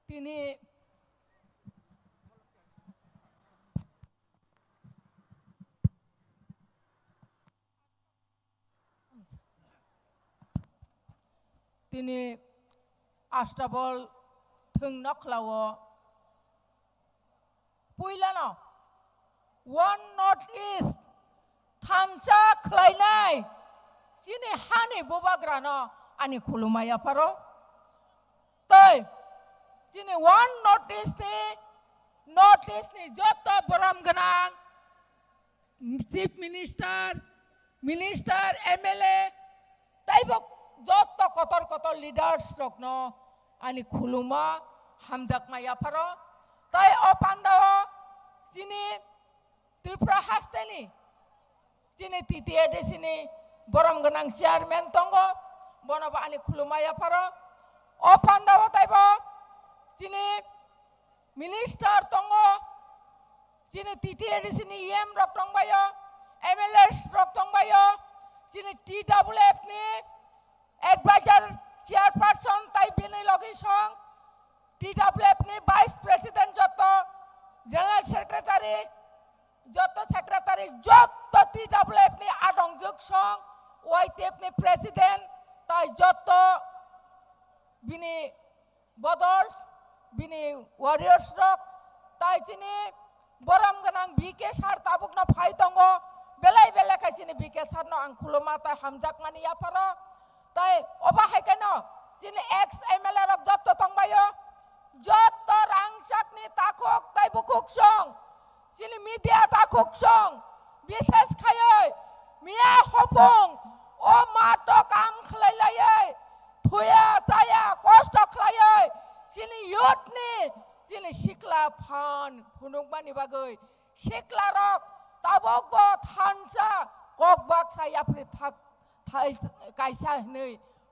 তিনি তিনি আষ্টাবল থং নখলাও পুইলানো one north east থানसा ख्लायनाय जिनि हानि बोबाग्रानो आनि खुलुमाया पारो तै जिनि वान नर्थ इस्टनि जत बरम गोनां चिफ मिनिस्टार एमएलए तैबो जत कतर लिडार्स रखनो आनि खुलुमा हामजाक माया पारो तै अपान्दाव जिनि त्रिपुरा हास्तेनि जिनि TTADCनि बरम गोनां चेयारमेन दंगो बनबा आनि खुलुमाया पारो अपान्दाव तैबो जिनि मिनिस्टार दंगो जिनि TTADCनि EM रक दंबायो MLAs रक दंबायो जिनि TWF नि एडभाइजर चेयारपार्सन ताइ बिनि लगि सं TWF नि वाइस प्रेसिडेंट जत जनरल सेक्रेटारि जत सेक्रेटारि जत TWF नि आदंजुक सं YTF नि प्रेसिडेंट ताइ जत बिनि बदल्स बिनि वारियर्स रक ताइ जिनि बरम गोनां BK सार ताबुकनो फाइ दंगो बेलाय बेलाय खायसिनि BK सारनो आं खुलुमा ताइ हामजाक मानि याफारो ताइ अबा हायखायनो जिनि एक्स MLA रक जत दंबायो जत रांसाकनि ताखक ताइ बुकुक सं जिनि मीडिया ताखक सं विशेष खायै मिया हपुं ओ मातो काम खलायलायै थुया जाया कष्ट खलायै जिनि युथनि जिनि सिक्ला फान फुनुकबानि बागै सिक्ला रक ताबकबो थानसा ककबाक सायाफ्रि थाक थाइ कायसा नै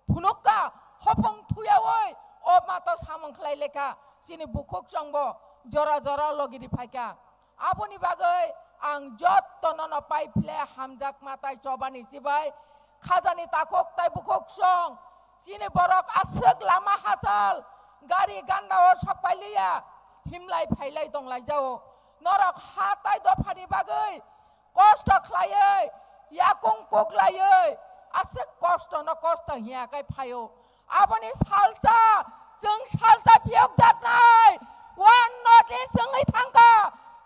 फुनुका हपुं थुयावै ओ मातो सामं खलायलेखा जिनि बुकुक संबो जरा जरा लगिरि फायका आबोनि बागै आं जत्तननो पाइफ्ले हामजाक माताय चबानि सिबाय खाजानि ताखक ताइ बुकक सं जिनि बरक आसक लामा हासाल गारि गान्दाव सपाइलिया हिमलाय फाइलाय दंलाय जाओ नरक हाताय दफानि बागै कष्ट खलायै याकुं कोकलायै आसक कष्ट न कष्ट हियाकाय फायो आबोनि सालसा जों सालसा पियक जागनाय वान नर्थ इस्ट जोङै थांका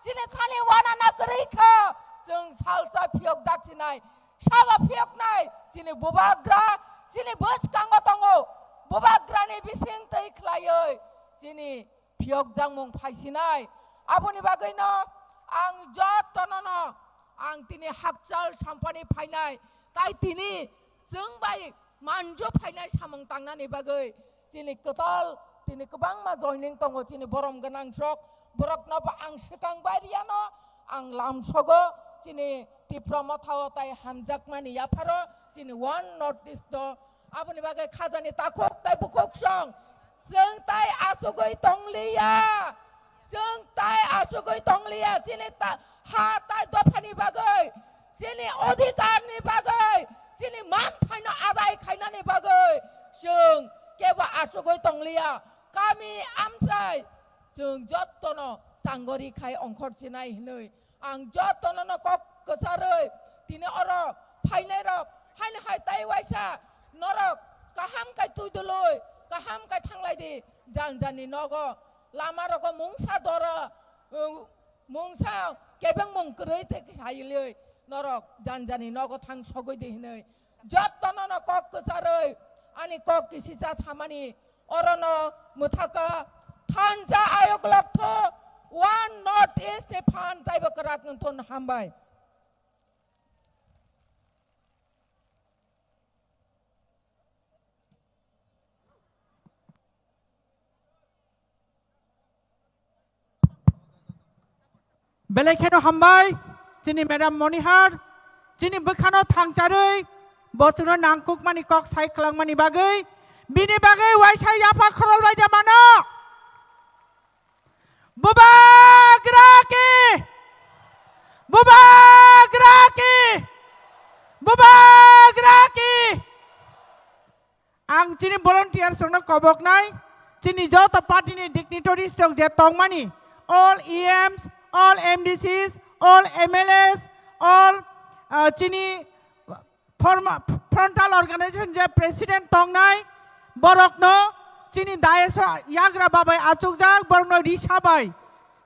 जिनि थानि वाना ना गरैखा जों सालसा पियक जागसिनाय सावा पियकनाय जिनि बुबाग्रा जिनि बसकांगो दंगो बुबाग्रानि बिसिं तै खलायै जिनि पियक जांमुं फायसिनाय आबोनि बागैनो आं जत्तननो आं तिनि हाकचाल सामपानि फायनाय ताइ तिनि जों बाय मानजो फायनाय सामं तांनानि बागै जिनि कतल तिनि गोबां मा जयनिं दंगो जिनि बरम गोनां जक बरकनबो आं सिगांबारियानो आं लामसगो जिनि तिप्रम थाव ताइ हामजाक मानि याफारो जिनि वान नर्थ इस्ट आबोनि बागै खाजानि ताखक ताइ बुकक सं जों ताइ आसुगै तंलिया जों ताइ आसुगै तंलिया जिनि हा ताइ दफानि बागै जिनि अधिकारनि बागै जिनि मान थाइनो आदाय खायनानि बागै जों केबा आसुगै तंलिया कामि आमसाय जों जत्तनो सांगरि खाय अंखर सिनाय हिनै आं जत्तनो कक कसारै तिनि अर फाइनाय रक हायनो हाय ताइ वाइसा नरक काहाम काय तुइदुलै काहाम काय थांलायदि जानजानि नगो लामा रक मुंसा दर मुंसा केबें मंकरै ते हायलै नरक जानजानि नगो थां सगैदि हिनै जत्तनो कक कसारै आनि कक किसिसा सामानि अरनो मुथाका थानसा आयोग लक्थ वान नर्थ इस्ट नि फान ताइबो कराक थन हामबाय बेलेखेनो हामबाय जिनि मेडाम मनिहार जिनि बोखानो थांजारै बसुनो नांकुक मानि कक साइक्लां मानि बागै बिनि बागै वाइसाय याफा खरल बाय जामानो बुबाग्राकी बुबाग्राकी बुबाग्राकी आं जिनि भलन्टियार संनो कबक नाय chini jota party ni dignitaries tok je tongmani all EMs, all MDCs, all MLAs, all chini frontal organization je president tongnai borokno chini daesa yagra babai achukjak borokno risabai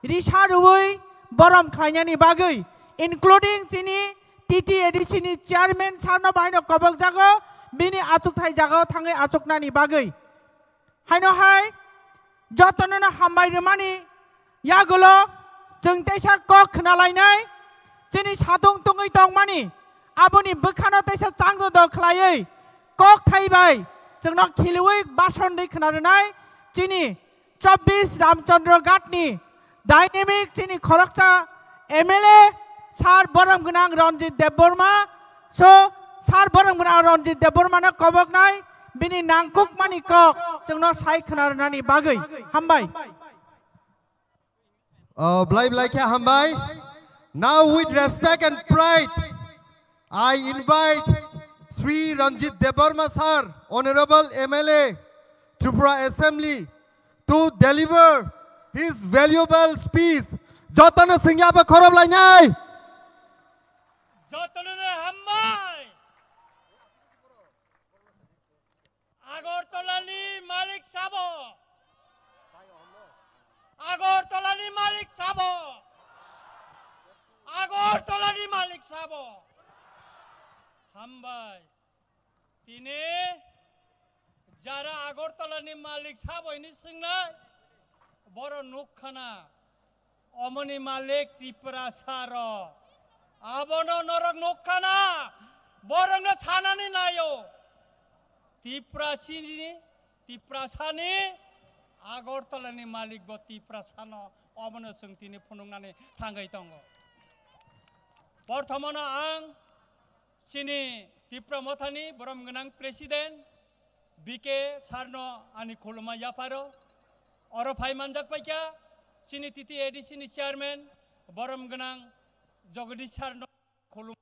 risa rubai borom khlainani bagai including chini TTADC ni chairman sarno baino kobok jago bini achuk thai jago thangai achuknani bagai haino hai jotono hambai remani yagulo जों तेसा कक खोनालायनाय जोंनि सादुं तुङै दंमानि आबुनि बोखानो तेसा Chando the खलायै कक थाइबाय जोंनाव खिलुयै बासन दै खोनादोंनाय जोंनि 24 रामचंद्र घाटनि डायनेमिक जोंनि खरकसा MLA सार बरमगोनां रनजित देबबर्मा सो सार बरमगोनां रनजित देबबर्मानो कबकनाय बिनि नांकुक मानि कक जोंनाव साइ खोनादोंनानि बागै हामबाय Hambai. Now with respect and pride, I invite Sri Ranjit Debarma sir, Honorable MLA, Tripura Assembly, to deliver his valuable speech. Jotana Singhaba Khorab Lainai. Jotana Hambai. Agortolani Malik Sabo. Agortolani Malik Sabo. Agortolani Malik Sabo. Hambai. Tine jara Agortolani Malik Sabo ini singnai boro nukhana omoni Malik Tripura saro. Abono norok nukhana borong na chanani nayo. Tripura sani Agortolani Malik Boti Prasano Omono Sungtini Punungani Tangai Tongo. Portamona Ang Sini Tripura Motani Boromganang President BK Sarno Ani Kuluma Yaparo Oro Pai Manjak Paika Sini TTADC Sini Chairman Boromganang Jogadish Sarno Kuluma.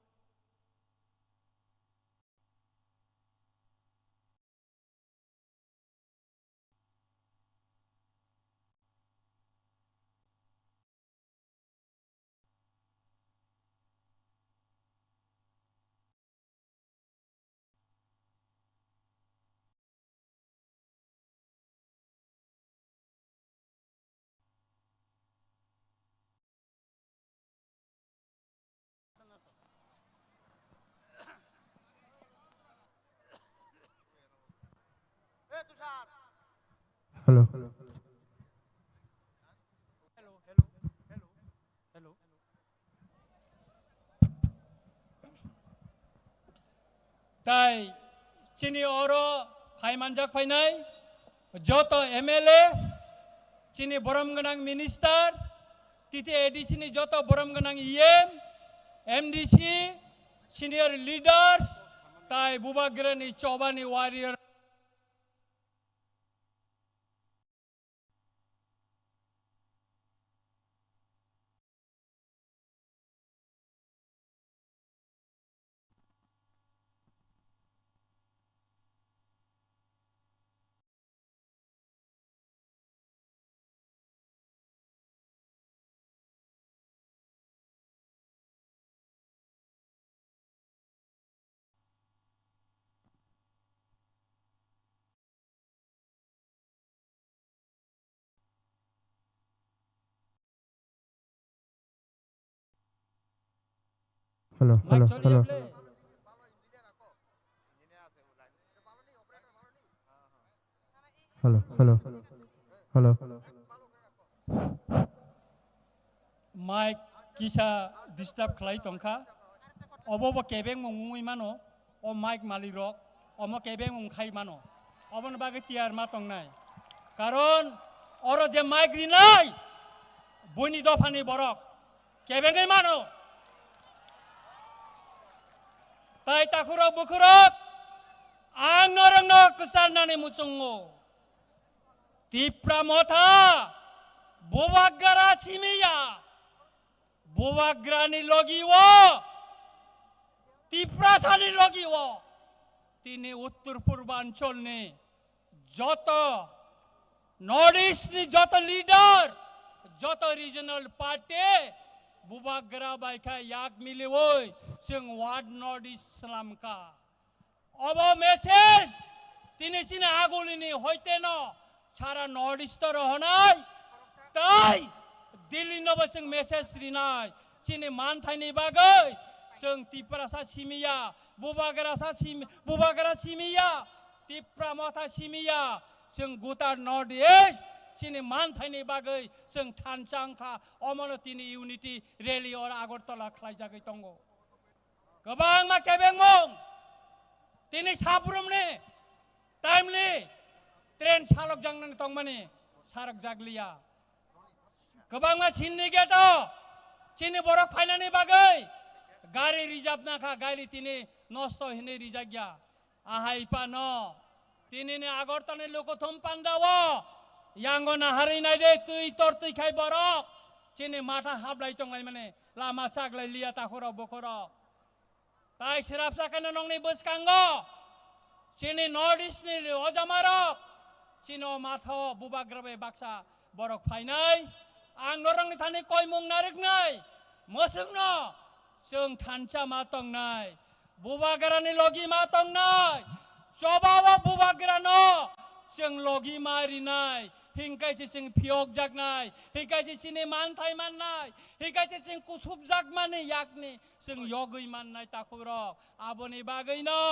Hello. Hello. Tai Chini Oro Pai Manjak Painai Joto MLS Chini Boromganang Minister TTADC ni Joto Boromganang MDC Senior Leaders Tai Bubagrani Chobani Warrior Hello. Mike Kisha disturb Clay Tonka Obo Kebeng Mungui Mano or Mike Malirok or Mo Kebeng Munkai Mano Obon Bagatiar Matong Nai Karon Oro je Mike Rinai Buni Dofani Borok Kebeng Mano Tai Takuro Bukurok Ang Norang Kusanani Musungo Tripura Motha Buvagara Chimiya Buvagrani Logiwo Tripura Sani Logiwo Tini Uttar Purbancholni Joto north इस्टनि जत लिडार जत regional party बुबाग्रा बाइखा याक मिलिवै जों ward north east सलामका अब message তিনি চিনে আগুলিনি হইতে ন সারা north east রহনাই তাই দিল্লি নব जों मेसेज रिनाय চিনি মানথাইনি বাগै जों तिप्रासा सिमिया बुबाग्रा सिमिया तिप्रा मथा सिमिया जों गुटार नर्थ इस्ट চিনি मानथाइनि बागै जों थानचांखा अमनो तिनि इउनिटी रेली और आगरतला खालायजागै दंगो गोबां मा केबेंमों तिनि साब्रुमनि टाइमलि ट्रेन सालक जांनानै दंमानि सारक जागलिया गोबां मा चिननि गेटो चिनि बरक फायनानै बागै गारि रिजार्भ नाखा गारि तिनि नष्ट हिने रिजाग्या आहाइपा न तिनिनि आगरतलानि लोकथम पान्दावो यांगो नाहारि नायदे तुई तोर तुई खाय बरक चिनि माथा हाबलाय तंलाय माने लामा चागलाय लिया ताखर बखर ताय सिराप साकानो नंनि बसकांगो चिनि नर्थ इस्टनि अजामारक चिनो माथो बुबाग्राबे बाक्सा बरक फायनाय आं नरंनि थानि कय मुं नारगनाय मोसंनो जों थानचा मा तंनाय बुबाग्रानि लगी मा तंनाय चबावा बुबाग्रानो जों लगी मारिनाय हिंकायसे जों फियक जागनाय हिंकायसे चिनि मानथाय माननाय हिंकायसे जों कुसुब जागमानि याकनि जों यगै माननाय ताखुरक आबोनि बागैनो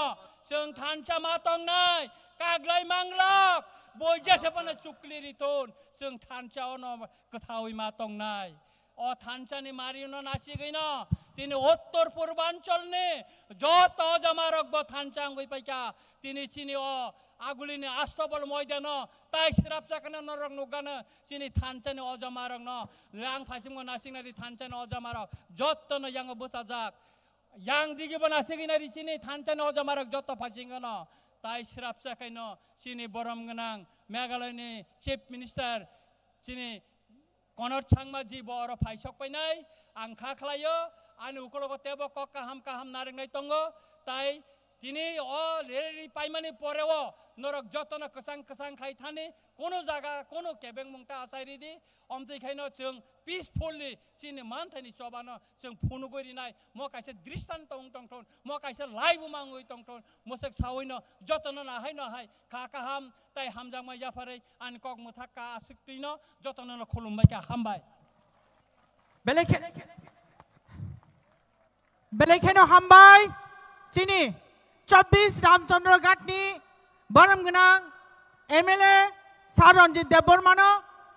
जों थानचा मा तंनाय कागलाय मांलाक बयजासेपना चुकलि रितन जों थानचा अन कथावै मा तंनाय अ थानचानि मारिनो नासिगैनो तिनि उत्तर पूर्वांचलनि जत अजामारक ब थानचां गई पाइका तिनि चिनि अ आगुलिनि आस्तबल मैदान ताइ सिराप जाकानो नरक नुगानो चिनि थानचानि अजामारक न लां फासिमगो नासिगनारि थानचानि अजामारक जत्तनो यांगो बसाजाक yang digiban asiginari sini थानचानि अजामारक जत्त फासिंगनो ताइ सिराप जाकानो चिनि बरम गोनां मेघालयनि चिफ मिनिस्टार चिनि कनर चांमा जी बर फाइसक पाइनाय आं खाख्लायो आनि उकलगो तेबो काहाम नारेंनाय तंगो ताइ तिनी अ रेरि पाइमानि परेवो नरक जतन कसां खाइ थाने कोनो जागा कोनो केबें मुंता आसाइरिदि अमतैखायनो जों पिसफुलि चिनि मानथाइनि सबानो जों फुनुगरिनाय म काइसे दृष्टान्त उंटंथन म काइसे लाइव मांगै तंथन मसक सावैनो जतन नाहाय काकाहाम ताइ हामजामा याफारै आनि कक मुथाका आसिक्तिनो जतन खुलुमबाय हामबाय बेलेखेनो हामबाय चिनि 24 रामचंद्र घाटनि बरम गोनां एमएलए सारनजित देबबर्मानो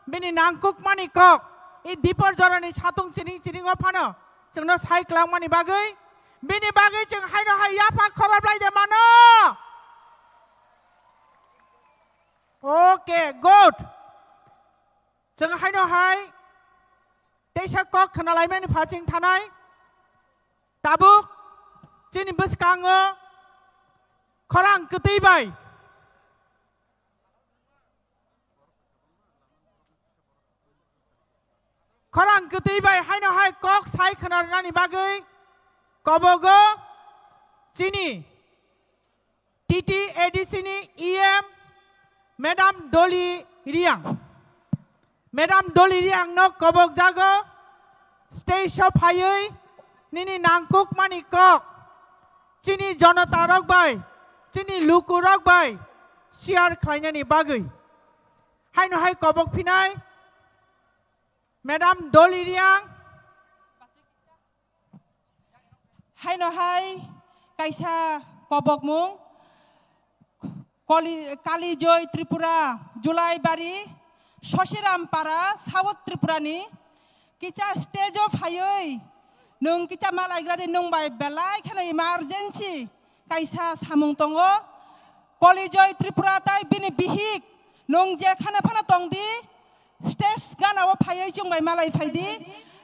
बिनि नांकुकमानि कक इ दीपर जरानि सातुं चिरिं फानो जोंनो साइक्लांमानि बागै बिनि बागै जों हायनो हाय याफा खराबलायदे मानो ओके गुड जों हायनो हाय तेसा कक खोनालायमानि फासिं थानाय ताबुक चिनि बसकाङो खरां गोदैबाय खरां गोदैबाय हायनो हाय कक साइ खोनारनानि बागै कबगो चिनि टीटी एडीसीनि ईएम मेडाम डली रियां नो कबक जागो स्टेज फायै निनि नांकुक मानि कक चिनि जनता रक बाय चिनि लुकु रक बाय शेयर खालायनायनि बागै हायनो हाय कबक फिनाय मेडाम डली रियां हायनो हाय काइसा कबक मुं काली जय त्रिपुरा जुलाई बारी शशिराम पारा साउथ त्रिपुरानि किचा स्टेज फायै नों किचा मालायग्रादि नंबाय बेलाय खाना इमारजेन्सि काइसा सामुं दंगो कलिजय त्रिपुरा ताय बिनि बिहिक नों जे खाना फाना दंदि स्टेज गानाव फायै जोंबाय मालाय फायदि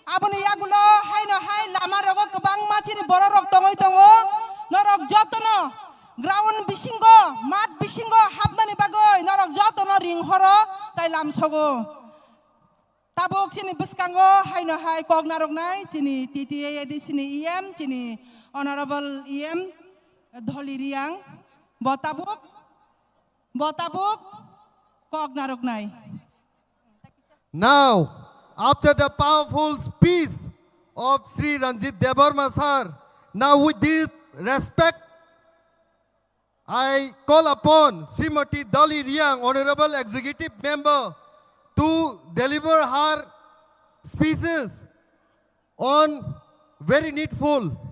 आबनि यागुलो हायनो हाय लामा रग गोबां मानसिनि बर' रग दङै दङ नरक जतनो ग्राउन्ड बिसिंगो मात बिसिंगो हाबनानि बागै नरक जतनो रिंहर ताय लामसगो ताबुक चिनि बसकांगो हायनो हाय कक नारगनाय चिनि टीटीएडीसीनि ईएम चिनि अनारेबल ईएम धली रियां बताबुक कक नारगनाय Now, after the powerful speech of Sri Ranjit Debarma sir, now with this respect, I call upon Srimati Dali Riang, Honorable Executive Member, to deliver her speeches on very needful.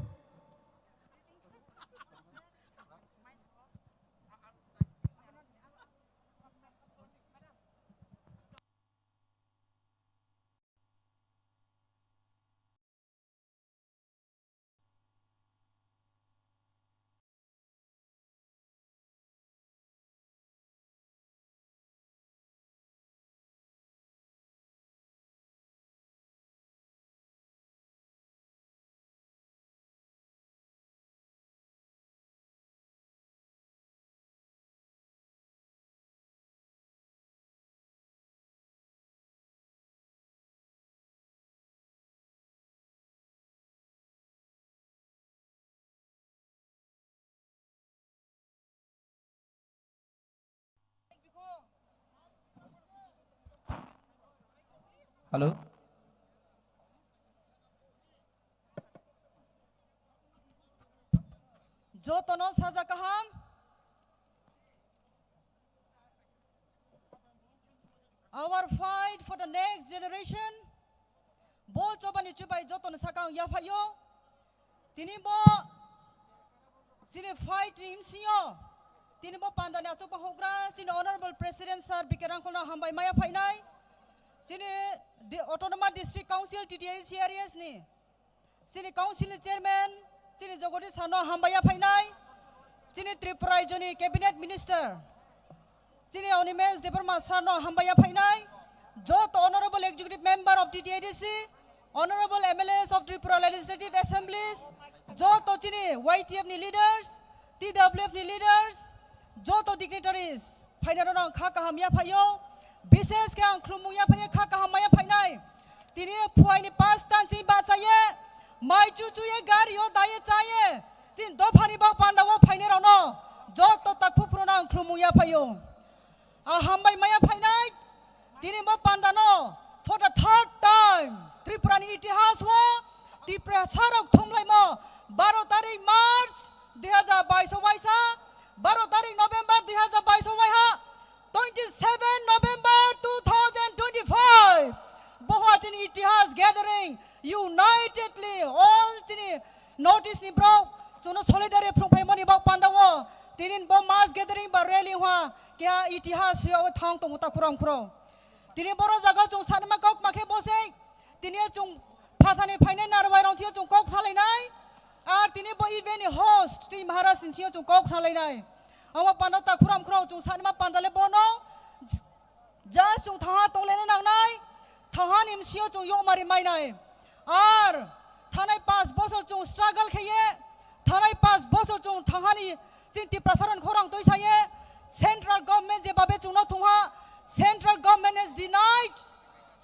Hello. जो तनो साजा कहम our fight for the next generation bo chobani chubai jo tono sakang ya phayo tini bo sini fight team sio tini bo pandane achupa hogra sini honorable president sir bikerang khona hambai maya phainai sini autonomous district council TTRC areas ni sini council chairman sini jogodi sano hambaya phainai sini Tripura joni cabinet minister sini Onimes Debarma sano hambaya phainai jot honorable executive member of TTIDC honorable MLAs of Tripura legislative assemblies jot sini YTF ni leaders TWF ni leaders jot dignitaries phainarong kha kaham ya phayo বিশেষ কে আংখ্লুমুয়া ফাইয়ে খা কাহামায়া ফাইনাই তিনি ফুয়াইনি পাঁচ তানসি বাচায়ে মাই চুচুয়ে গাড়িও দায়ে চায়ে তিন দফানি বাও পান্দাও ফাইনে রানো যত তাকফু পুরনা আংখ্লুমুয়া ফাইयो হামবাই মায়া ফাইনাই তিনি মো পান্দানো ফর দ্য থার্ড টাইম ত্রিপুরানি ইতিহাস ও ত্রিপুরা ছারক থুমলাইমো 12 তারিখ মার্চ 2022 ওয়াইসা 12 তারিখ November 2022 ওয়াইহা 27 November 2025 Bohatin Itihas gathering unitedly all tini notice ni bro chono solidarity from paimani ba pandawo tinin bo mass gathering ba rally hwa kya itihas yo thang to muta kuram kuro tini boro jaga chung sanma kok makhe bose tini chung phathani phaine narwai rong thio chung kok thalai nai ar tini bo event host ti maharaj sin thio chung kok thalai nai ama panda ta khuram khro chung sanma pandale bono just chung tha tolene nang nai tha nim sio chung yo mari mai nai ar thanai 5 bosor chung struggle kheye thanai 5 bosor chung thangani chinti prasaran khorang toi saye central government je babe chung no thungha central government has denied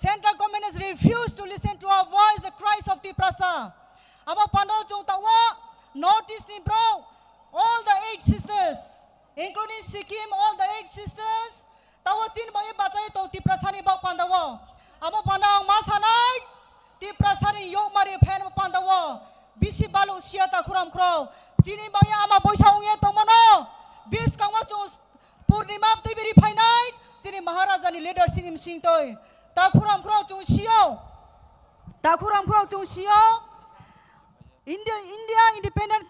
central government has refused to listen to our voice the cries of the prasa ama panda chung tawa notice ni bro all the 8 sisters including Sikkim, all the 8 sisters, tawa chin boy bachai to ti prasani ba pandawo. Amo pandang masanai ti prasani yo mari phen pandawo. Bisi balu sia ta khuram khro. Chini boy ama boisa unge to mono. Bis kangwa chu purnima tu biri phainai. Chini maharaja ni leader sinim sing toy. Ta khuram khro chu sio. Ta khuram khro chu sio. India independent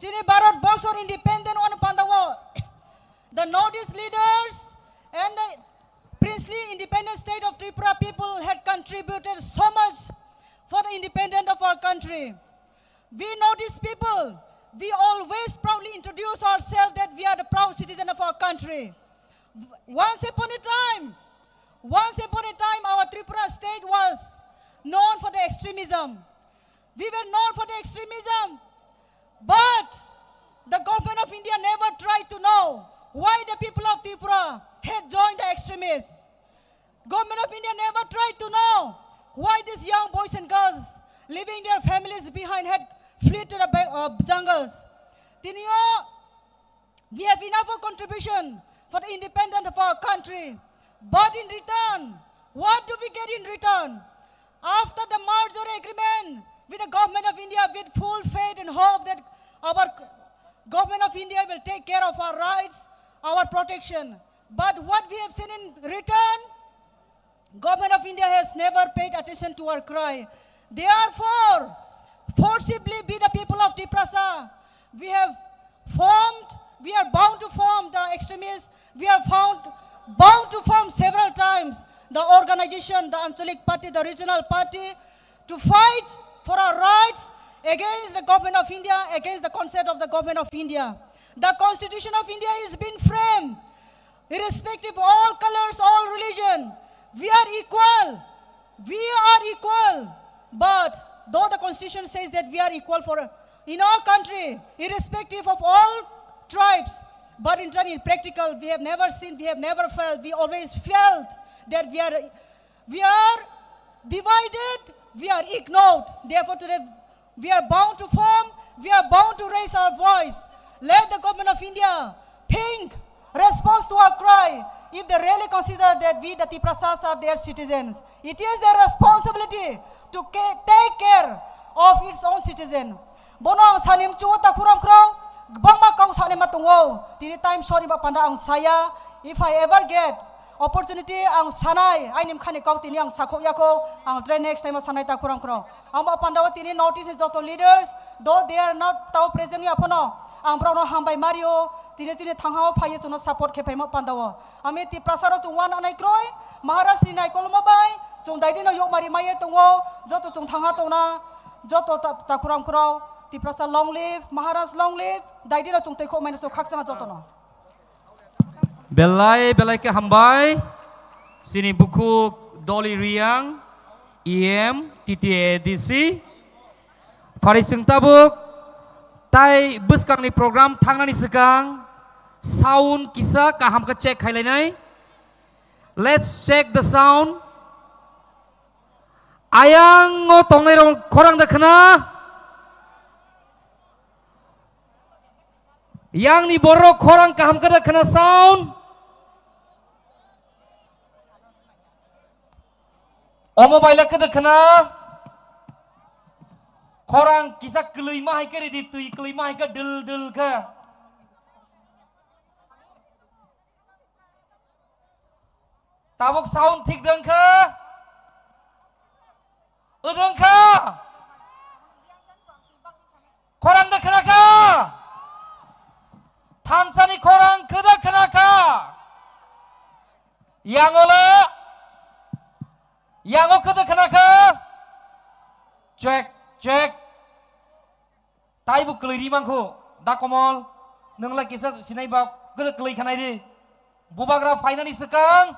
Chini Bharat Bosor independent on Pandawo. The Northeast leaders and the princely independent state of Tripura people had contributed so much for the independence of our country. We Northeast people, we always proudly introduce ourselves that we are the proud citizen of our country. Once upon a time, our Tripura state was known for the extremism. We were known for the extremism. But the government of India never tried to know why the people of Tripura had joined the extremists. Government of India never tried to know why these young boys and girls leaving their families behind had fled to the jungles. We have enough of contribution for the independence of our country. But in return, what do we get in return? After the merger agreement with the government of India, with full faith and hope that our government of India will take care of our rights, our protection. But what we have seen in return, government of India has never paid attention to our cry. Therefore, forcibly be the people of Tiprasa. We are bound to form the extremists. We are bound to form several times the organization, the Anchalik Party, the regional party, to fight for our rights against the government of India, against the concept of the government of India. The Constitution of India is being framed, irrespective of all colors, all religion. We are equal. We are equal. But though the Constitution says that we are equal in our country, irrespective of all tribes, but in turn, in practical, we have never seen, we have never felt, we always felt that we are divided, we are ignored. Therefore, today, we are bound to form, we are bound to raise our voice. Let the government of India think, response to our cry. If they really consider that we, the Tiprasas, are their citizens, it is their responsibility to take care of its own citizens. Bono ang sanim chuta kurang krong, bangma kau sanim matungo. Tini time sorry ba panda ang saya. If I ever get opportunity ang sanay, ay nim khani kau tini ang sakok yako, ang try next time sanay ta kurang krong. Ang ba pandawa tini notice joto leaders, though they are not tau present ni apono. Ang brono hambay Mario, tini tanghao paye chuno support kepai mo pandawa. Ami ti prasaro chung wan anay kroy, Maharashtra nai kolomabay, chung daidi no yok mari maye tungo, joto chung tangha tona, joto ta kurang krong. Ti prasa long live, Maharashtra long live, daidi no chung teko maina so khaksanga joto no. Belai ke hambai, sini buku Doli Riang, EM, TTADC, Farisung Tabuk, tai buskang ni program tangan ni segang, sound kisah kaham ke check highlight. Let's check the sound. Ayang ngotong ni korang dah kena. Yang ni borok korang kaham ke dah kena sound. Mobile ke dah kena. Korang kisah kelima hai ke di tui kelima hai ke del ke. Tabuk sound thik deng ke. Udeng ke. Korang dah kena ke. Tansani korang ke dah kena ke. Yang ola. Yang ke dah kena ke. Check. Tai bu keliri mangku, dah komol, neng lagi sinai bak keliri kanai di, bubagra final ni sekang,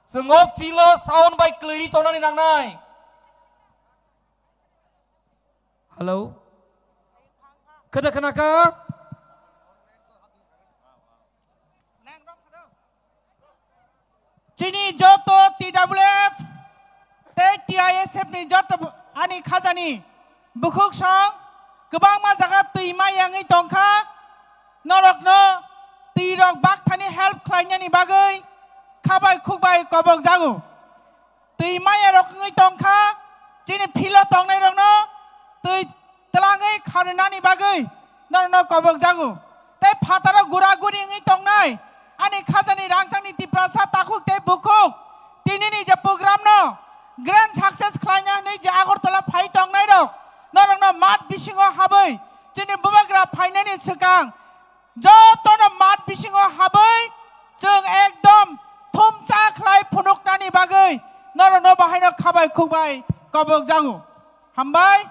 sengop filo sound by keliri tona ni nang nai. Halo, kena ka? Cini joto TWF, TISF ni joto ani khazani, bukuk song, kebang mazakat tuima yang i tongka, norok no, tirok bak thani help klainya ni bagai, kabai kubai kobok jago, tuima yang rok i tongka, cini pilo tong nai rok no, tui telangai karena ni bagai, norok no kobok jago, tapi patara gura guri i tong nai, ani khazani rangsang ni Tiprasa takuk te bukuk, tini ni je program no. Grand success klainya ni je Agartala phai tong nai rok norong no mat bisingo habai chini bubagra phaina ni sekang joto no mat bisingo habai jeng ekdom thumcha khlai phunuk nani bagai norong no bahaino khabai khukbai kobok jangu hambai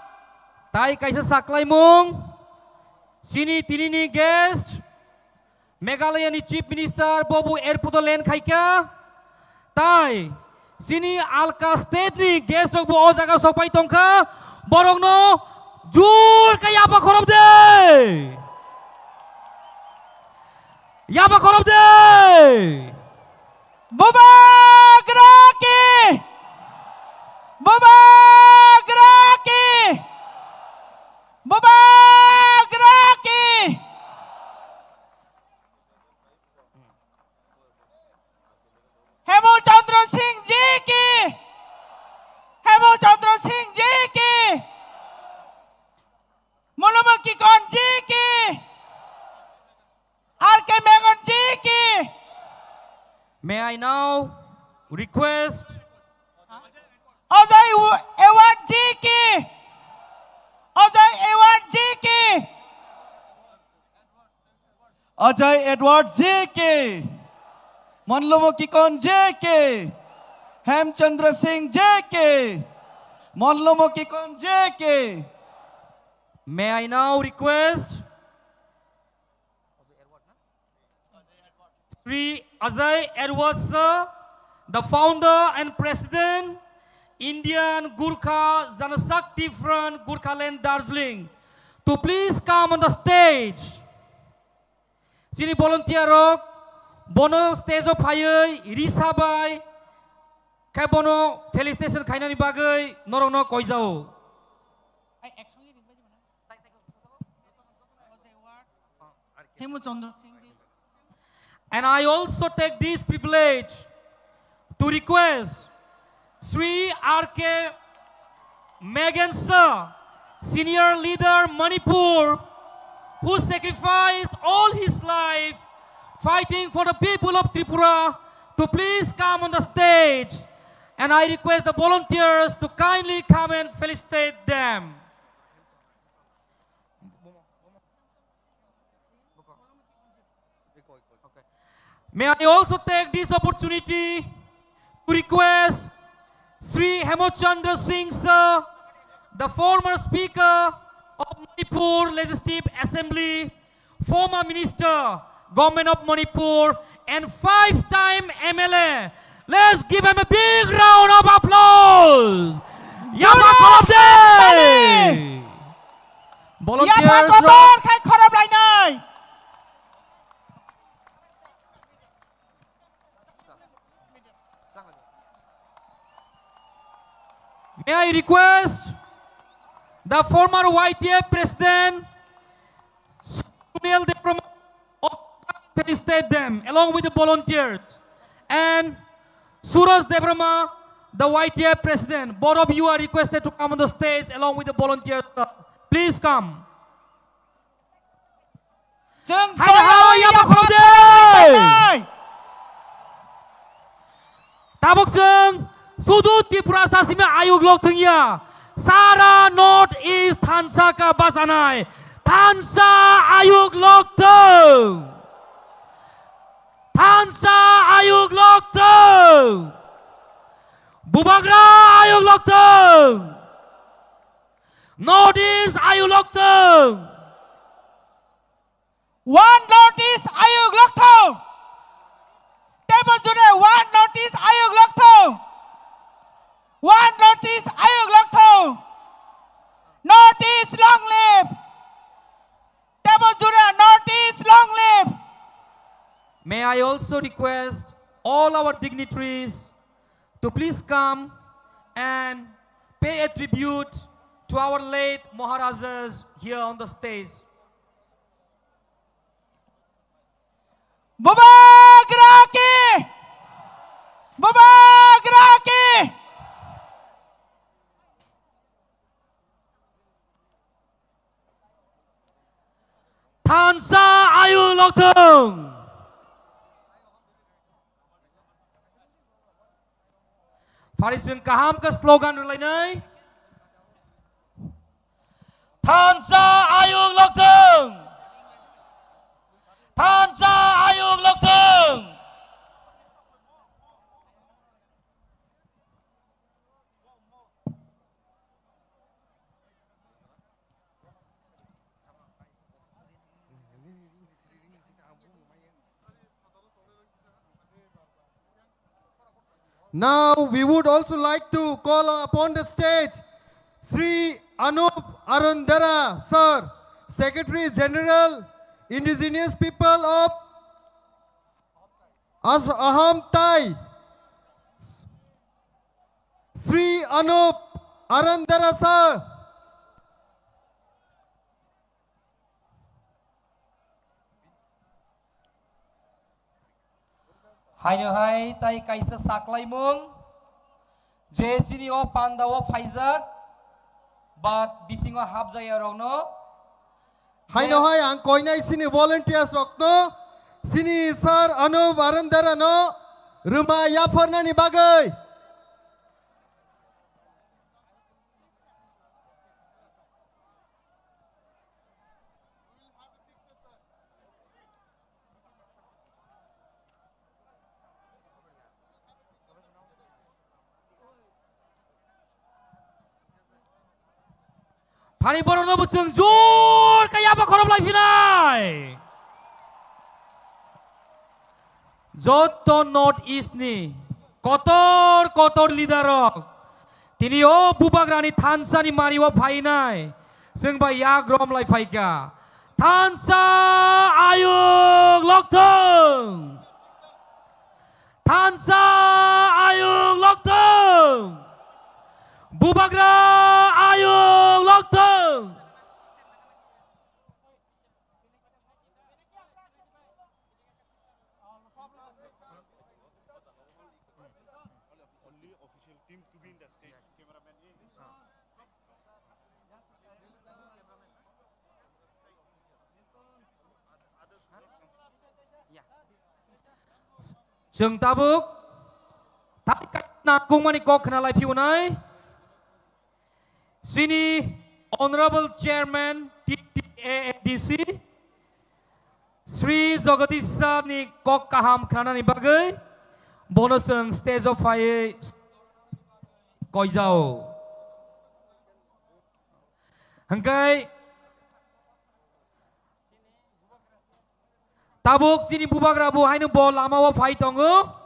Tai kaisa saklai mung, sini tini ni guest, Meghalaya ni Chief Minister Bobu Airport Land khaika, tai sini Alka State ni guest rok bo jaga sopai tongka borong no jur kaya apa khorob de ya apa khorob de boba graki May I now request Ajay Edward JK. Ajay Edward JK. Ajay Edward JK, Monlomo Kikon JK, Hemchandra Singh JK, Monlomo Kikon JK. May I now request Sri Ajay Edward Sir, the founder and president, Indian Gurkha Janashakti Front, Gurkhaland, Darjeeling, to please come on the stage. Sini volunteer rok, bono stage of fire, risabai, kai bono felicitation kainani bagai, norong no koizao. And I also take this privilege to request Sri R.K. Megan Sir, senior leader Manipur, who sacrificed all his life fighting for the people of Tripura, to please come on the stage. And I request the volunteers to kindly come and felicitate them. May I also take this opportunity to request Sri Hemchandra Singh Sir, the former Speaker of Manipur Legislative Assembly, former Minister, Government of Manipur, and 5-time MLA. Let's give him a big round of applause. Yapa Kolopde! Yapa Kotor Khai Khorab Lainai. May I request the former YTF President, Sunil Debrama, to felicitate them along with the volunteers, and Suraj Debrama, the YTF President. Both of you are requested to come on the stage along with the volunteers. Please come. Tabok Sung, Sudu Tripura Sasime Ayuk Lok Tengya, Sara North East Thansa Ka Basanai, Thansa Ayuk Lok Teng, Thansa Ayuk Lok Teng, Bubagra Ayuk Lok Teng, North East Ayuk Lok Teng. One notice Ayuk Lok Teng. Table June, one notice Ayuk Lok Teng. One notice Ayuk Lok Teng. Notice long live. Table June, notice long live. May I also request all our dignitaries to please come and pay a tribute to our late Maharajas here on the stage. Bubagraki! Bubagraki! Thansa Ayuk Lok Teng. Farisun kaham ke slogan lainai. Thansa Ayuk Lok Teng. Thansa Ayuk Lok Teng. Now we would also like to call upon the stage Sri Anup Arundara Sir, Secretary General, Indigenous People of Ahom Thai. Sri Anup Arundara Sir. Hai no hai tai kaisa saklai mung je sini o pandawo phaijak but bisingo habjaya rogno Haino hai ang koinai sini volunteers rokno sini Sir Anup Arundara no Rema Yafarnani bagai. Pani Borono Bucung Jur kaya apa korom lai finai. Joto North East ni kotor leader tini o bubagrani Thansa ni mariwa phainai sengba ya grom lai phaika Thansa ayung lokthong Thansa ayung lokthong Bubagra ayung lokthong Jeng tabuk tak nakung mani kok kenalai piunai sini Honorable Chairman TTADC Sri Jogatisa ni kok kaham kana ni bagai bonuseng stage of fire koijau hangkai tabuk sini bubagra bu hainu bol lama wa fight tongo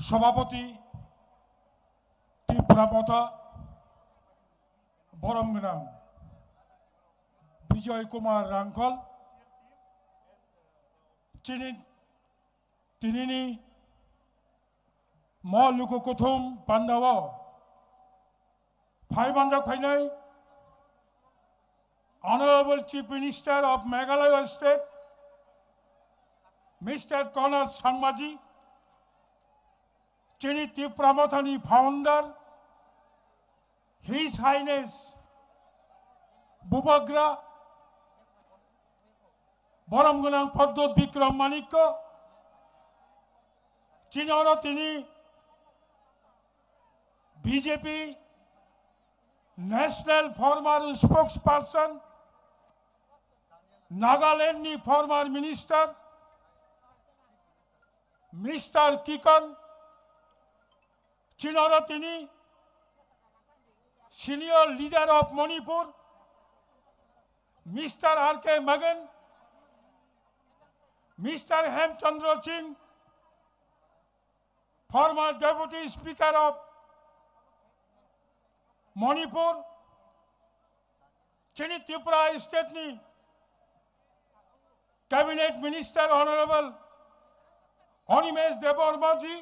সভাপতি ত্রিপুরাপথা বরমগ্রাম বিজয় কুমার রাঙ্কল তিনি মলুকু কুথুম পান্ডাব ফাইবানজাক ফাইনাই Honorable Chief Minister of Meghalaya State Mr. Konal Sangmaji যিনি ত্রিপুরামথানি founder His Highness Bubagra বরমগনাং পদ্মত বিক্রম মানিক্য তিনি BJP national former spokesperson নাগাল্যান্ডনি former minister mister Kikon তিনি senior leader of Manipur mister R.K. Magan mister Hemchandra Singh former deputy speaker of Manipur তিনি ত্রিপুরা স্টেটনি cabinet minister honourable Animesh দেববর্মাজি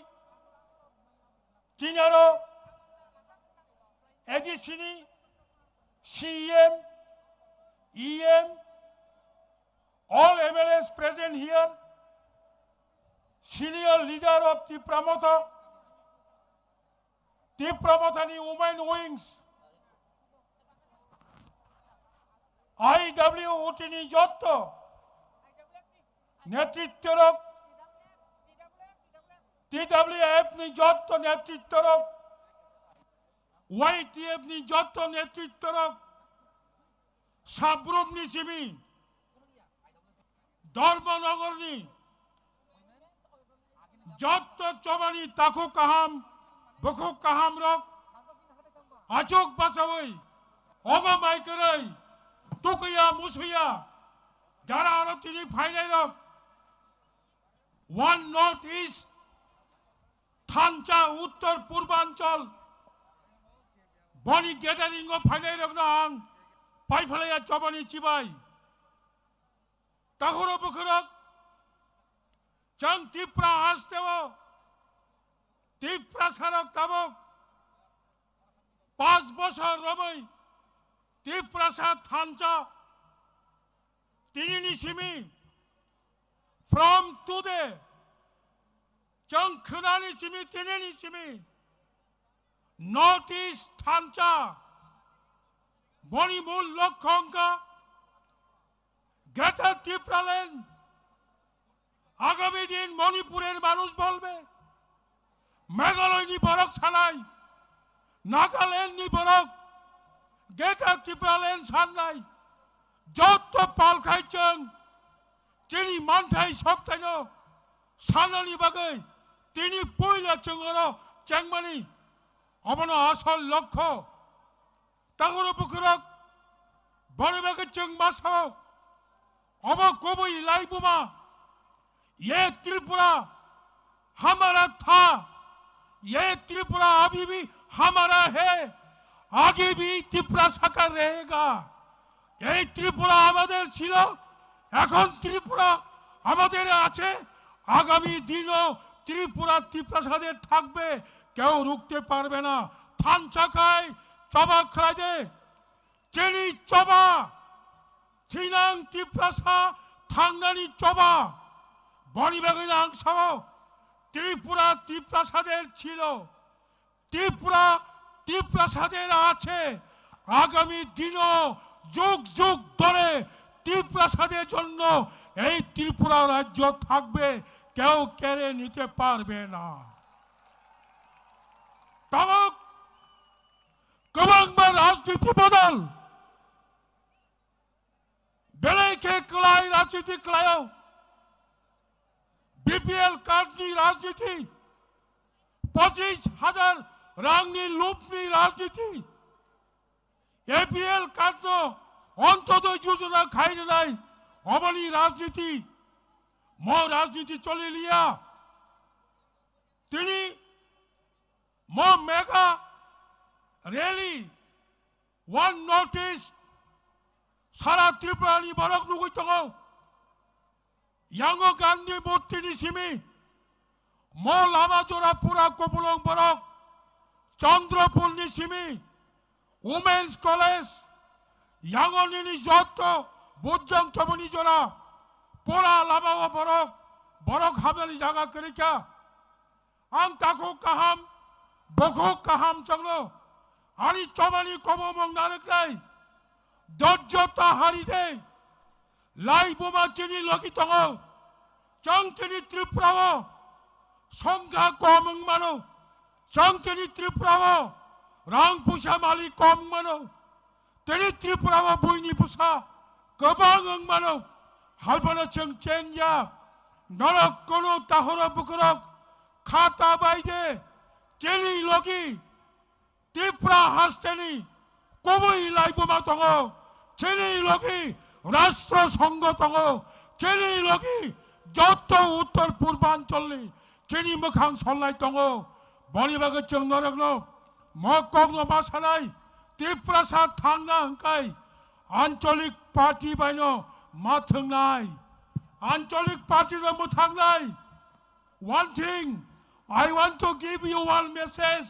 Tinaro, Edisini, CEM, EM, all MLAs present here, senior leader of Tipramothani Women Wings, IW Utini Jotto, Netittorok, TWF ni যত নেতৃত্বর YTF ni যত নেতৃত্বর Sabroom ni চিমি Dharmanagar ni যত চবানি তাকু কাহাম বখু কাহাম rock আচক বাসাবই অবা মাইকরই তুকিয়া মুসিয়া যারা আরো তিনি final রক ওয়ান নর্থ ইস্ট থানচা উত্তর পূর্বাঞ্চল বনি গ্যাদারিং ও ফাইনাই রকনাং পাইফালাইয়া চবানি চিবাই তাহর বুখরক চাং ত্রিপুরা হাসতেও ত্রিপুরা সারক তাবক 5 বছর রবই Tiprasa Thancha Tininishimi from today Changkhananishimi Tininishimi Northeast Thancha Bonimul Lokonga Greater Tipraland আগামী দিন মণিপুরের মানুষ বলবে মেঘালয় নিবরক ছাড়াই নাগাল্যান্ড নিবরক গ্রেটার ত্রিপুরাল্যান্ড ছাড়াই যত পাল খাইছেন চিনি মানথাই সপ্তাহ সানানি বাগে তিনি পয়লা চঙ্গর চেংমানি অবন আসল লক্ষ্য তাগর বুকুরক বড় বাগে চেং মাসাও অব কবই লাইবুমা ये त्रिपुरा हमारा था ये त्रिपुरा अभी भी हमारा है आगे भी त्रिपुरा साकार रहेगा ये त्रिपुरा আমাদের ছিল এখন ত্রিপুরা আমাদের আছে আগামী দিনও ত্রিপুরা ত্রিপ্রাসাদের থাকবে কেউ রুখতে পারবে না থান চাকায় চবা খাইদে চেনি চবা থিনাং ত্রিপ্রাসা থাঙ্গানি চবা বনিবাগের অংশ ত্রিপুরা ত্রিপ্রাসাদের ছিল ত্রিপুরা ত্রিপ্রাসাদের আছে আগামী দিনও যুগ যুগ ধরে ত্রিপ্রাসাদের জন্য এই ত্রিপুরা রাজ্য থাকবে কেউ কেড়ে নিতে পারবে না তবে কবাংবার রাজনীতি বদল বেলাইকে কলাই রাজনীতি কলায় बीपीएल कार्डनी राजनीति 25,000 रांगनी लूपनी राजनीति एपीएल कार्डनो अंतोदय योजना खाई নাই অবনী রাজনীতি ম রাজনীতি চলে লিয়া তিনি ম মেগা রেলি ওয়ান নোটিস সারা ত্রিপুরানি বরক নুগুইতঙ্গ 양어 간디 모티니시미 모 라마조라 পুরা কোপুলং বরক চন্দ্রপুরনিশিমি উমেন্স কলেজ 양어니니 যত বুজং চবনি জোরা পোরা লামাও বরক বরক হাবেলি জায়গা করিকা আম তাকো কাহাম বখো কাহাম চংলো আনি চবানি কবমং নারকলাই দজ্জতা হারিদে লাই বোমা চিনি লগি তঙ চংচনি ত্রিপুরাও সংখ্যা কম মানো চংচনি ত্রিপুরাও রাং পুষা মালি কম মানো তেনি ত্রিপুরাও বইনি পুষা গোবাং মানো হালবানা চং চেঞ্জা নরক কোনো তাহর বুকরক খাতা বাইদে চিনি লগি ত্রিপুরা হাসতেনি কবই লাই বোমা তঙ চিনি লগি রাষ্ট্র সংগঠন চিনি লগি যত উত্তর পূর্বাঞ্চলে চিনি মুখাং সল্লাই দङ বনিবাগে जों नरगनो মকগনো মাসানাই ত্রিপ্রাসা থাংনা হংকাই আঞ্চলিক পার্টি বাইনো মাথংনাই আঞ্চলিক পার্টির মুথাংনাই one thing I want to give you one message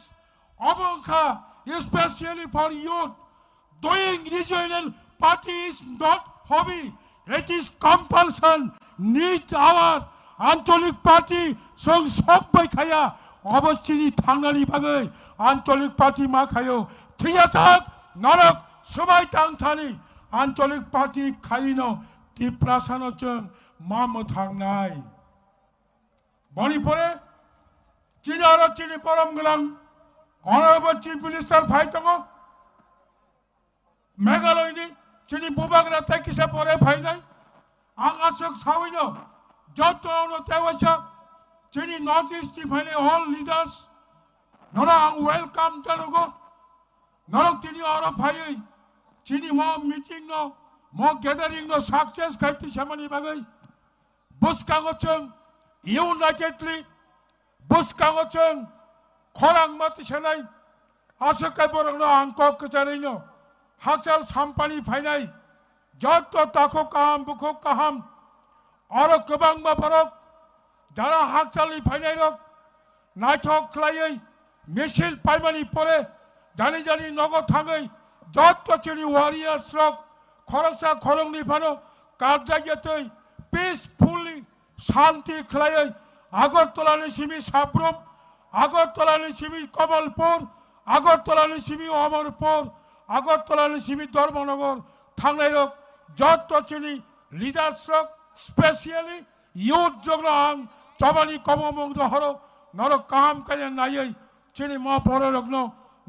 অবংখা especially for youth doing regional party is not hobby it is compulsion need our আঞ্চলিক পার্টি সং সবাই খায়া অবশ্যই থাংনানি বাগৈ আঞ্চলিক পার্টি মা খায়ো থিয়াসাক নরক সবাই তাংথানি আঞ্চলিক পার্টি খাইনো ত্রিপ্রাসানো जों মাম থাংনাই মণিপুরে চিনি আরো চিনি পরম গলাং অনারেবল চিফ মিনিস্টার ফাই দङ মেঘালয়নি চিনি বুবাগরা তাইকিসা পরে ফাইনাই आं आसक सावैनो जतनो तेवासा चिनी नॉर्थ ईस्ट फाइने ऑल लीडर्स नरा आं वेलकम जानुगो नरक चिनी आरो फायै चिनी म मीटिंग नो म गैदरिंग नो सक्सेस खाइति सामानि बागै बुसकांगो जों इउनाइटेडलि बुसकांगो जों खरां मातिसानाय आसकाय बरंनो आं ककजारैनो हाकसाल साम्पानि फाइनाय যত তাকো কাহাম বুকো কাহাম আর গোবাং বা বরক যারা হাকচালি ফাইনাই রক নাইথক খ্লাयै মিছিল পাইমানি পরে জানি জানি নগদ থাঙै যত চিনি ওয়ারিয়ার্স রক খরচা খরংনি ফানো কার্যাগেতৈ পিসফুলি শান্তি খেলাই আগরতলাनि सिमी साब्रम আগরতলাनि सिमी कमलपुर আগরতলাनि सिमी अमरपुर আগরতলাनि सिमी धर्मनगर थांनाय रक যত চিনি লিডার্স রক स्पेशली youth जग्न आं चबानी कममंग हरो नर काम काया नायै चिनी मा बर रग्न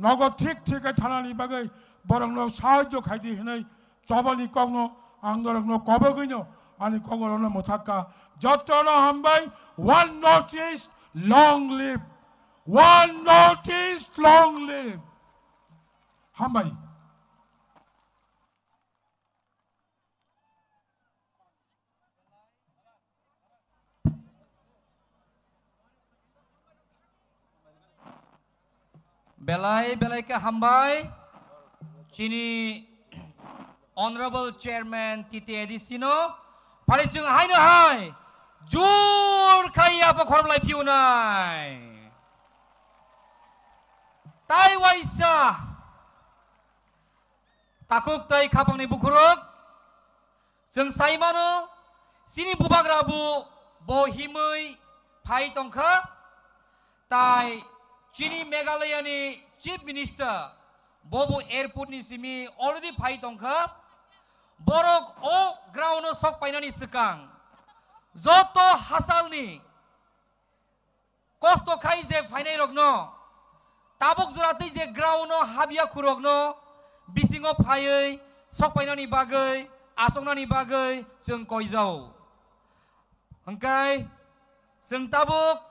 नगद ठीक ठीक थानानि बागै बरंनो साहाय्य खायदि हिनै चबानी कग्न आं रग्न कबगैनो आनि कगरनो मोथाका जतनो हामबाय one notice long live one notice long live हामबाय Belai belai ke hambai Chini Honorable Chairman Titi Edisino Paris jeng hai no hai Jur kaya apa koram lai piu nai Tai waisa Takuk tai kapang ni bukuruk Jeng saimano Sini bubak rabu Bohimui Pai tongka Tai Chini Meghalaya ni Chief Minister Bobo Airport ni simi already pai tongka Borok o ground no sok painani sekang Zoto hasal ni Kosto kai je fainai rogno Tabok zurati je ground no habia kurogno Bisingo payai sok painani bagai Asongnani bagai Jeng koizau Hengkai Jeng tabok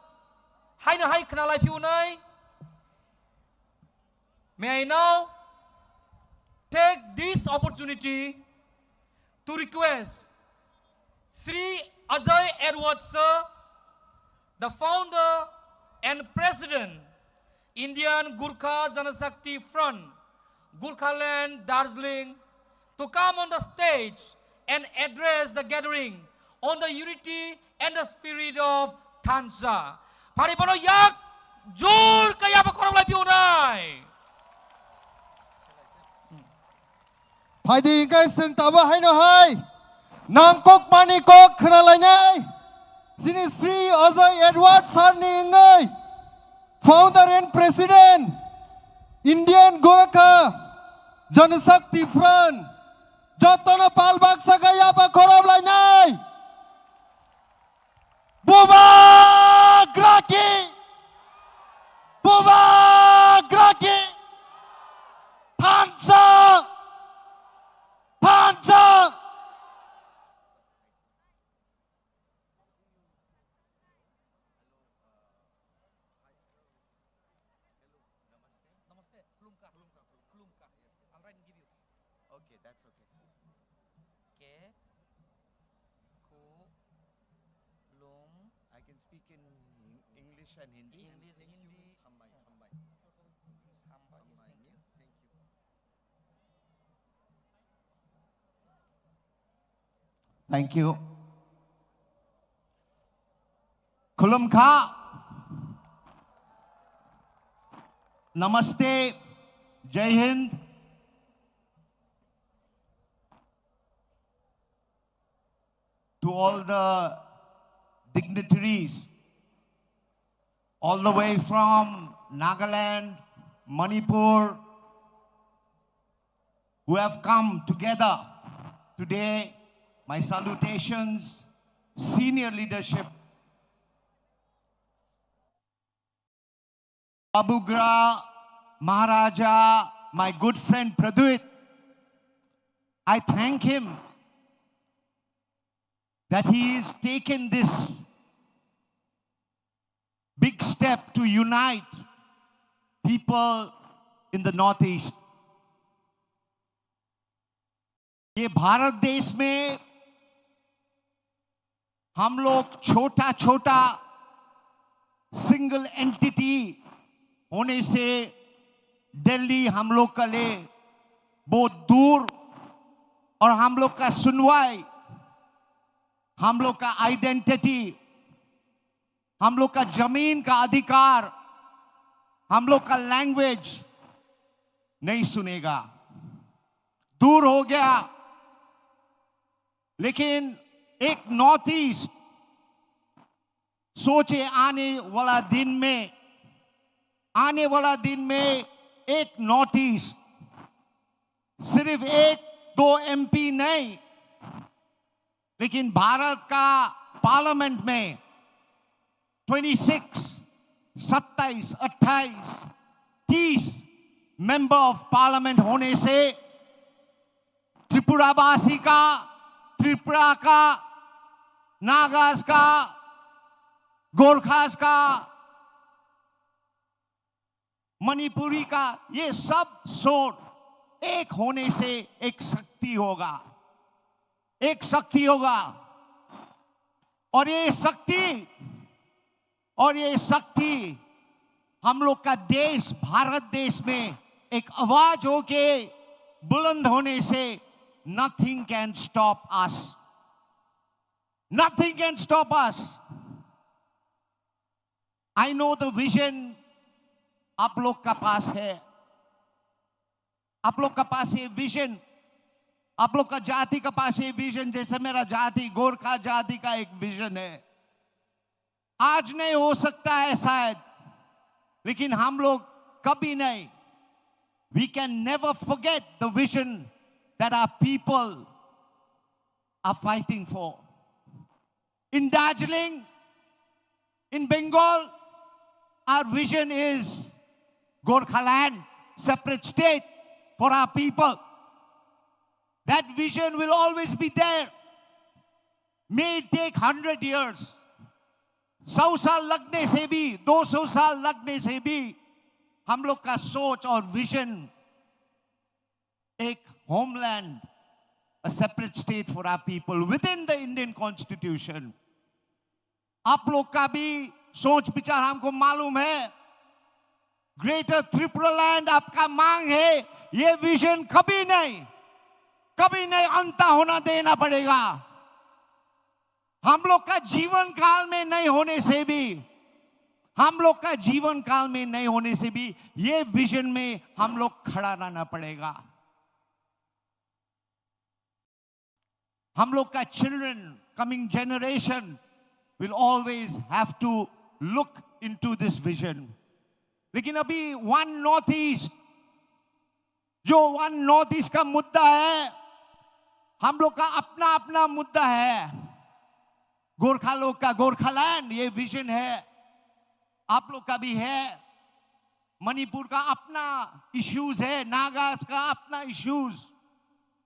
Hai na hai kenalai piunai May I now take this opportunity to request Sri Ajay Edward Sir, the founder and president, Indian Gurkha Janashakti Front, Gurkhaland, Darjeeling, to come on the stage and address the gathering on the unity and the spirit of Tansa. Paribono yak jur kaya pa korang lai piunai. Hai di guys sing tawa hai no hai Nangkok mani kok kena lanyai Sini Sri Ajay Edward Sarni ingai Founder and President Indian Gurkha Janashakti Front Jotono palbak sakaya pa koram lanyai Buba Graki Buba Graki Tansa Panza! Okay, that's okay. Ke, ku, lum, I can speak in English and Hindi. English, Hindi. Hambai, hambai. hamba, yes, Hambai, thank you. yes, thank you. Thank you. Khulum Kha. Namaste. Jai Hind. To all the dignitaries, all the way from Nagaland, Manipur, who have come together today. My salutations, senior leadership. Babugra, Maharaja, my good friend Praduit, I thank him that he has taken this big step to unite people in the Northeast. ये भारत देश में हम लोग छोटा छोटा single entity होने से दिल्ली हम लोग का ले बहुत दूर और हम लोग का सुनवाई, हम लोग का आइडेंटिटी, हम लोग का जमीन का अधिकार, हम लोग का लैंग्वेज नहीं सुनेगा। दूर हो गया, लेकिन एक नॉर्थ ईस्ट सोचे आने वाला दिन में एक नॉर्थ ईस्ट सिर्फ एक दो एमपी नहीं, लेकिन भारत का पार्लियामेंट में 26, 27, 28, 30 मेंबर ऑफ पार्लियामेंट होने से त्रिपुरावासी का, त्रिपुरा का, नागास का, गोरखास का, मणिपुरी का, ये सब सोच एक होने से एक शक्ति होगा, एक शक्ति होगा। और ये शक्ति हम लोग का देश, भारत देश में एक आवाज होके बुलंद होने से nothing can stop us. Nothing can stop us. I know the vision आप लोग का पास है, आप लोग का पास ये विजन, आप लोग का जाति का पास ये विजन, जैसे मेरा जाति गोरखा जाति का एक विजन है। आज नहीं हो सकता है शायद, लेकिन हम लोग कभी नहीं, we can never forget the vision that our people are fighting for. In Darjeeling, in Bengal, our vision is Gorkhaland, separate state for our people. That vision will always be there. May it take 100 years. 100 साल लगने से भी, 200 साल लगने से भी हम लोग का सोच और विजन एक homeland, a separate state for our people within the Indian Constitution. आप लोग का भी सोच विचार हमको मालूम है। ग्रेटर त्रिपुरा लैंड आपका मांग है, ये विजन कभी नहीं अंत होना देना पड़ेगा। हम लोग का जीवन काल में नहीं होने से भी, ये विजन में हम लोग खड़ा रहना पड़ेगा। हम लोग का children, coming generation will always have to look into this vision. लेकिन अभी वन नॉर्थ ईस्ट का मुद्दा है, हम लोग का अपना मुद्दा है। गोरखा लोग का गोरखालैंड ये विजन है, आप लोग का भी है। मणिपुर का अपना इश्यूज है, नागास का अपना इश्यूज,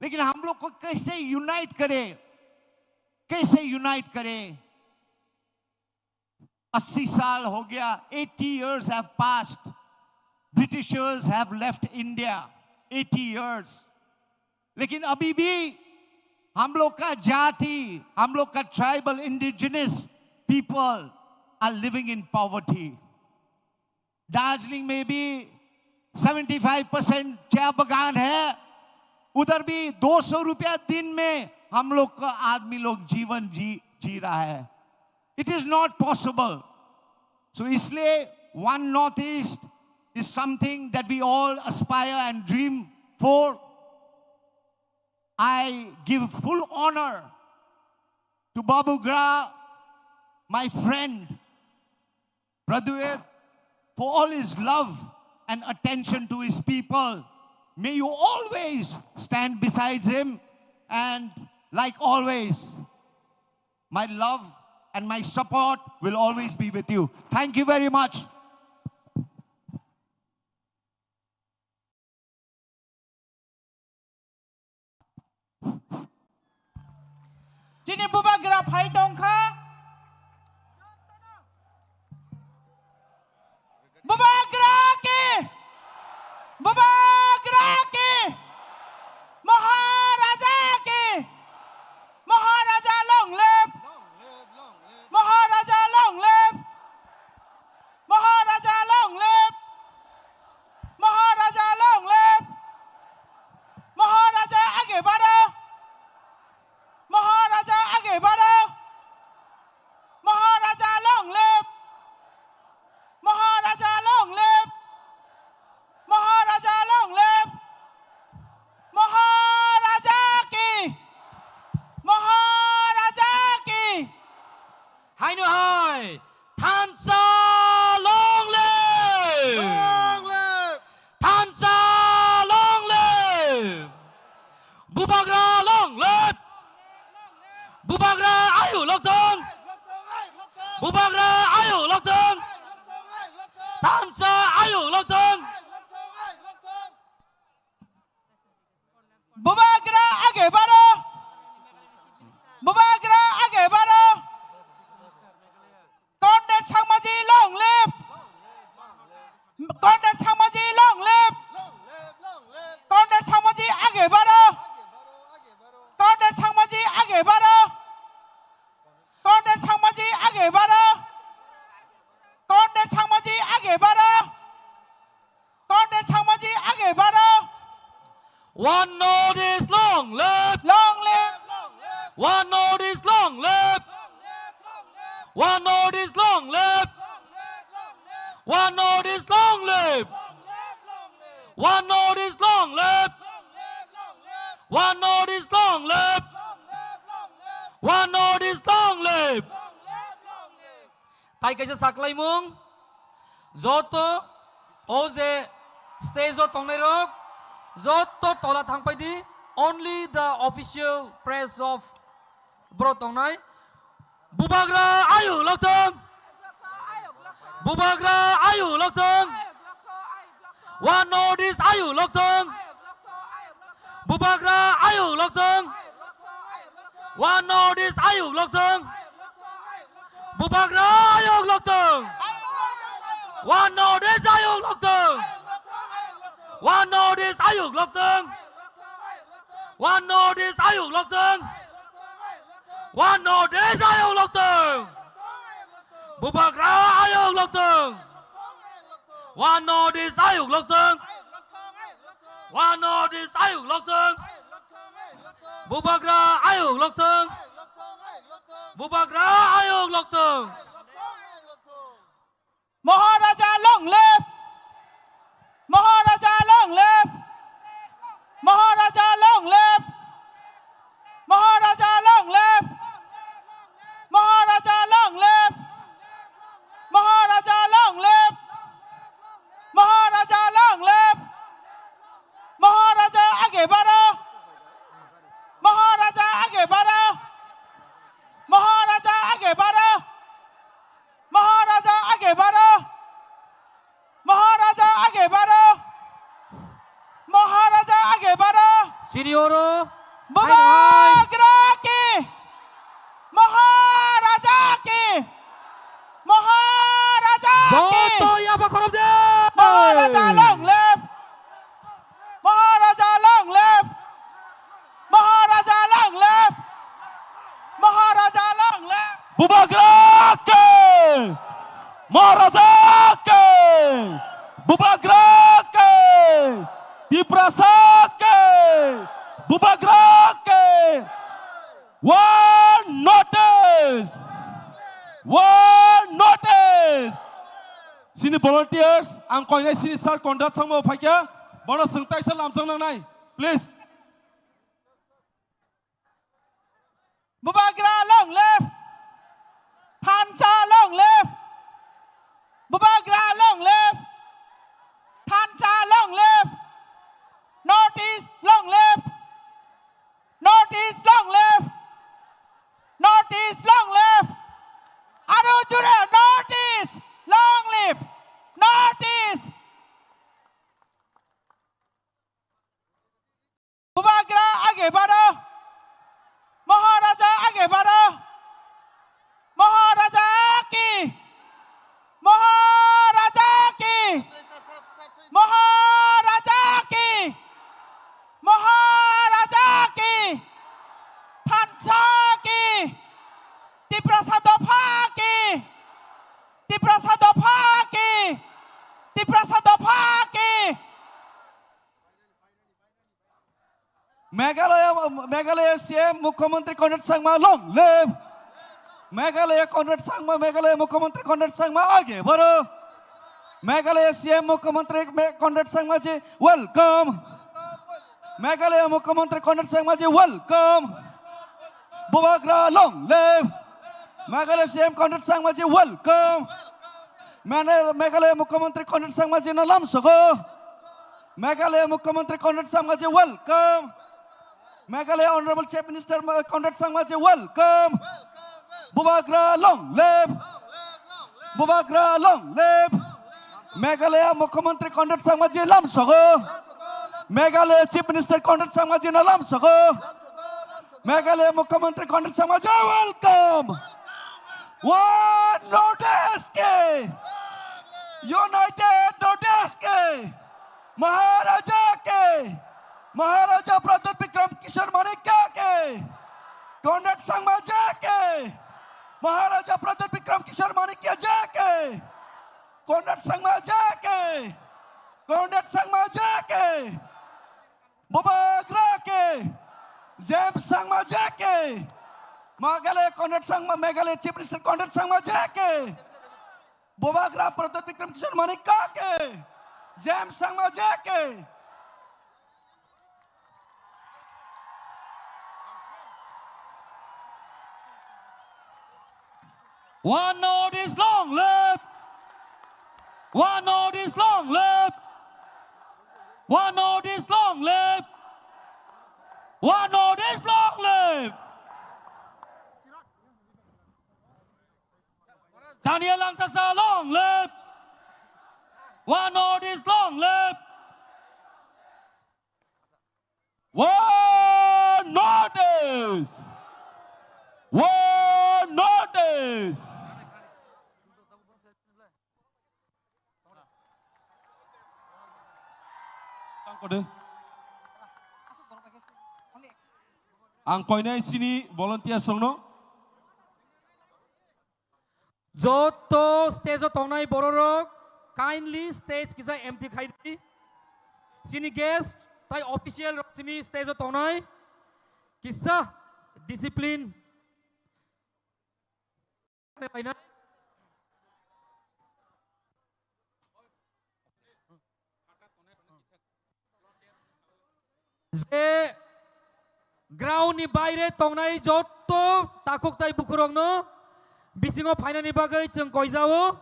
लेकिन हम लोग को कैसे यूनाइट करें? 80 साल हो गया, 80 years have passed. Britishers have left India, 80 years. लेकिन अभी भी हम लोग का जाति, हम लोग का tribal indigenous people are living in poverty. Darjeeling में भी 75% चाय बगान है, उधर भी 200 रुपया दिन में हम लोग का आदमी लोग जीवन जी रहा है। It is not possible. So इसलिए one Northeast is something that we all aspire and dream for. I give full honor to Babu Gra, my friend, Pradhuet, for all his love and attention to his people. May you always stand beside him, and like always, my love and my support will always be with you. Thank you very much. Jini buba gra phai tongkha. Buba gra ke. Maharaja ke. Maharaja long live. Maharaja long live. Maharaja long live. Maharaja long live. Maharaja आगे बढ़ो. Maharaja आगे बढ़ो. Bubagra long live Bubagra ayu lộc tông Bubagra ayu lộc tông Tham gia ayu lộc tông Bubagra आगे बढ़ो Bubagra आगे बढ़ो Comrade Sangmaji long live Comrade Sangmaji long live Comrade Sangmaji आगे बढ़ो Comrade Sangmaji आगे बढ़ो Comrade Sangmaji आगे बढ़ो Comrade Sangmaji आगे बढ़ो Comrade Sangmaji आगे बढ़ो One notice long live long live One notice long live One notice long live One notice long live One notice long live One notice long live One notice long live Tay kaisa saklay mong Zoto Oze Stage o tongnay rok Zoto tola thangpay di Only the official press of Bro tongnay Bubagra ayu loktong Bubagra ayu loktong One notice ayu loktong Bubagra ayu loktong One notice ayu loktong Bubagra ayu loktong One notice ayu loktong One notice ayu loktong One notice ayu loktong One notice ayu loktong Bubagra ayu loktong One notice ayu loktong One notice ayu loktong Bubagra ayu loktong Bubagra ayu loktong Maharaja long live Maharaja long live Maharaja long live Maharaja long live Maharaja long live Maharaja long live Maharaja long live Maharaja आगे बढ़ो Maharaja आगे बढ़ो Maharaja आगे बढ़ो Maharaja आगे बढ़ो Maharaja आगे बढ़ो Maharaja आगे बढ़ो Sinioro Bubagra ki Maharaja ki Maharaja Zoto ki Yaba Korobde Maharaja long live Maharaja long live Maharaja long live Maharaja long live Bubagra ke Maharaja ke Bubagra ke Diprasa ke Bubagra ke One notice Sini volunteers ang koinai sini sar kondat sangmo phaikia bono sengtai sa lamsang nang nai please Bubagra long live Thancha long live Bubagra long live Thancha long live Northeast long live Northeast long live Northeast long live Arujura Northeast long live Northeast Bubagra आगे बढ़ो Maharaja आगे बढ़ो Maharaja की Maharaja की Maharaja की Maharaja की Thancha की Tiprasadopa की Tiprasadopa की Tiprasadopa की Meghalaya CM Mukhyamantri Conrad Sangma long live Meghalaya Conrad Sangma Meghalaya Mukhyamantri Conrad Sangma आगे बढ़ो Meghalaya CM Mukhyamantri Conrad Sangma ji welcome Meghalaya Mukhyamantri Conrad Sangma ji welcome Bubagra long live Meghalaya CM Conrad Sangma ji welcome Meghalaya Mukhyamantri Conrad Sangma ji na lamsogo Meghalaya Mukhyamantri Conrad Sangma ji welcome Meghalaya Honorable Chief Minister Conrad Sangma ji welcome. Bubagra long live. Bubagra long live. Meghalaya Mukhyamantri Conrad Sangma ji lam sogo. Meghalaya Chief Minister Conrad Sangma ji na lam sogo. Meghalaya Mukhyamantri Conrad Sangma ji welcome. One Nordesk. United Nordesk. Maharaja ke. Maharaja Pradhan Vikram Kishore Manikya ke. Conrad Sangma ji ke. Maharaja Pradhan Vikram Kishore Manikya ji ke. Conrad Sangma ji ke. Conrad Sangma ji ke. Bubagra ke. James Sangma ji ke. Meghalaya Conrad Sangma, Meghalaya Chief Minister Conrad Sangma ji ke. Bubagra Pradhan Vikram Kishore Manikya ke. James Sangma ji ke. One Northeast long live. One Northeast long live. One Northeast long live. One Northeast long live. Daniel Langkasa long live. One Northeast long live. One Northeast. One Northeast. Ang koinai sini volunteer songno. Joto stage tongnai bororok kindly stage kisa empty khaidi. Sini guest tai official sini stage tongnai kisa discipline. Je ground ni baire tongnai joto takuk tai bukurong no bisingo phaina ni bagai chung koijao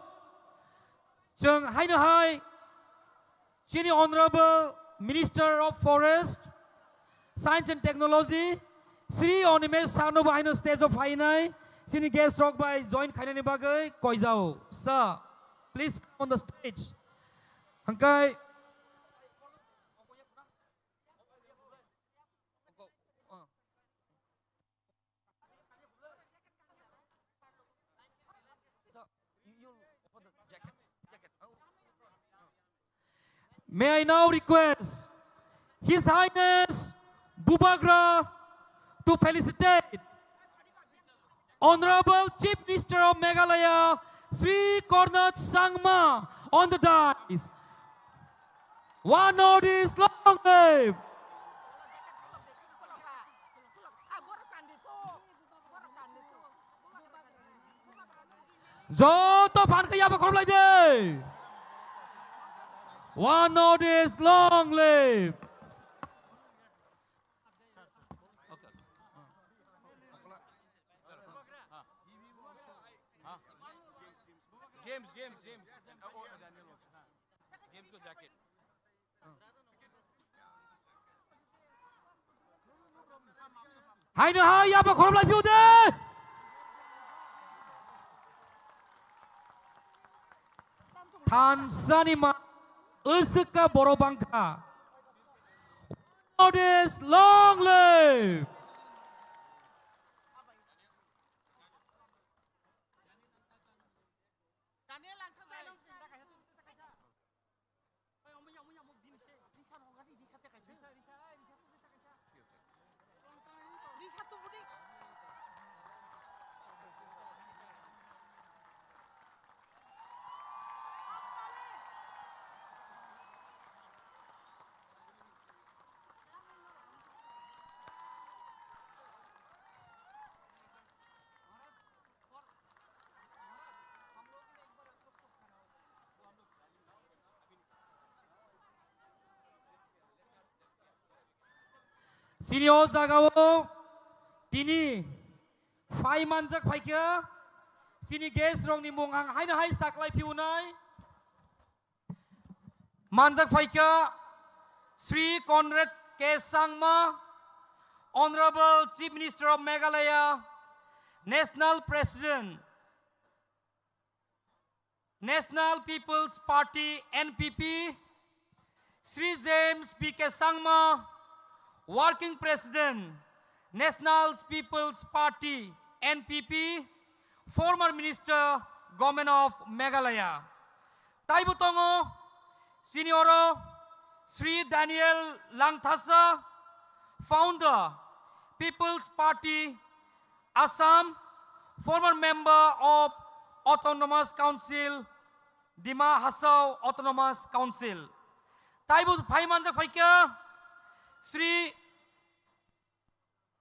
chung haina hai chini honorable Minister of Forest Science and Technology Sri Onimesh Sano baino stage of hainai sini guest rock by join khaina ni bagai koijao sir please come on the stage hangkai May I now request His Highness Bubagra to felicitate Honorable Chief Minister of Meghalaya Sri Conrad Sangma on the dais. One Northeast long live. Joto pan kaya ba korlai de. One Northeast long live. Hai nữa hai ya ba khom lại phiêu thế. Tanzania Usuka Borobangka. Northeast long live. Senior Zagawo Tini Fai Manjak Paika Sini guest rong ni mongang hai na hai saklai piunai Manjak Paika Sri Conrad K Sangma Honorable Chief Minister of Meghalaya, National President, National People's Party NPP, Sri James P.K. Sangma, Working President, National People's Party NPP, former Minister, Government of Meghalaya. Taibutongo, Senior Sri Daniel Langthasa, Founder, People's Party, Assam, former member of Autonomous Council, Dima Hasau Autonomous Council. Taibu Paimanjak Faika, Sri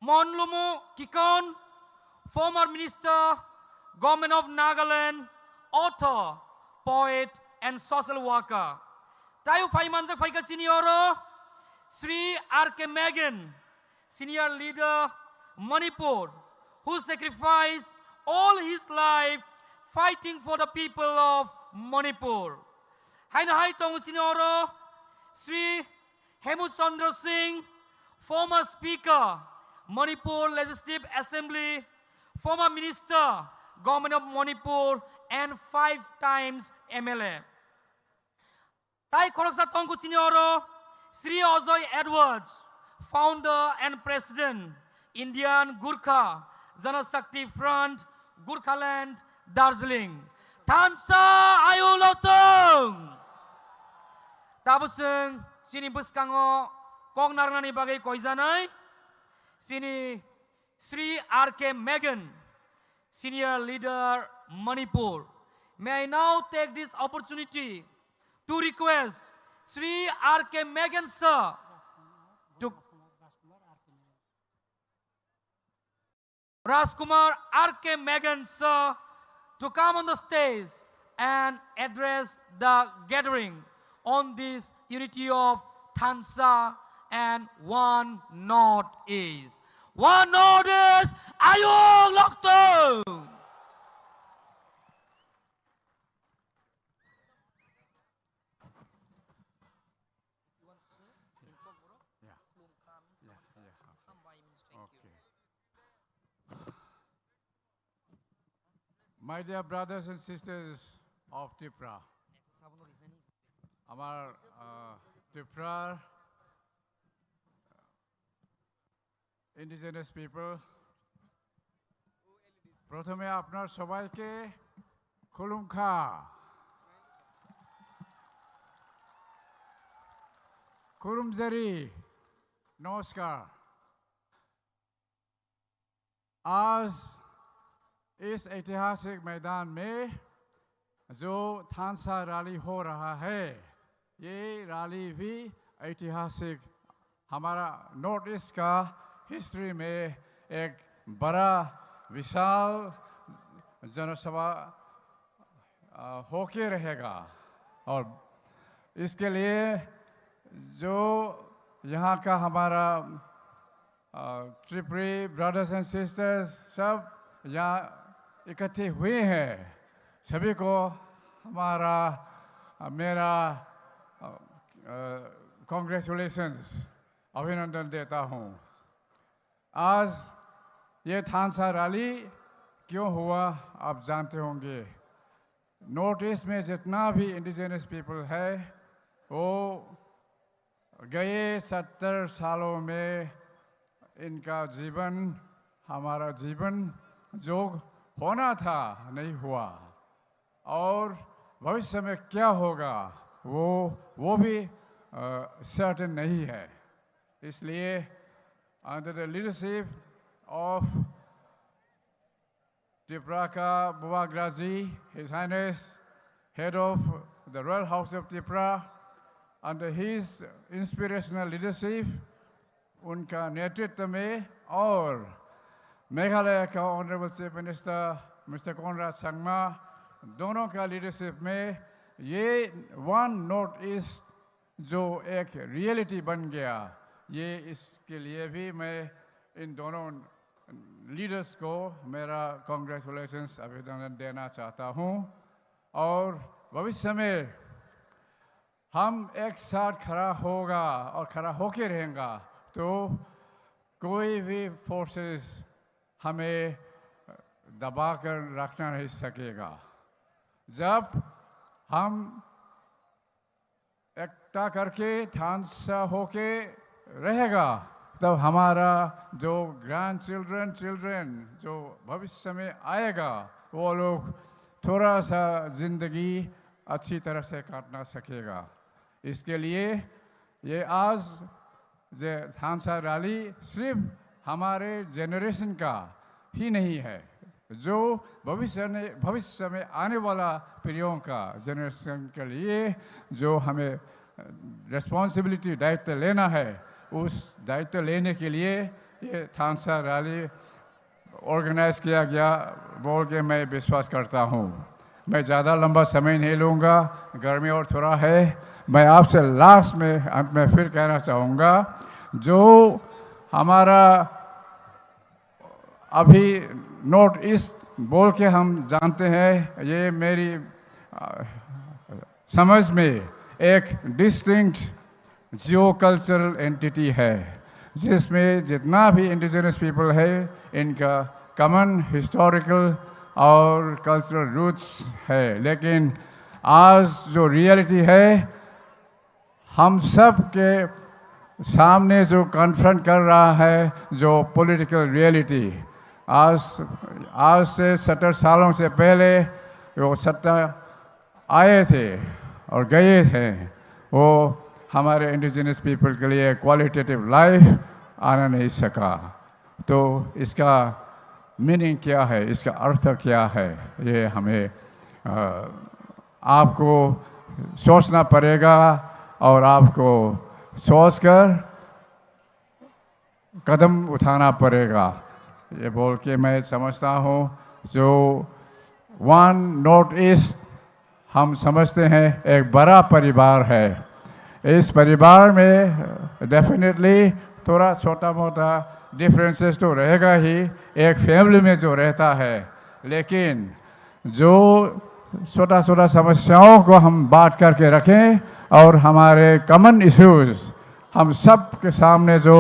Monlumu Kikon, former Minister, Government of Nagaland, author, poet, and social worker. Taibu Paimanjak Faika Senior, Sri R.K. Megan, senior leader, Manipur, who sacrificed all his life fighting for the people of Manipur. Haina Hai Tong Senior, Sri Hemut Chandra Singh, former Speaker, Manipur Legislative Assembly, former Minister, Government of Manipur, and 5 times MLA. Tai Khoroksa Tongku Senior, Sri Ajoy Edwards, founder and president, Indian Gurkha Janashakti Front, Gurkhaland, Darjeeling. Thansa Ayu Lotong. Tabusung sini buskango kong narnani bagai koizanai. Sini Sri R.K. Megan, senior leader, Manipur. May I now take this opportunity to request Sri R.K. Megan sir to Rajkumar R.K. Megan sir to come on the stage and address the gathering on this unity of Thansa and One Northeast. One Northeast, Ayung Lokto! My dear brothers and sisters of Tripura, our Tripura indigenous people, প্রথমে আপনার সবাইকে খুলুমখা खुरुमजरी नमस्कार। आज इस ऐतिहासिक मैदान में जो थानसा रैली हो रहा है, ये रैली भी ऐतिहासिक हमारा नॉर्थ ईस्ट का हिस्ट्री में एक बड़ा विशाल जनसभा होके रहेगा। और इसके लिए जो यहाँ का हमारा त्रिपुरी ब्रदर्स एंड सिस्टर्स सब यहाँ इकट्ठे हुए हैं, सभी को मेरा कांग्रेचुलेशंस अभिनंदन देता हूँ। आज ये थानसा रैली क्यों हुआ आप जानते होंगे। नॉर्थ ईस्ट में जितना भी इंडिजिनस पीपल है वो गए 70 सालों में इनका जीवन हमारा जीवन जो होना था नहीं हुआ, और भविष्य में क्या होगा वो भी सर्टेन नहीं है। इसलिए under the leadership of Tripura ka Buvagraji, His Highness, head of the Royal House of Tripura, under his inspirational leadership, उनका नेतृत्व में और मेघालय का honourable chief minister mister Conrad Sangma दोनों का लीडरशिप में ये वन नॉर्थ ईस्ट जो एक रियलिटी बन गया, ये इसके लिए भी मैं इन दोनों लीडर्स को मेरा कांग्रेचुलेशंस अभिनंदन देना चाहता हूँ। और भविष्य में हम एक साथ खड़ा होगा और खड़ा होके रहेगा तो कोई भी फोर्सेस हमें दबा कर रखना नहीं सकेगा। जब हम एकता करके ढांचा होके रहेगा, तब हमारा जो ग्रैंड चिल्ड्रन जो भविष्य में आएगा, वो लोग थोड़ा सा जिंदगी अच्छी तरह से काटना सकेगा। इसके लिए ये आज जो ढांचा रैली सिर्फ हमारे जनरेशन का ही नहीं है, जो भविष्य में आने वाला पीढ़ियों का जनरेशन के लिए जो हमें रिस्पॉन्सिबिलिटी दायित्व लेना है, उस दायित्व लेने के लिए ये ढांचा रैली ऑर्गेनाइज किया गया बोल के मैं विश्वास करता हूँ। मैं ज़्यादा लंबा समय नहीं लूँगा, गर्मी और थोड़ा है। मैं आपसे लास्ट में अंत में फिर कहना चाहूँगा, जो हमारा अभी नॉर्थ ईस्ट बोल के हम जानते हैं, ये मेरी समझ में एक डिस्टिंक्ट जियो कल्चरल एंटिटी है, जिसमें जितना भी इंडिजिनस पीपल है, इनका कॉमन हिस्टोरिकल और कल्चरल रूट्स है। लेकिन आज जो रियलिटी है, हम सब के सामने जो कन्फ्रंट कर रहा है, जो पॉलिटिकल रियलिटी, आज से 70 सालों से पहले वो सत्ता आए थे और गए थे, वो हमारे इंडिजिनस पीपल के लिए क्वालिटेटिव लाइफ आना नहीं सका। तो इसका मीनिंग क्या है, इसका अर्थ क्या है, ये हमें आपको सोचना पड़ेगा और आपको सोचकर कदम उठाना पड़ेगा। ये बोल के मैं समझता हूँ, जो वन नॉर्थ ईस्ट हम समझते हैं एक बड़ा परिवार है। इस परिवार में डेफिनेटली थोड़ा छोटा मोटा डिफरेंसेस तो रहेगा ही, एक फैमिली में जो रहता है, लेकिन जो छोटा छोटा समस्याओं को हम बात करके रखें और हमारे कॉमन इश्यूज हम सब के सामने जो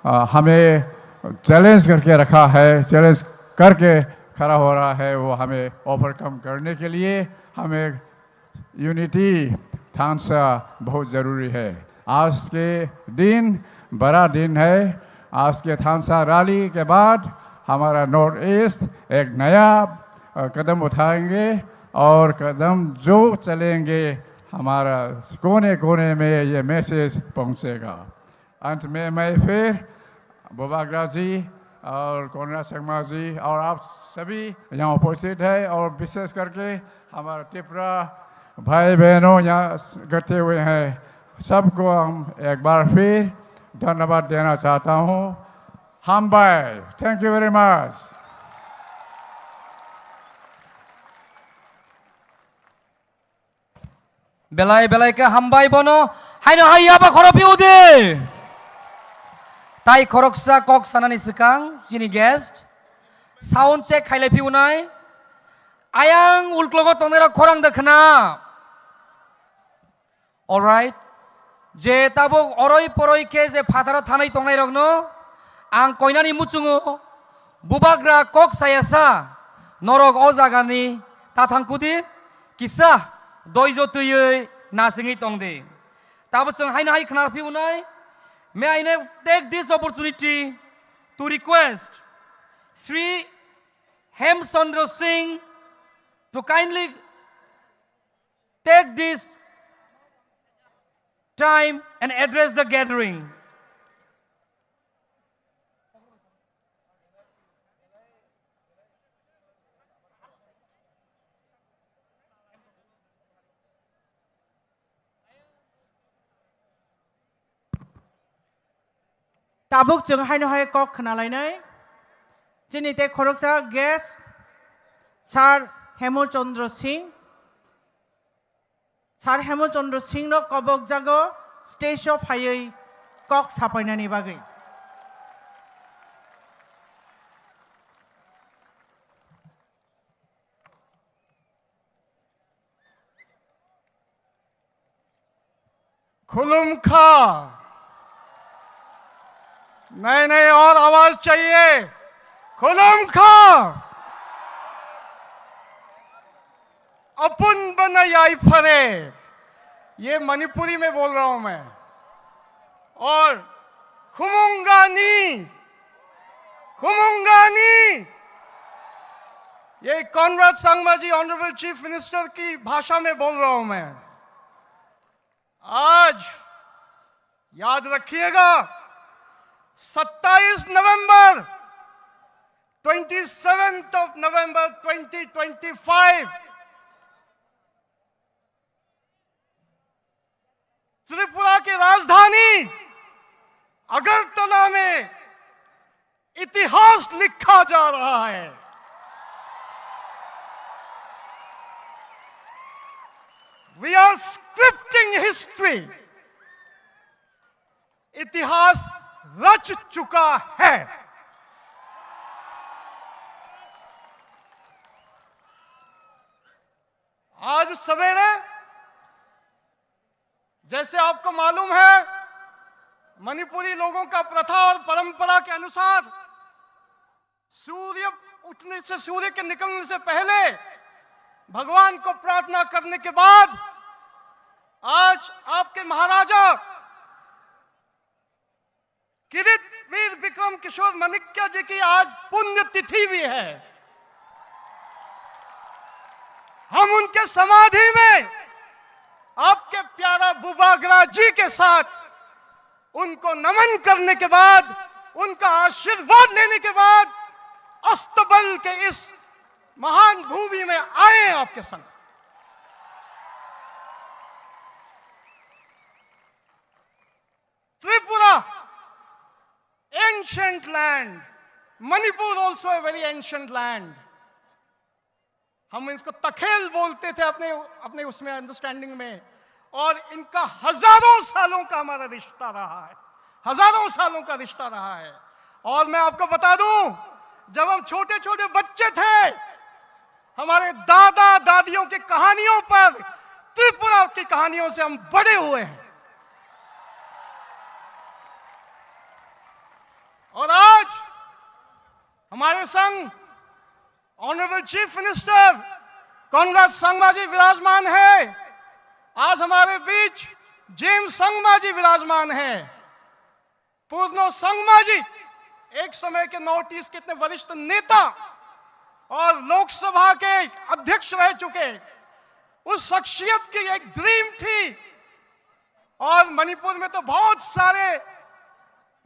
हमें चैलेंज करके रखा है, चैलेंज करके खड़ा हो रहा है, वो हमें ओवरकम करने के लिए हमें यूनिटी ढांचा बहुत ज़रूरी है। आज के दिन बड़ा दिन है। आज के ढांचा रैली के बाद हमारा नॉर्थ ईस्ट एक नया कदम उठाएंगे और कदम जो चलेंगे, हमारा कोने कोने में ये मैसेज पहुंचेगा। अंत में मैं फिर बुबाग्रा जी और कोनरा शर्मा जी और आप सभी यहाँ उपस्थित है, और विशेष करके हमारा त्रिपुरा भाई बहनों यहाँ इकट्ठे हुए हैं, सबको हम एक बार फिर धन्यवाद देना चाहता हूँ। हम bye, thank you very much. belai belai ke hambai bono haino haya ba khoropi ude tai khoroksa kok sanani sekang jini guest sound check khailai pi unai ayang ulklogo tonera khorang dekhna alright je tabok oroi poroi ke je phatharo thanai tongnai rogno ang koinani muchungo bubagra kok sayasa norok o jagani tathangkudi kisa doijo tuyui nasingi tongde tabosong haina hai khana pi unai may I take this opportunity to request Sri Hemchandra Singh to kindly take this time and address the gathering. Tabuk jeng haino hai kok khnalainai jini te khoroksa guest Sir Hemchandra Singh no kobok jago stage of hayai kok sapainani bagai Khulum kha नहीं नहीं, और आवाज चाहिए। खुलम खा अपुन बन याई फरे, ये मणिपुरी में बोल रहा हूं मैं। और खुमुंगानी खुमुंगानी, ये कॉनराड सांगमा जी ऑनरेबल चीफ मिनिस्टर की भाषा में बोल रहा हूं मैं। आज याद रखिएगा, 27 नवंबर 27th of November 2025 त्रिपुरा की राजधानी अगरतला में इतिहास लिखा जा रहा है। We are scripting history. इतिहास रच चुका है। आज सवेरे, जैसे आपको मालूम है, मणिपुरी लोगों का प्रथा और परंपरा के अनुसार सूर्य उठने से, सूर्य के निकलने से पहले भगवान को प्रार्थना करने के बाद आज आपके महाराजा किरीट वीर विक्रम किशोर माणिक्य जी की आज पुण्य तिथि भी है। हम उनके समाधि में आपके प्यारा बुबागरा जी के साथ उनको नमन करने के बाद, उनका आशीर्वाद लेने के बाद अस्तबल के इस महान भूमि में आए आपके संग। Tripura, ancient land, Manipur also a very ancient land. हम इसको तखेल बोलते थे अपने उसमें अंडरस्टैंडिंग में, और इनका हजारों सालों का हमारा रिश्ता रहा है, हजारों सालों का रिश्ता रहा है। और मैं आपको बता दूं, जब हम छोटे छोटे बच्चे थे, हमारे दादा दादियों की कहानियों पर, त्रिपुरा की कहानियों से हम बड़े हुए हैं। और आज हमारे संग honourable chief minister Conrad Sangma ji विराजमान है। आज हमारे बीच जेम्स संगमा जी विराजमान हैं। पूर्णो संगमा जी एक समय के नॉर्थ ईस्ट के इतने वरिष्ठ नेता और लोकसभा के अध्यक्ष रह चुके, उस शख्सियत की एक ड्रीम थी। और मणिपुर में तो बहुत सारे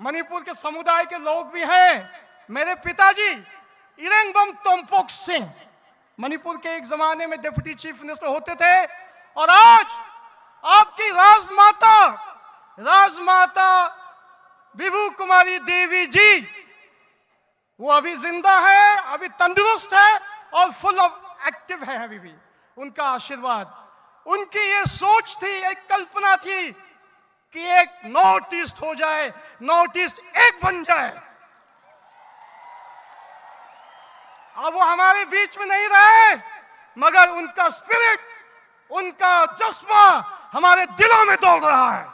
मणिपुर के समुदाय के लोग भी हैं। मेरे पिताजी इरेंगबम तोम्पोक सिंह मणिपुर के एक जमाने में डिप्टी चीफ मिनिस्टर होते थे। और आज आपकी राजमाता विभू कुमारी देवी जी, वो अभी जिंदा है, अभी तंदुरुस्त है और फुल ऑफ एक्टिव है अभी भी। उनका आशीर्वाद, उनकी ये सोच थी, एक कल्पना थी कि एक नॉर्थ ईस्ट हो जाए, नॉर्थ ईस्ट एक बन जाए। अब वो हमारे बीच में नहीं रहे, मगर उनका स्पिरिट, उनका जज्बा हमारे दिलों में दौड़ रहा है।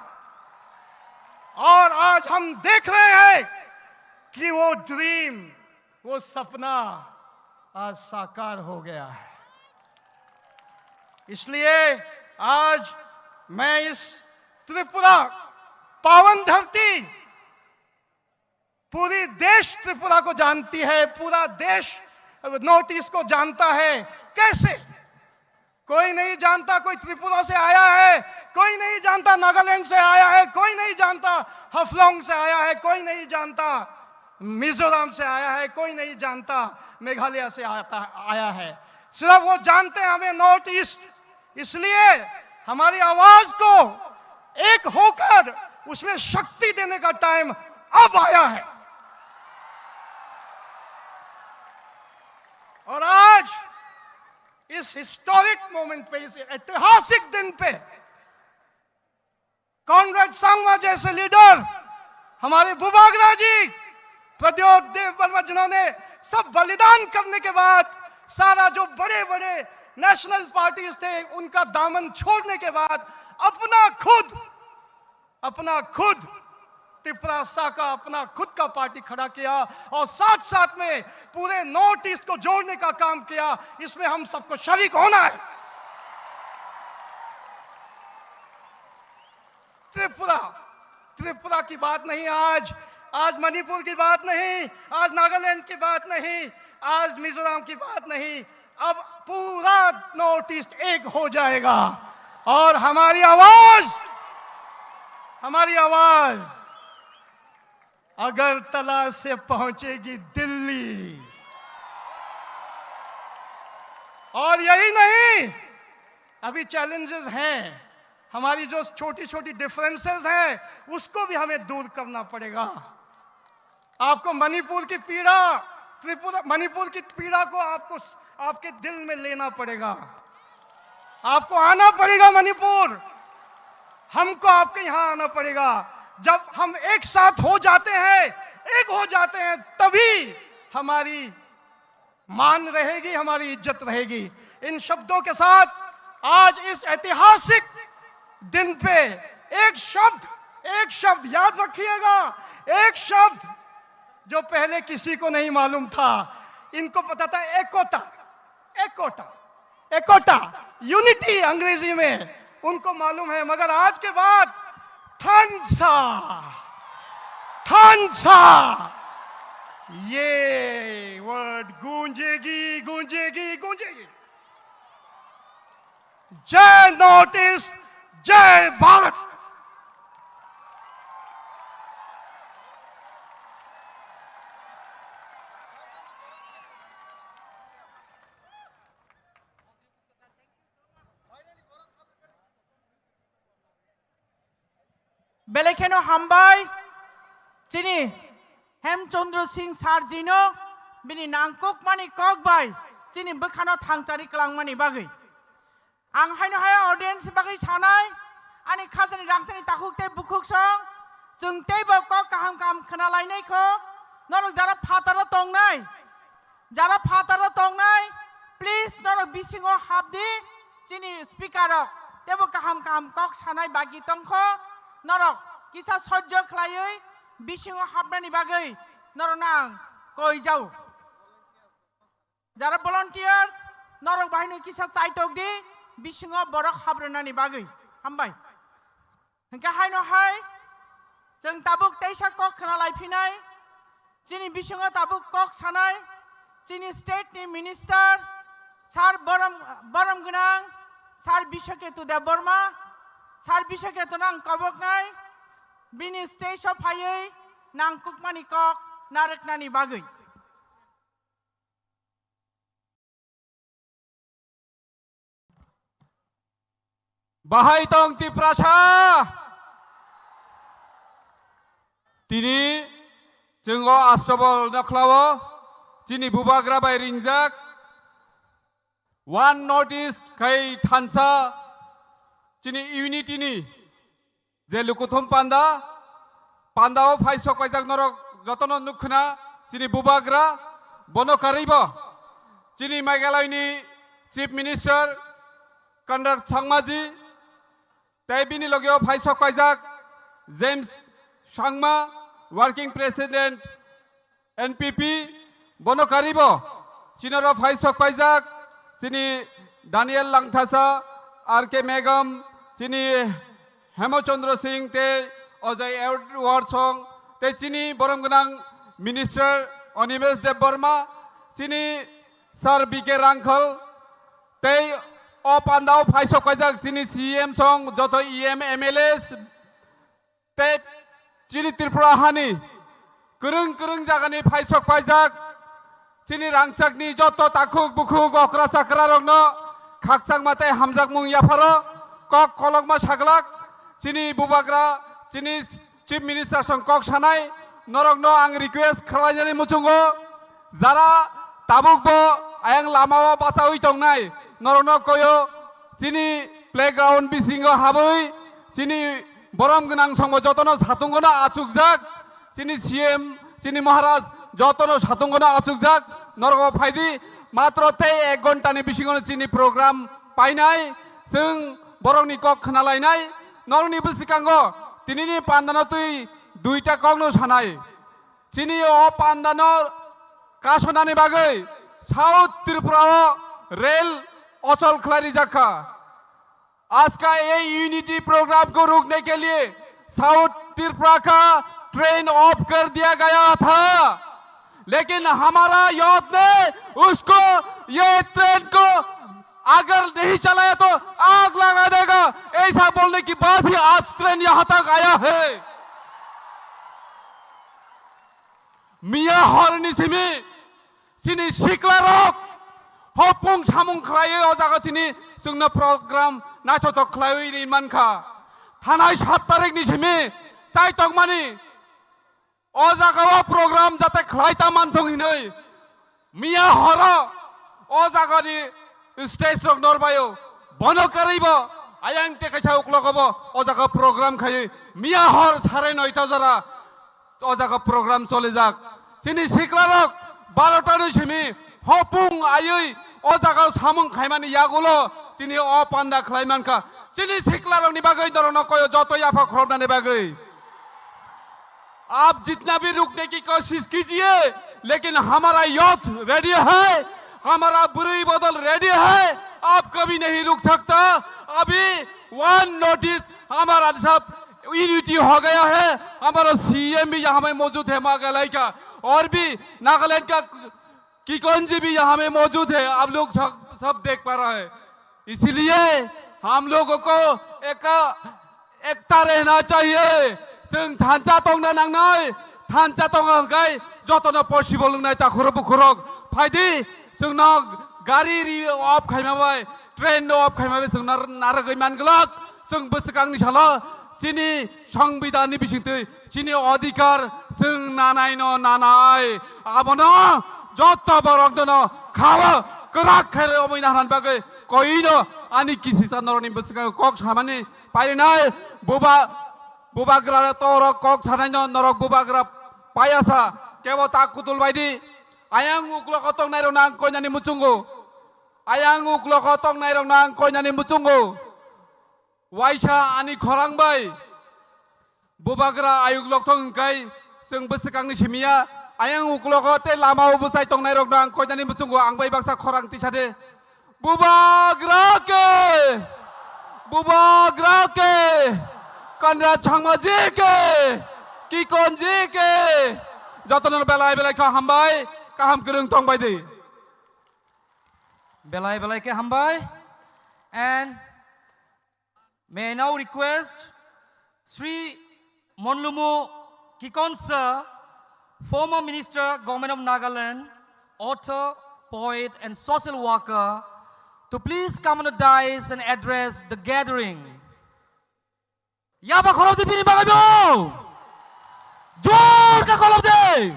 और आज हम देख रहे हैं कि वो ड्रीम, वो सपना आज साकार हो गया है। इसलिए आज मैं इस त्रिपुरा पावन धरती, पूरी देश त्रिपुरा को जानती है, पूरा देश नॉर्थ ईस्ट को जानता है। कैसे? कोई नहीं जानता कोई त्रिपुरा से आया है, कोई नहीं जानता नागालैंड से आया है, कोई नहीं जानता हफलोंग से आया है, कोई नहीं जानता मिजोरम से आया है, कोई नहीं जानता मेघालय से आया है। सिर्फ वो जानते हैं हमें नॉर्थ ईस्ट। इसलिए हमारी आवाज को एक होकर उसमें शक्ति देने का टाइम अब आया है। और आज इस हिस्टोरिक मोमेंट पे, इस ऐतिहासिक दिन पे, कॉनराड सांगमा जैसे लीडर, हमारे बुबागरा जी, प्रद्योत देव वर्मा, जिन्होंने सब बलिदान करने के बाद, सारा जो बड़े बड़े नेशनल पार्टीज थे उनका दामन छोड़ने के बाद अपना खुद त्रिपुरा सा का अपना खुद का पार्टी खड़ा किया और साथ साथ में पूरे नॉर्थ ईस्ट को जोड़ने का काम किया। इसमें हम सबको शरीक होना है। त्रिपुरा की बात नहीं आज मणिपुर की बात नहीं, आज नागालैंड की बात नहीं, आज मिजोरम की बात नहीं, अब पूरा नॉर्थ ईस्ट एक हो जाएगा और हमारी आवाज अगरतला से पहुंचेगी दिल्ली। और यही नहीं, अभी चैलेंजेस हैं, हमारी जो छोटी छोटी डिफरेंसेस हैं उसको भी हमें दूर करना पड़ेगा। आपको मणिपुर की पीड़ा को आपको आपके दिल में लेना पड़ेगा। आपको आना पड़ेगा मणिपुर, हमको आपके यहाँ आना पड़ेगा। जब हम एक साथ हो जाते हैं तभी हमारी मान रहेगी, हमारी इज्जत रहेगी। इन शब्दों के साथ आज इस ऐतिहासिक दिन पे एक शब्द याद रखिएगा, एक शब्द जो पहले किसी को नहीं मालूम था। इनको पता था एकोटा, यूनिटी अंग्रेजी में उनको मालूम है, मगर आज के बाद थानसा ये वर्ड गूंजेगी। जय नॉर्थ ईस्ट, जय भारत। बेलेखेनो हामबाय चिनी हेमचंद्र सिंह सारजिनो बिनि नांकुक मानि ककबाय चिनी बोखानो थांचारि क्लांगमानि बागै आं हायनो हाया ऑडियंस बागै सानाय आनि खाजनि रांसानि ताखुकते बुखुकसं जोंते बक काहाम खोनालायनायखौ नरक जारा फातारा तंनाय प्लीज नरक बिसिङाव हाबदि चिनी स्पिकारक तेबो काहाम कक सानाय बागि तंखौ नरक किसा सह्य खालायै बिसिङाव हाबनायनि बागै नरक नां कय जाऊ जारा भलन्टियार्स नरक बाहायनो किसा चाइटक दि बिसिङाव बरक हाब्रनायनि बागै हामबाय हंका हायनो हाय जों ताबुक तेइसा कक खोनालायफिनाय चिनि बिसिङाव ताबुक कक सानाय चिनि स्टेटनि मिनिस्टार सार बरम गोनां सार बिश्वकेतु देव बर्मा सार बिश्वकेतु नां कबकनाय बिनि स्टेजआव फायै नांकुकमानि कक नारकनानि बागै बाहाय दं त्रिपुरासा दिनै जोङो आश्रबल नख्लावो चिनि बुबाग्रा बाय रिंजाक वन नॉर्थ ईस्ट खै थानसा चिनि यूनिटीनि जे लुकुथुम पान्दाव फाइसक पाइजाक नरक जतन नुखना चिनि बुबाग्रा बनकारिबो चिनि मेघालयनि चीफ मिनिस्टर कन्डार सांमाजी तैबिनी लगे फाइसक पाइजाक James Sangma working president NPP बनकारिबो चिनर फाइसक पाइजाक चिनि दानियल लांथासा आर के मेगम चिनी हेमचंद्र सिंह ते अजय एडवर्ड सं ते चिनी बरम गोनां मिनिस्टर अनिमेश देव बर्मा चिनी सर बीके रांखल ते अ पान्दाव फाइसक पाइजाक चिनी सीएम सं जत ईएम एमएलएस ते चिनी त्रिपुरा हानि करंग जागानि फाइसक पाइजाक चिनी रांसाकनि जत ताखुक बुखुक अक्रा चाक्रा रंनो खाकसाक माते हामजाक मुं याफारो कक कलकमा सागलाक चिनी बुबाग्रा चिनी चीफ मिनिस्टर सं कक सानाय नरकनो आं रिक्वेस्ट खालायनानै मुचुंगो जारा ताबुकबो आयं लामाव बासावै दंनाय नरकनो कयो चिनी प्लेग्राउंड बिसिङो हाबै चिनी बरम गोनां संबो जतनो सातुंगनो आचुकजाक चिनी सीएम चिनी महाराज जतनो सातुंगनो आचुकजाक नरको फायदि मात्र ते 1 घन्टानि बिसिङावनो चिनी प्रोग्राम पाइनाय जों बरंनि कक खोनालायनाय नरनि बिसिकांगो दिनैनि पान्दाना तुइ দুইটা কংনো সানাই চিনি ও পান্দানোর কাশনানি বাগै साउथ त्रिपुरा रेल अचल खिलाड़ी जाखा आज का ये यूनिटी प्रोग्राम को रोकने के लिए साउथ त्रिपुरा का ट्रेन ऑफ कर दिया गया था, लेकिन हमारा यूथ ने उसको ये ट्रेन को अगर नहीं चलाया तो आग लगा देगा, ऐसा बोलने की बात भी आज ट्रेन यहां तक आया है। मिया हरनी सिमी सिनी सिक्लारक हपुं सामुं खलायो ओ जागा तिनी जोंनो प्रग्राम नाचत खलायो इ मानखा थानाय 7 तारिखनि सिमी जाय तकमानि ओ जागाव प्रग्राम जाते खलायता मानथं हिनै मिया हर ओ जागानि स्टेज रक नरबायो बन करैबो आयां टेकायसा उक्लगबो ओ जागा प्रग्राम खायो मिया हर 9:30 जरा ओ जागा प्रग्राम चले जाक सिनी सिक्लारक 12টার সেমি হপুং আয়ই ও জায়গা সামুং খাইমানি ইয়াগুলো তিনি অপান্দা খাইমানকা চিনি সিকলারনি বাগৈ দরন কয় যত ইয়াফা খরবনানি बागै आप जितना भी रुकने की कोशिश कीजिए, लेकिन हमारा यूथ रेडी है, हमारा बुरी बदल रेडी है, आप कभी नहीं रुक सकता। अभी वन नोटिस हमारा सब यूनिटी हो गया है, हमारा सीएम भी यहाँ में मौजूद है मागालाई का, और भी नागालैंड का किकोंजी भी यहाँ में मौजूद है, आप लोग सब देख पा रहा है। इसलिए हम लोगों को एकता रहना चाहिए। जों थानचा तंना नांनाय थानचा तंगा गाय जतन पसिबल नाय ताखुर बुखुरक फायदि जोंना गारि अफ खायमाबाय ट्रेन अफ खायमाबाय जों नारगै मानगलक जों बोसोगांनि साला सिनि संविधाननि बिसिंतै सिनि अधिकार जों नानाय न नानाय आबनो जत बरक दन खावा कराक खारे अमैना हान बागै कइनो आनि किसि सानरनि बोसोगां कक सामानि पाइनाय बुबाग्रा तोर कक सानाय नरक बुबाग्रा पायासा केबो ताकुतुल बायदि आयां उक्लक तंनाय रनां कयनानि मुचुंगो आयां उक्लक तंनाय रनां कयनानि मुचुंगो वाइसा आनि खरांबाय बुबाग्रा आयुग्लक तंगाय जों बोसोगांनि सिमिया आयां उक्लक ते लामा उबसाय तंनाय रनां कयनानि मुचुंगो आं बाय बाक्सा खरां तिसादे बुबाग्रा के कन्या छांगमाजी के किकोनजी के जतन बेलाय बेलाय का हामबाय काहाम गोरों दं बायदि बेलाय बेलाय के हामबाय and may I now request Sri Monlumu Kikonsa, former Minister, Government of Nagaland, author, poet and social worker, to please come on the dais and address the gathering. Yaba kolom di bini bagay mo! Jor ka kolom di!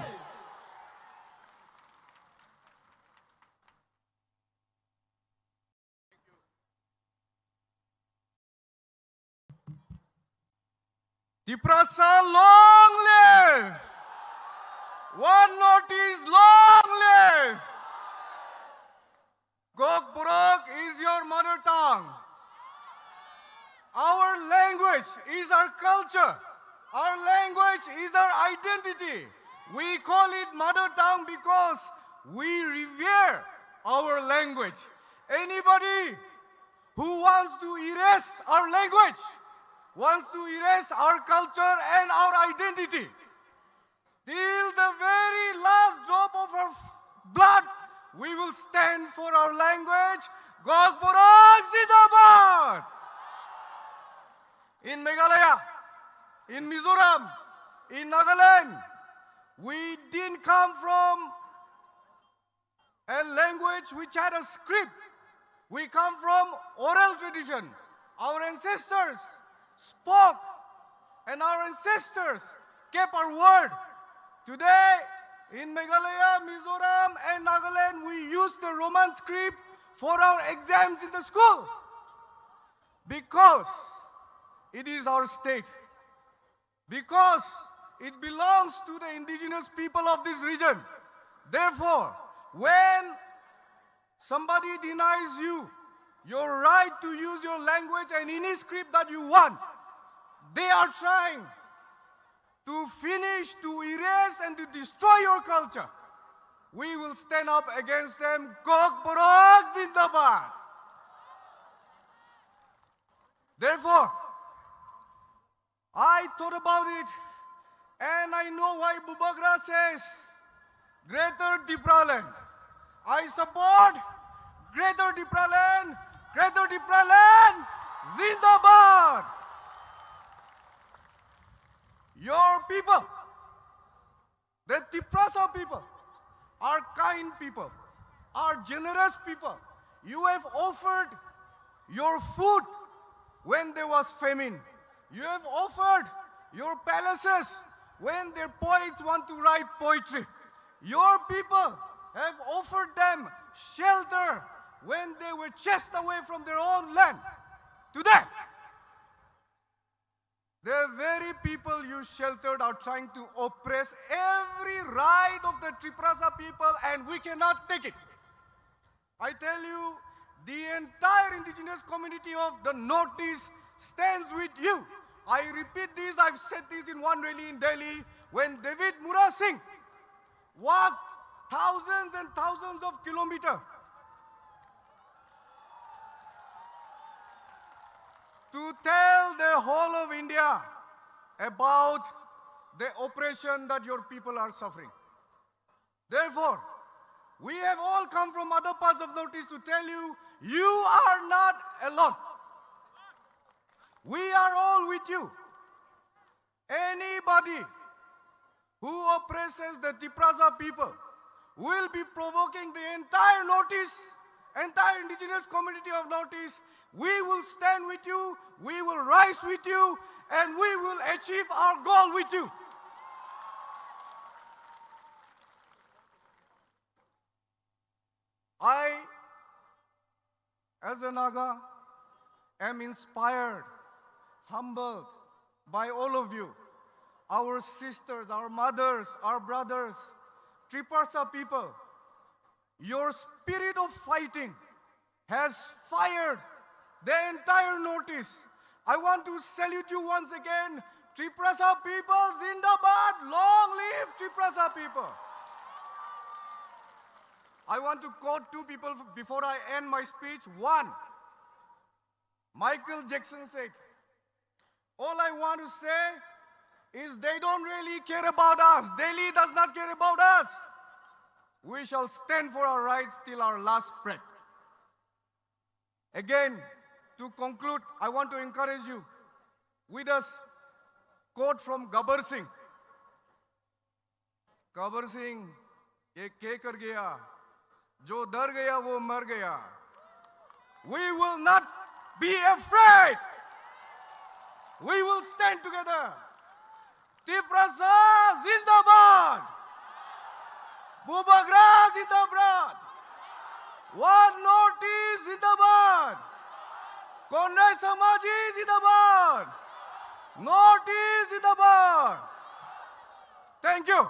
Tiprasa long live! One notice long live! Gokburok is your mother tongue. Our language is our culture. Our language is our identity. We call it mother tongue because we revere our language. Anybody who wants to erase our language, wants to erase our culture and our identity, till the very last drop of our blood, we will stand for our language. Gokburok Zindabad! In Meghalaya, in Mizoram, in Nagaland, we didn't come from a language which had a script. We come from oral tradition. Our ancestors spoke and our ancestors kept our word. Today, in Meghalaya, Mizoram and Nagaland, we use the Roman script for our exams in the school. Because it is our state. Because it belongs to the indigenous people of this region. Therefore, when somebody denies you your right to use your language and any script that you want, they are trying to finish, to erase, and to destroy your culture. We will stand up against them. Kok Borok Zindabad. Therefore, I thought about it, and I know why Bubagra says Greater Dipraland. I support Greater Dipraland. Greater Dipraland Zindabad. Your people, the Tiprasa people, are kind people, are generous people. You have offered your food when there was famine. You have offered your palaces when their poets want to write poetry. Your people have offered them shelter when they were chased away from their own land. Today, the very people you sheltered are trying to oppress every right of the Triprasa people, and we cannot take it. I tell you, the entire indigenous community of the Northeast stands with you. I repeat this, I've said this in one rally in Delhi, when David Mura Singh walked thousands and thousands of kilometers to tell the whole of India about the oppression that your people are suffering. Therefore, we have all come from other parts of Northeast to tell you, you are not alone. We are all with you. Anybody who oppresses the Tiprasa people will be provoking the entire Northeast, entire indigenous community of Northeast. We will stand with you, we will rise with you, and we will achieve our goal with you. I, as a Naga, am inspired, humbled by all of you, our sisters, our mothers, our brothers, Triprasa people. Your spirit of fighting has fired the entire Northeast. I want to salute you once again. Triprasa people, Zindabad, long live Triprasa people. I want to quote two people before I end my speech. One, Michael Jackson said, all I want to say is they don't really care about us. Delhi does not care about us. We shall stand for our rights till our last breath. Again, to conclude, I want to encourage you with a quote from Gabbar Singh. Gabbar Singh, ye ke kar gaya, jo dar gaya wo mar gaya. We will not be afraid. We will stand together. Tiprasa Zindabad. Bubagra Zindabad. One Northeast Zindabad. Konrai Samaji Zindabad. Northeast Zindabad. Thank you.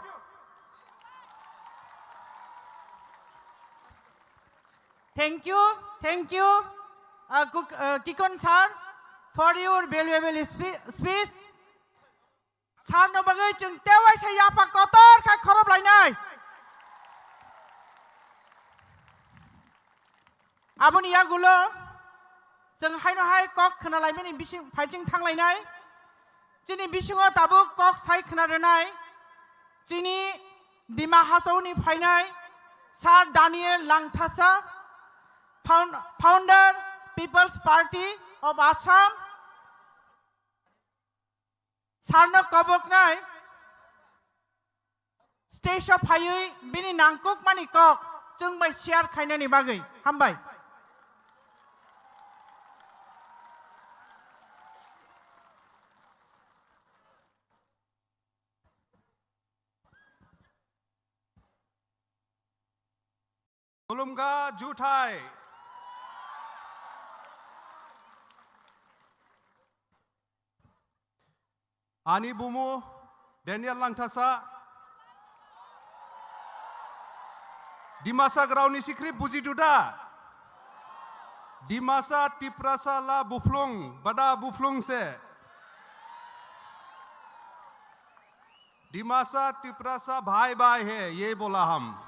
Thank you, Kikon sir, for your valuable speech. Sir no bagai chung tewai sa yapa kotor ka khorob lainai. Aboni yagulo जों हायनो हाय कक खोनालायमोन बिसिं fighting थांलायनाय जोंनि बिसिङाव दाबो कक साइ खोनादोंनाय जोंनि दिमा हासावनि फायनाय सार Daniel Langthasa founder peoples party of Assam सारनो कबकनाय स्टेज ऑफ हायै बिनि नांकुक मानि कक जों बाय शेयार खायनायनि बागै हामबाय Mulumga Juthai. Ani Bumu, Daniel Langtasa. Dimasa Grauni Sikri Buji Duda. Dimasa Tiprasa La Buflung, Bada Buflung se. Dimasa Tiprasa भाई भाई है, ये बोला हम।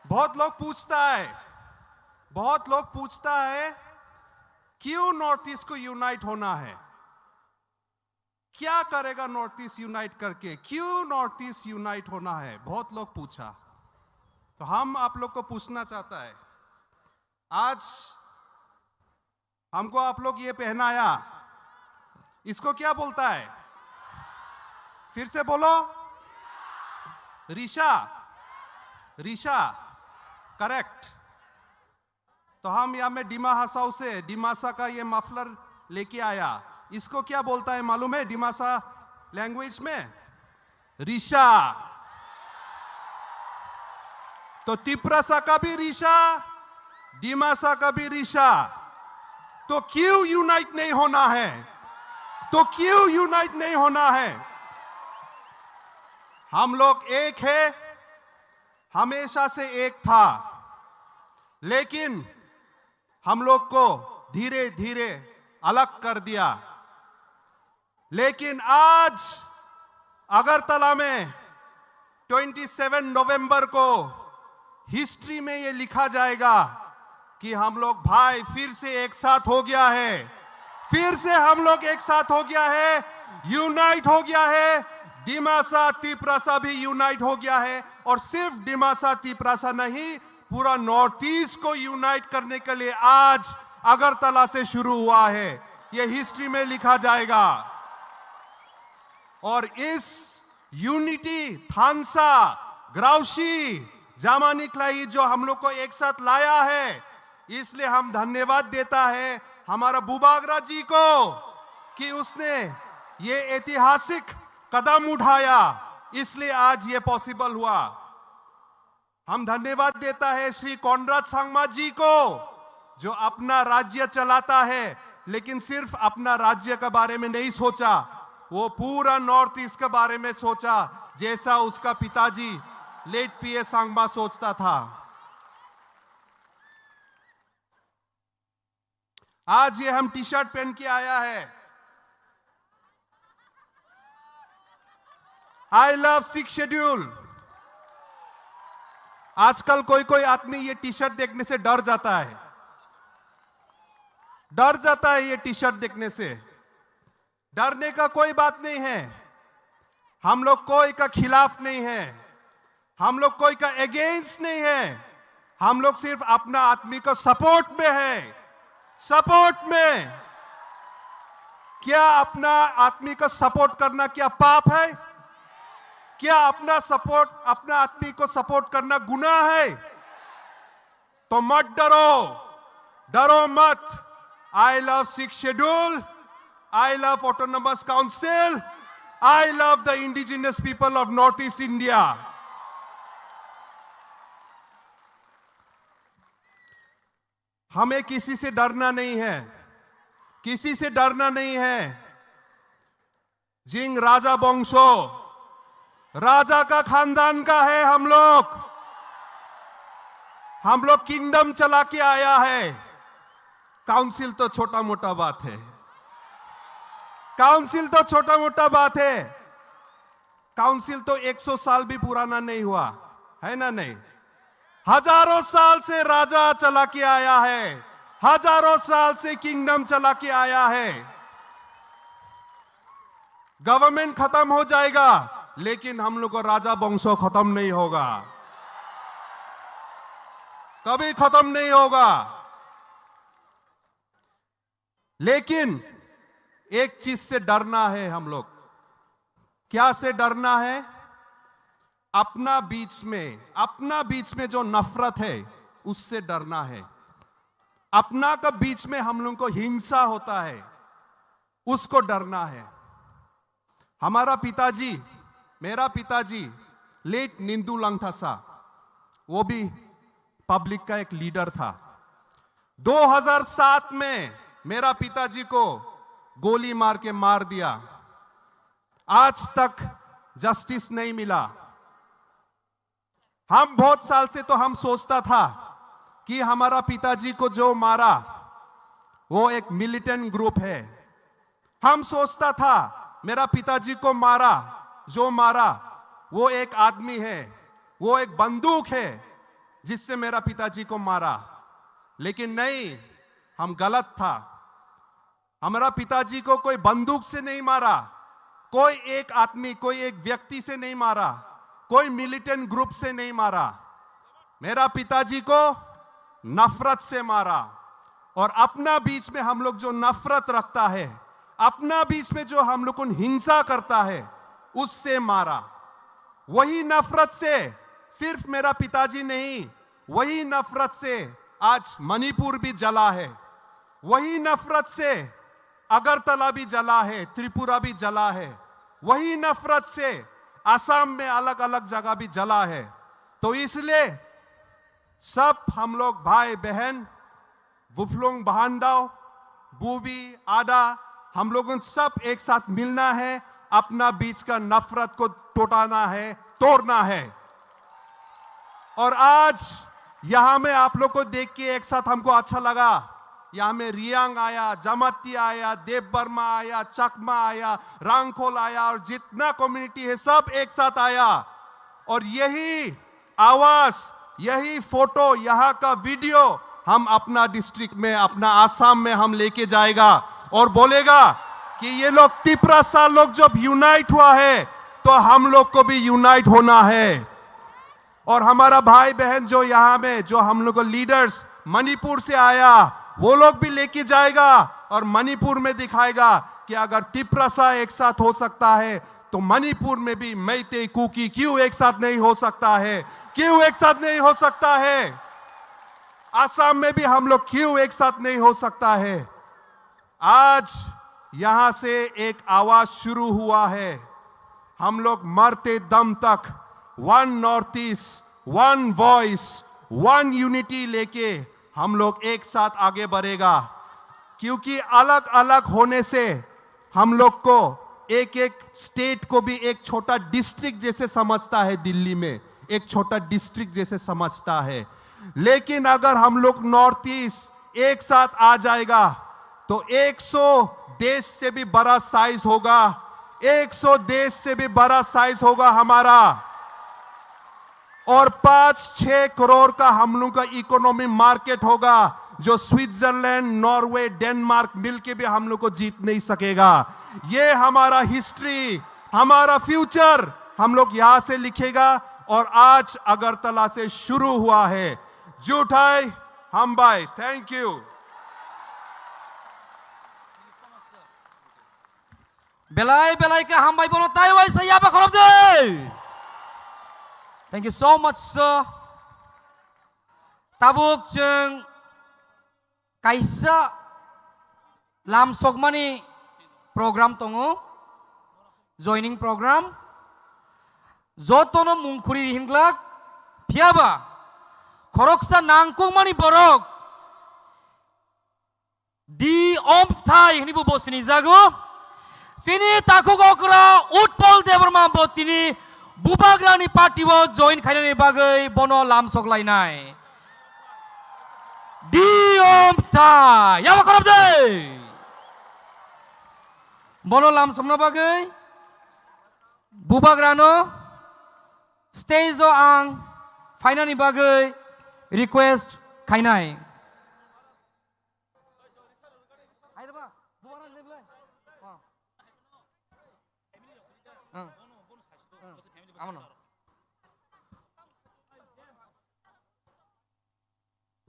बहुत लोग पूछता है क्यों नॉर्थ ईस्ट को यूनाइट होना है, क्या करेगा नॉर्थ ईस्ट यूनाइट करके, क्यों नॉर्थ ईस्ट यूनाइट होना है, बहुत लोग पूछा। तो हम आप लोग को पूछना चाहता है, आज हमको आप लोग ये पहनाया, इसको क्या बोलता है? फिर से बोलो। रीशा, करेक्ट। तो हम यहाँ में डिमा हसाऊ से डिमासा का ये मफलर लेके आया, इसको क्या बोलता है मालूम है डिमासा लैंग्वेज में? रीशा। तो तिपरासा का भी रीशा, डिमासा का भी रीशा। तो क्यों यूनाइट नहीं होना है? हम लोग एक है, हमेशा से एक था, लेकिन हम लोग को धीरे धीरे अलग कर दिया। लेकिन आज अगरतला में 27 नवंबर को हिस्ट्री में ये लिखा जाएगा कि हम लोग भाई फिर से एक साथ हो गया है, यूनाइट हो गया है। डिमासा तिपरासा भी यूनाइट हो गया है, और सिर्फ डिमासा तिपरासा नहीं, पूरा नॉर्थ ईस्ट को यूनाइट करने के लिए आज अगरतला से शुरू हुआ है। यह हिस्ट्री में लिखा जाएगा। और इस यूनिटी थानसा ग्राउशी जामानी क्लाई जो हम लोग को एक साथ लाया है, इसलिए हम धन्यवाद देता है हमारा बुबागरा जी को कि उसने ये ऐतिहासिक कदम उठाया, इसलिए आज ये पॉसिबल हुआ। हम धन्यवाद देता है श्री कॉनराड सांगमा जी को, जो अपना राज्य चलाता है, लेकिन सिर्फ अपना राज्य के बारे में नहीं सोचा, वो पूरा नॉर्थ ईस्ट के बारे में सोचा, जैसा उसका पिताजी लेट पीए सांगमा सोचता था। आज ये हम टी शर्ट पहन के आया है, आई लव 6 शेड्यूल। आजकल कोई आदमी ये टी शर्ट देखने से डर जाता है ये टी शर्ट देखने से। डरने का कोई बात नहीं है, हम लोग कोई का खिलाफ नहीं है, हम लोग कोई का अगेंस्ट नहीं है, हम लोग सिर्फ अपना आदमी को सपोर्ट में है। क्या अपना आदमी को सपोर्ट करना क्या पाप है? क्या अपना आदमी को सपोर्ट करना गुनाह है? तो मत डरो मत। I love 6 schedule, I love autonomous council, I love the indigenous people of north east India. हमें किसी से डरना नहीं है, जिंग राजा वंशो, राजा का खानदान का है हम लोग किंगडम चला के आया है। काउंसिल तो छोटा मोटा बात है, काउंसिल तो 100 साल भी पुराना नहीं हुआ है ना? नहीं, हजारों साल से राजा चला के आया है, हजारों साल से किंगडम चला के आया है। गवर्नमेंट खत्म हो जाएगा, लेकिन हम लोग को राजा वंशो खत्म नहीं होगा, कभी खत्म नहीं होगा। लेकिन एक चीज से डरना है हम लोग। क्या से डरना है? अपना बीच में जो नफरत है उससे डरना है। अपना का बीच में हम लोग को हिंसा होता है, उसको डरना है। मेरा पिताजी लेट निंदू लंगथासा, वो भी पब्लिक का एक लीडर था। 2007 में मेरा पिताजी को गोली मार के मार दिया, आज तक जस्टिस नहीं मिला। हम बहुत साल से तो हम सोचता था कि हमारा पिताजी को जो मारा वो एक मिलिटेंट ग्रुप है। हम सोचता था मेरा पिताजी को मारा, जो मारा वो एक आदमी है, वो एक बंदूक है जिससे मेरा पिताजी को मारा। लेकिन नहीं, हम गलत था। हमारा पिताजी को कोई बंदूक से नहीं मारा, कोई एक आदमी, कोई एक व्यक्ति से नहीं मारा, कोई मिलिटेंट ग्रुप से नहीं मारा। मेरा पिताजी को नफरत से मारा। और अपना बीच में हम लोग जो नफरत रखता है, अपना बीच में जो हम लोग को हिंसा करता है, उससे मारा। वही नफरत से सिर्फ मेरा पिताजी नहीं, वही नफरत से आज मणिपुर भी जला है, वही नफरत से अगरतला भी जला है, त्रिपुरा भी जला है, वही नफरत से असम में अलग अलग जगह भी जला है। तो इसलिए सब हम लोग भाई बहन, बुफलोंग बहानदाव, बूबी आदा, हम लोगों सब एक साथ मिलना है, अपना बीच का नफरत को टोटाना है, तोड़ना है। और आज यहां में आप लोग को देख के एक साथ हमको अच्छा लगा। यहां में रियांग आया, जमाती आया, देव बर्मा आया, चकमा आया, रांगखोल आया, और जितना कम्युनिटी है सब एक साथ आया। और यही आवाज, यही फोटो, यहाँ का वीडियो हम अपना डिस्ट्रिक्ट में, अपना आसाम में हम लेके जाएगा और बोलेगा कि ये लोग तिपरासा लोग जब यूनाइट हुआ है तो हम लोग को भी यूनाइट होना है। और हमारा भाई बहन जो यहाँ में, जो हम लोग को लीडर्स मणिपुर से आया, वो लोग भी लेके जाएगा और मणिपुर में दिखाएगा कि अगर तिपरासा एक साथ हो सकता है तो मणिपुर में भी मैते कुकी क्यों एक साथ नहीं हो सकता है, क्यों एक साथ नहीं हो सकता है, आसाम में भी हम लोग क्यों एक साथ नहीं हो सकता है। आज यहां से एक आवाज शुरू हुआ है। हम लोग मरते दम तक one north east, one voice, one unity लेके हम लोग एक साथ आगे बढ़ेगा। क्योंकि अलग अलग होने से हम लोग को एक एक स्टेट को भी एक छोटा डिस्ट्रिक्ट जैसे समझता है, दिल्ली में एक छोटा डिस्ट्रिक्ट जैसे समझता है। लेकिन अगर हम लोग नॉर्थ ईस्ट एक साथ आ जाएगा तो 100 देश से भी बड़ा साइज होगा, 100 देश से भी बड़ा साइज होगा हमारा। और 5-6 करोड़ का हम लोग का इकोनॉमी मार्केट होगा, जो स्विट्जरलैंड, नॉर्वे, डेनमार्क मिलके भी हम लोग को जीत नहीं सकेगा। ये हमारा हिस्ट्री, हमारा फ्यूचर हम लोग यहां से लिखेगा। और आज अगरतला से शुरू हुआ है। जुटाई हम भाई, thank you. Belai belai ka hambai bono taiwai saya apa khorop deh. Thank you so much sir. Tabuk jeng kaisa lam sokmani program tongo, joining program. Jotono mungkuri hinglak piaba khoroksa nangkung mani borok di om thai hini bu bosini jago. Sini taku gokra utpol deberma botini bubagrani party wo join khainani bagai bono lam soklai nai di om ta yaba korop dei bono lam somna bagai bubagrano stage o ang finani bagai request khainai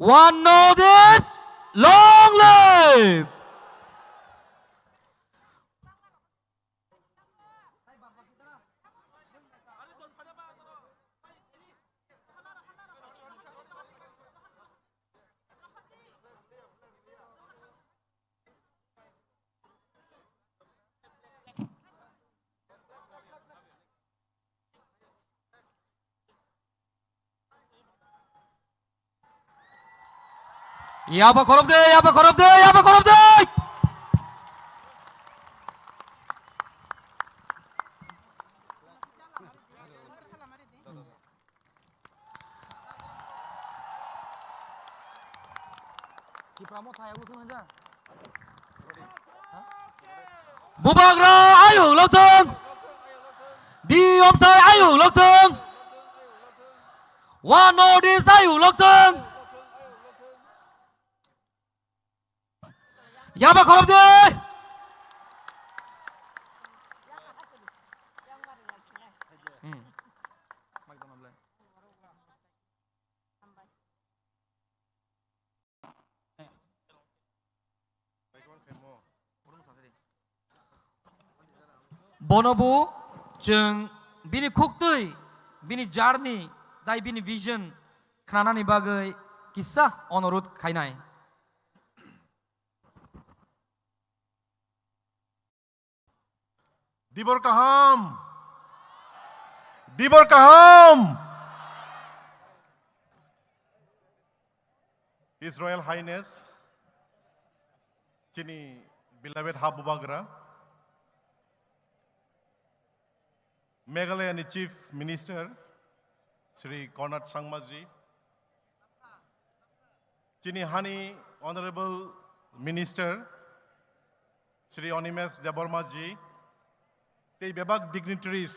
One notice, long live. Yaba korop deh, yaba korop deh, yaba korop deh. Bubagra ayu loktung. Di om thai ayu loktung. Wa no dis ayu loktung. Yaba kolom di. Bonobu jeng bini kuktui bini journey dai bini vision khanani bagai kisah onurut khainai. Dibor kaham. Dibor kaham. His Royal Highness Chini beloved Habubagra, Meghalaya Chief Minister Sri Konark Sangmaji, Chini Hani Honorable Minister Sri Onimes Debormaji, the Bebak dignitaries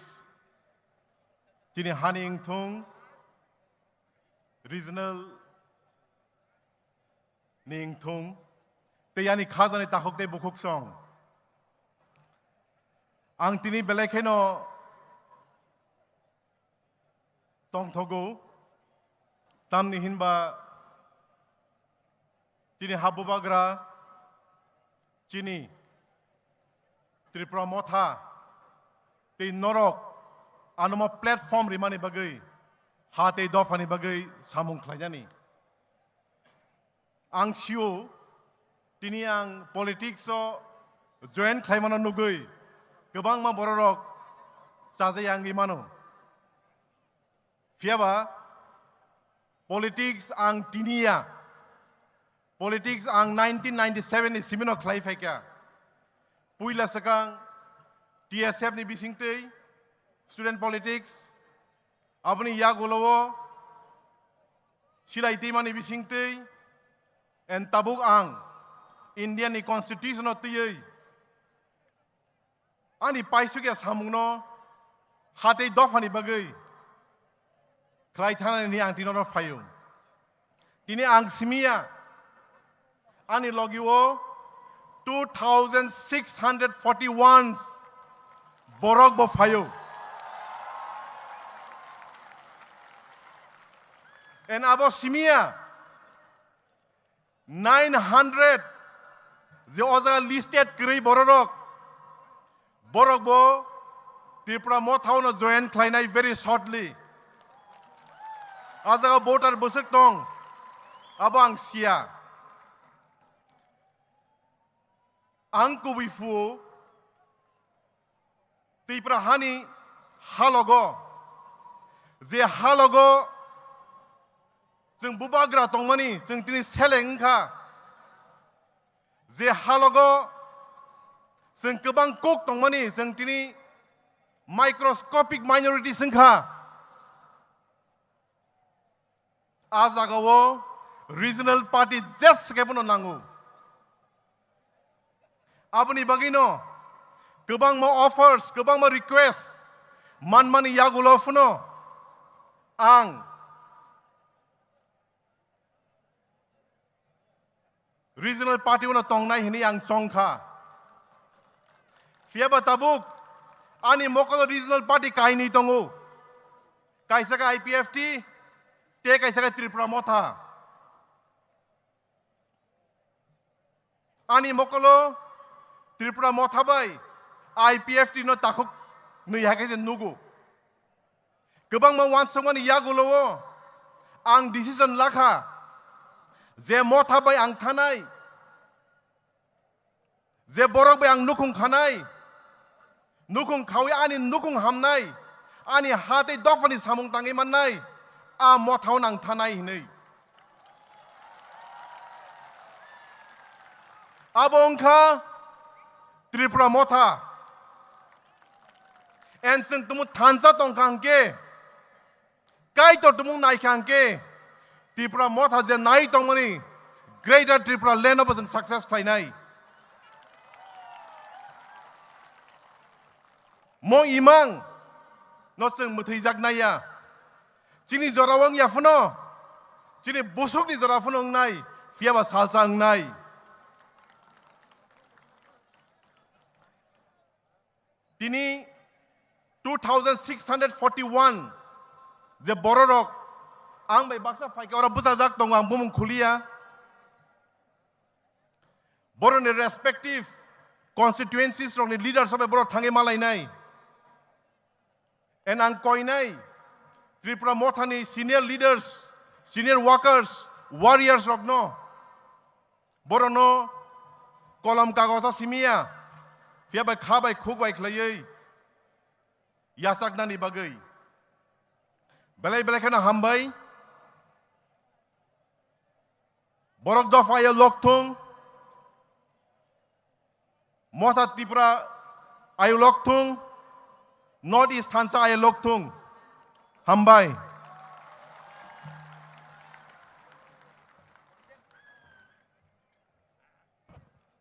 Chini Hani Ingthung, Regional Ningthung, the Yani Khazani Tahokte Bukuk Song. Ang tini belekeno Tong Togo, Tam Nihinba, Chini Habubagra, Chini Tripura Motha, the Norok, Anoma platform Rimani Bagay, Hate Dofani Bagay, Samung Klayani. Ang Shio, Tini ang politics so join Klaimana Nugui, Gabang Ma Borok, Sazayang Limano. Fiaba, politics ang Tinia, politics ang 1997 ni Simino Klaifeka, Puila Sakang, TSF ni Bisingte, student politics, Abani Yagulowo, Silai Tima ni Bisingte, and Tabuk ang Indian ni constitution of the Ani Paisugas Hamuno, Hate Dofani Bagay, Kraitana ni Antino of Fayum. Tini ang Simia, Ani Logiwo, 2,641 Borogbo Fayo. And Abo Simia, 900 the other listed Kiri Borok Borokbo Tripura Mothauno join Kleinai very shortly. Azaga voter Busuk Tong Abang Sia Angku Wifu Tripura Hani Halogo the Halogo Zeng Bubagra Tongmani Zeng Tini Selengka Ze Halogo Zeng Kebang Kok Tongmani Zeng Tini Microscopic Minority Sengka Azagawo Regional Party just Kepono Nangu Abani Bagino Kebang mo offers Kebang mo request Manmani Yagulofuno Ang Regional Party una tongnai hini ang chongkha. Fiaba tabuk ani mokolo Regional Party kaini tongu. Kaisa ka IPFT te kaisa ka Tripura Motha. Ani mokolo Tripura Motha bai IPFT no takuk nu yake nugu. Kebang ma wan songani yagulowo ang decision lakha. Ze Motha bai ang thanai, Ze Borok bai ang nukung khanai, Nukung khawi ani nukung hamnai, Ani hate dofani samung tangi manai, A Motha nang thanai hinai. Abongka Tripura Motha, Enseng tumu thansa tong kangke, Kai to tumu nai kangke, Tripura Motha je nai tongmani greater Tripura land of success klainai mo imang no seng muthijak naya chini jorawang ya phono chini busuk ni jora phono nai fiaba salsang nai tini 2641 je bororok ang bai baksa faika ora busajak tong ang bumung khulia boron respective constituencies rong ni leaders of boro thange malai nai and ang koi nai Tripura mothani senior leaders senior workers warriors rok no boro no kolam kagosa simia fia bai kha bai khuk bai khlai yasak nani bagai belai belai kana hambai borok dofaya loktung motha Tripura ayu loktung North East Thansa ayu loktung hambai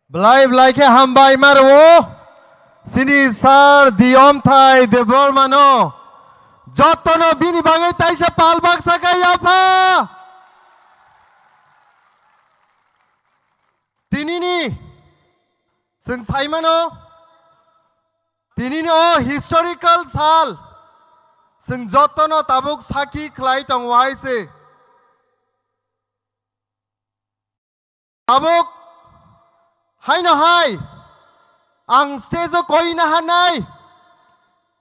belai ke hambai marwo sini sar diom thai debor mano jotono bini bangai taisa palbak sakai apa tinini sing sai mano tinini o historical sal sing jotono tabuk saki khlai tong wai se tabuk hai no hai ang stage koi na hanai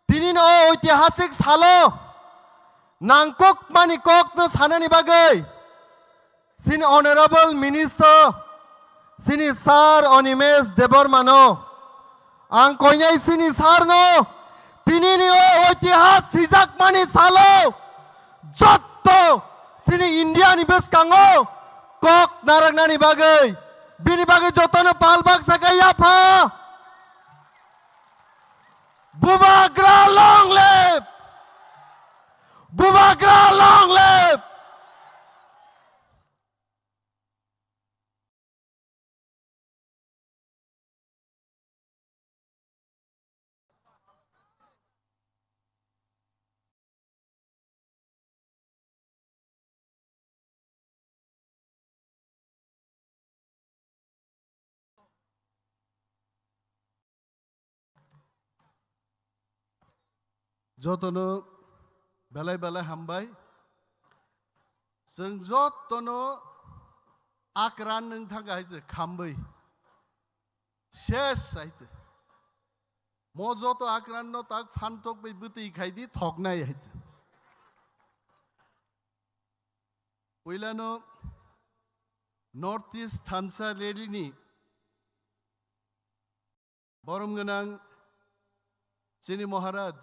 tinin o ঐতিহাসিক salo nangkok manikok no sanani bagai sin honorable minister sini sar onimes debor mano ang koinai sini sar no tinini o ঐতিহাসিক mani salo jotto sini india ni bes kango kok narangnani bagai bini bagai jotono palbak sakai apa Bubagra long live! Bubagra long live! Jotono belai belai hambai जों jotono akran nung thaga haise khambai shesh haise mo joto akran no tak phantok bai buti khaidi thognai haise oilano North East Thansa Relini Boromganang Chini Maharaj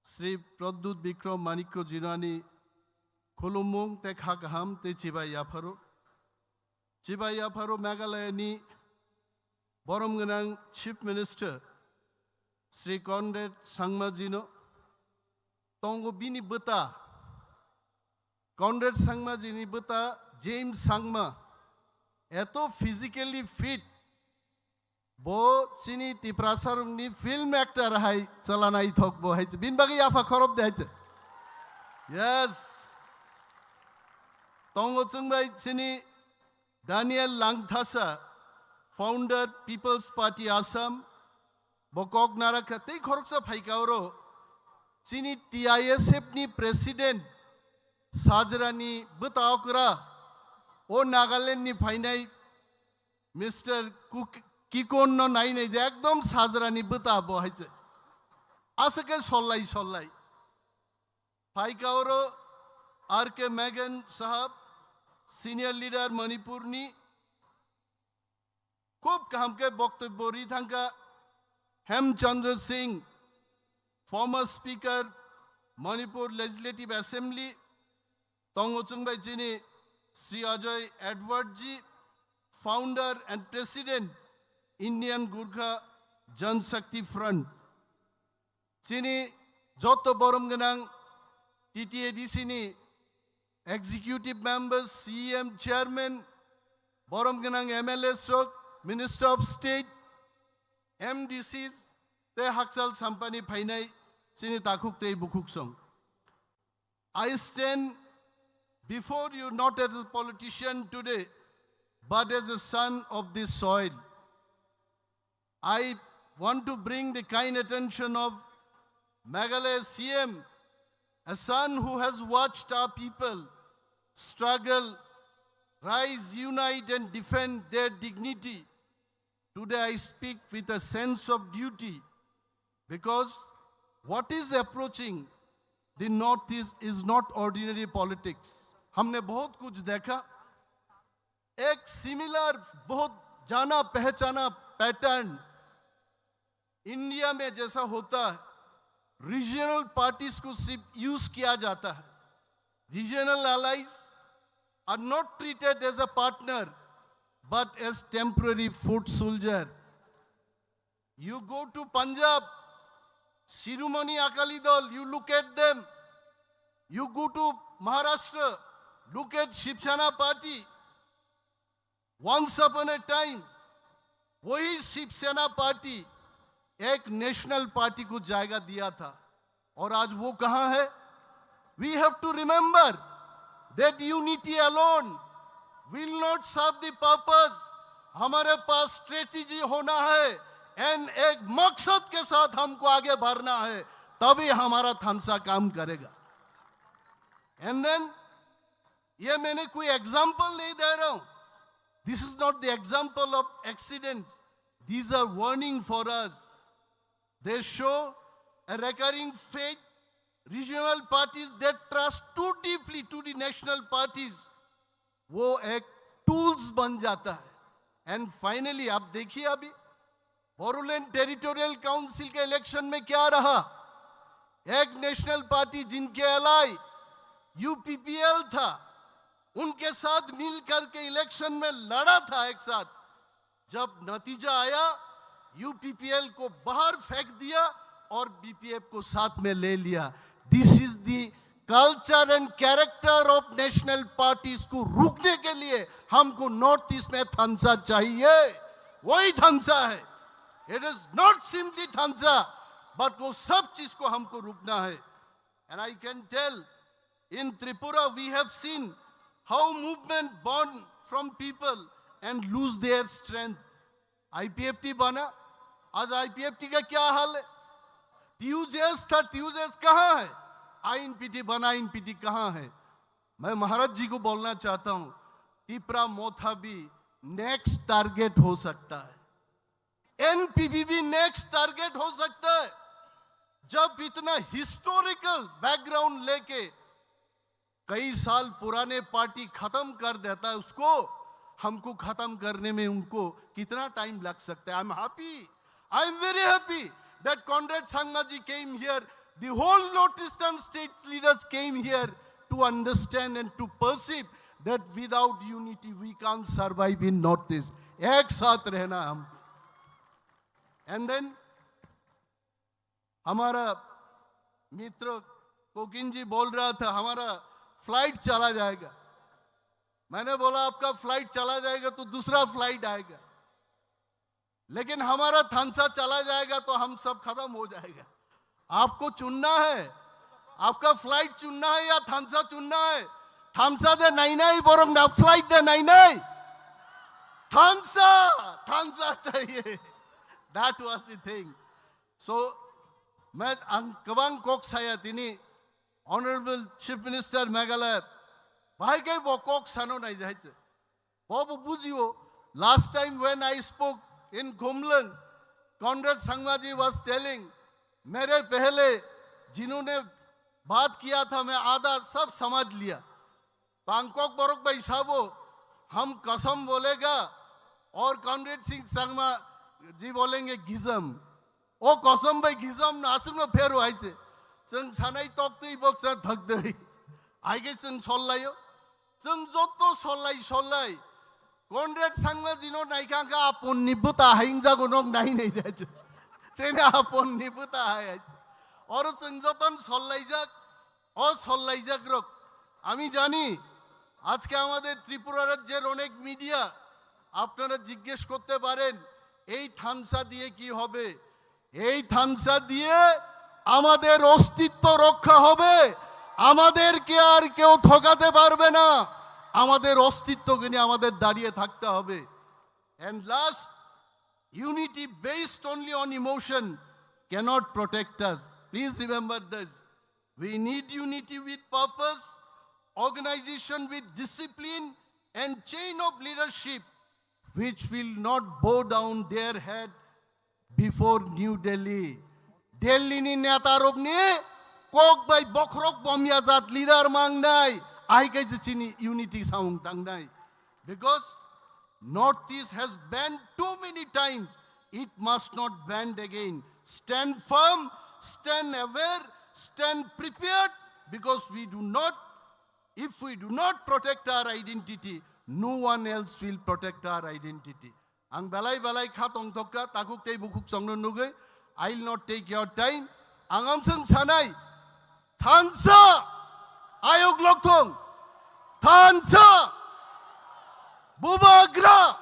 Sri Pradut Bikram Manikko Jinani Khulumung te khagaham te chibai yaparo Meghalaya ni Boromganang Chief Minister Sri Conrad Sangma Jino Tongo bini buta Conrad Sangma Jini buta James Sangma eto physically fit bo chini tiprasarung ni film actor hai chalanai thok bo hai bin bagi yafa khorob de hai yes tongo chungbai chini Daniel Langthasa founder People's Party Assam bokok naraka tei khoroksa phaikauro chini TISF ni president sajrani butaokra o Nagaland ni phainai Mr. Kikon no nai nei ekdom sajrani buta bo haise asake sollai phaikauro RK Megan sahab senior leader Manipur ni खूब काम के बक्तव्य री thangka Hemchandra Singh former speaker Manipur Legislative Assembly Tongo Chungbai Chini Sri Ajay Edward ji founder and president Indian Gurkha Jan Shakti Front Chini Joto Boromganang TTADC ni executive members CM chairman Boromganang MLA stroke Minister of State, MDCs, te haksal sampani phainai sini takuk te bukuk song. I stand before you not as a politician today, but as a son of this soil. I want to bring the kind attention of Meghalaya CM, a son who has watched our people struggle, rise, unite, and defend their dignity. Today I speak with a sense of duty because what is approaching the Northeast is not ordinary politics. हमने बहुत कुछ देखा, एक similar बहुत जाना पहचाना pattern India में जैसा होता है, रीजनल पार्टीज को सिर्फ यूज किया जाता है. Regional allies are not treated as a partner but as temporary foot soldier. You go to Punjab, Shiromani Akali Dal, you look at them. You go to Maharashtra, look at Shiv Sena party. Once upon a time, वही शिव सेना party एक national party को जायगा दिया था और आज वो कहां है? We have to remember that unity alone will not serve the purpose. हमारे पास स्ट्रेटेजी होना है एंड एक मकसद के साथ हमको आगे बढ़ना है, तभी हमारा थानसा काम करेगा. एंड देन ये मैंने कोई एग्जांपल नहीं दे रहा हूं. This is not the example of accidents. These are warning for us. They show a recurring fate. Regional parties that trust too deeply to the national parties, वो एक tools बन जाता है. And finally, आप देखिए अभी बोरोलैंड टेरिटोरियल काउंसिल के election में क्या रहा? एक नेशनल पार्टी जिनके एलाई यूपीपीएल था, उनके साथ मिलकर के इलेक्शन में लड़ा था एक साथ. जब नतीजा आया, यूपीपीएल को बाहर फेंक दिया और बीपीएफ को साथ में ले लिया. This is the culture and character of national parties को रोकने के लिए हमको नॉर्थ ईस्ट में थानसा चाहिए. वही थानसा है. It is not simply thansa, but वो सब चीज को हमको रोकना है. And I can tell in Tripura we have seen how movement born from people and lose their strength. IPFT बना, आज IPFT का क्या हाल है? TUJS था, TUJS कहाँ है? INPT बना, INPT कहाँ है? मैं महाराज जी को बोलना चाहता हूँ, तिपरा मोथा भी नेक्स्ट टारगेट हो सकता है. NPP भी नेक्स्ट टारगेट हो सकता है. जब इतना हिस्टोरिकल बैकग्राउंड लेके कई साल पुराने पार्टी खत्म कर देता है, उसको हमको खत्म करने में उनको कितना टाइम लग सकता है? I am very happy that Conrad Sangma ji came here. The whole north eastern state leaders came here to understand and to perceive that without unity we can't survive in North East. एक साथ रहना हम. And then हमारा मित्र cocaine जी बोल रहा था हमारा flight चला जाएगा. मैंने बोला आपका फ्लाइट चला जाएगा तो दूसरा फ्लाइट आएगा, लेकिन हमारा थानसा चला जाएगा तो हम सब खत्म हो जाएगा. आपको चुनना है, आपका फ्लाइट चुनना है या थानसा चुनना है. थानसा दे नहीं नहीं बोरों ना फ्लाइट दे नहीं नहीं, थानसा थानसा चाहिए. That was the thing. So मैं कबांग कोक साया तिनी Honorable Chief Minister Meghalaya, भाई के वो कोक सानो नहीं जाते. वो बुझियो. Last time when I spoke in Gumlan, Conrad Sangma ji was telling, मेरे पहले जिन्होंने बात किया था मैं आधा सब समझ लिया. बांकॉक बरोक भाई साहबो हम कसम बोलेगा और कॉनरेड सिंह संगमा जी बोलेंगे गिजम. ओ कसम भाई गिजम नासुन में फेर हुआ से जों सानाय तकतै बक्सा धकदै आइगे जों सल्लायो. जों जत्तो सल्लाय कॉनरेड सांगमा जिनो नायखांखा आपन निबुता हाइंजागो नक नाय नै जाय चेना आपन निबुता हाय और जों जतन सल्लायजाक ओ सल्लायजाक रक. আমি জানি আজকে আমাদের ত্রিপুরা রাজ্যের অনেক মিডিয়া আপনারা জিজ্ঞেস করতে পারেন এই থানসা দিয়ে কি হবে, এই থানসা দিয়ে আমাদের অস্তিত্ব রক্ষা হবে, আমাদেরকে আর কেউ ঠকাতে পারবে না, আমাদের অস্তিত্বকে নিয়ে আমাদের দাঁড়িয়ে থাকতে হবে। And last, unity based only on emotion cannot protect us. Please remember this. We need unity with purpose, organization with discipline, and chain of leadership which will not bow down their head before New Delhi. Delhi ni netarok ni kok by bokrok bomyazat leader mangnai. I get chini unity sound tangnai. Because Northeast has banned too many times. It must not ban again. Stand firm, stand aware, stand prepared, because if we do not protect our identity, no one else will protect our identity. Ang balay khatong tokka takuk tei bukuk songnon nugay. I'll not take your time. Ang amsang sanay. Thansa ayog lokthong. Thansa Bubagra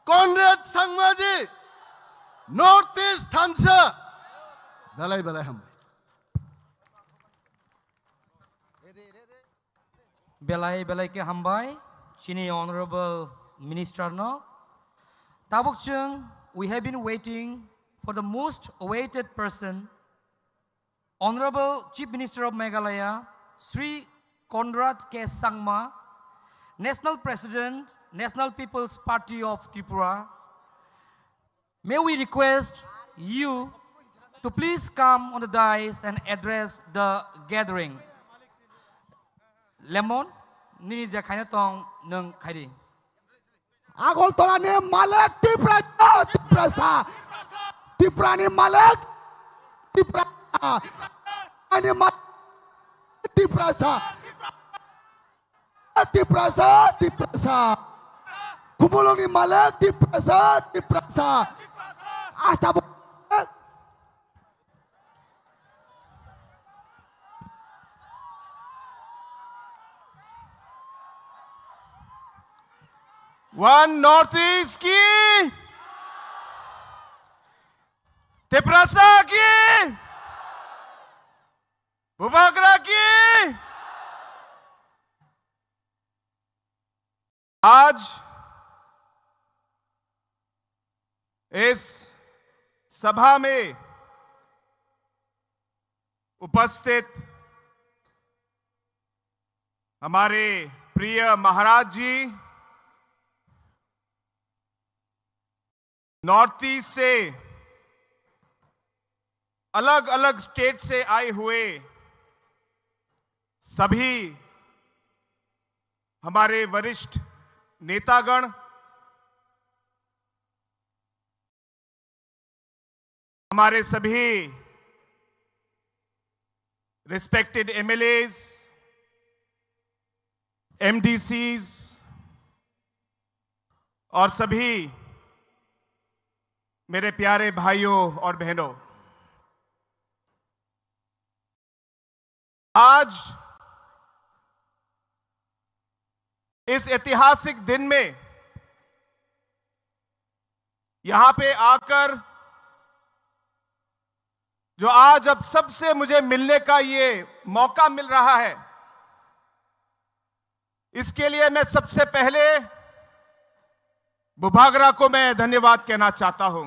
Conrad Sangmaji Northeast Thansa balay ham. Belai ke hambai, Chini Honorable Minister no. Tabuk chung, we have been waiting for the most awaited person, Honorable Chief Minister of Meghalaya, Sri Conrad K. Sangma, National President, National People's Party of Tripura. May we request you to please come on the dais and address the gathering. Lemon, nini jakhaina tong nung khairi. Agol tolane malak Tiprasa. Tiprani malak Tiprasa. Ani malak Tiprasa. Tiprasa. Kumulong ni malak Tiprasa. Asta One Northeast की तिप्रसा की बुबागरा की आज इस सभा में उपस्थित हमारे प्रिय महाराज जी, नॉर्थ ईस्ट से अलग अलग स्टेट से आए हुए सभी हमारे वरिष्ठ नेतागण, हमारे सभी रिस्पेक्टेड एमएलएज, एमडीसीज और सभी मेरे प्यारे भाइयों और बहनों, आज इस ऐतिहासिक दिन में यहां पे आकर जो आज अब सबसे मुझे मिलने का ये मौका मिल रहा है, इसके लिए मैं सबसे पहले बुबागरा को मैं धन्यवाद कहना चाहता हूं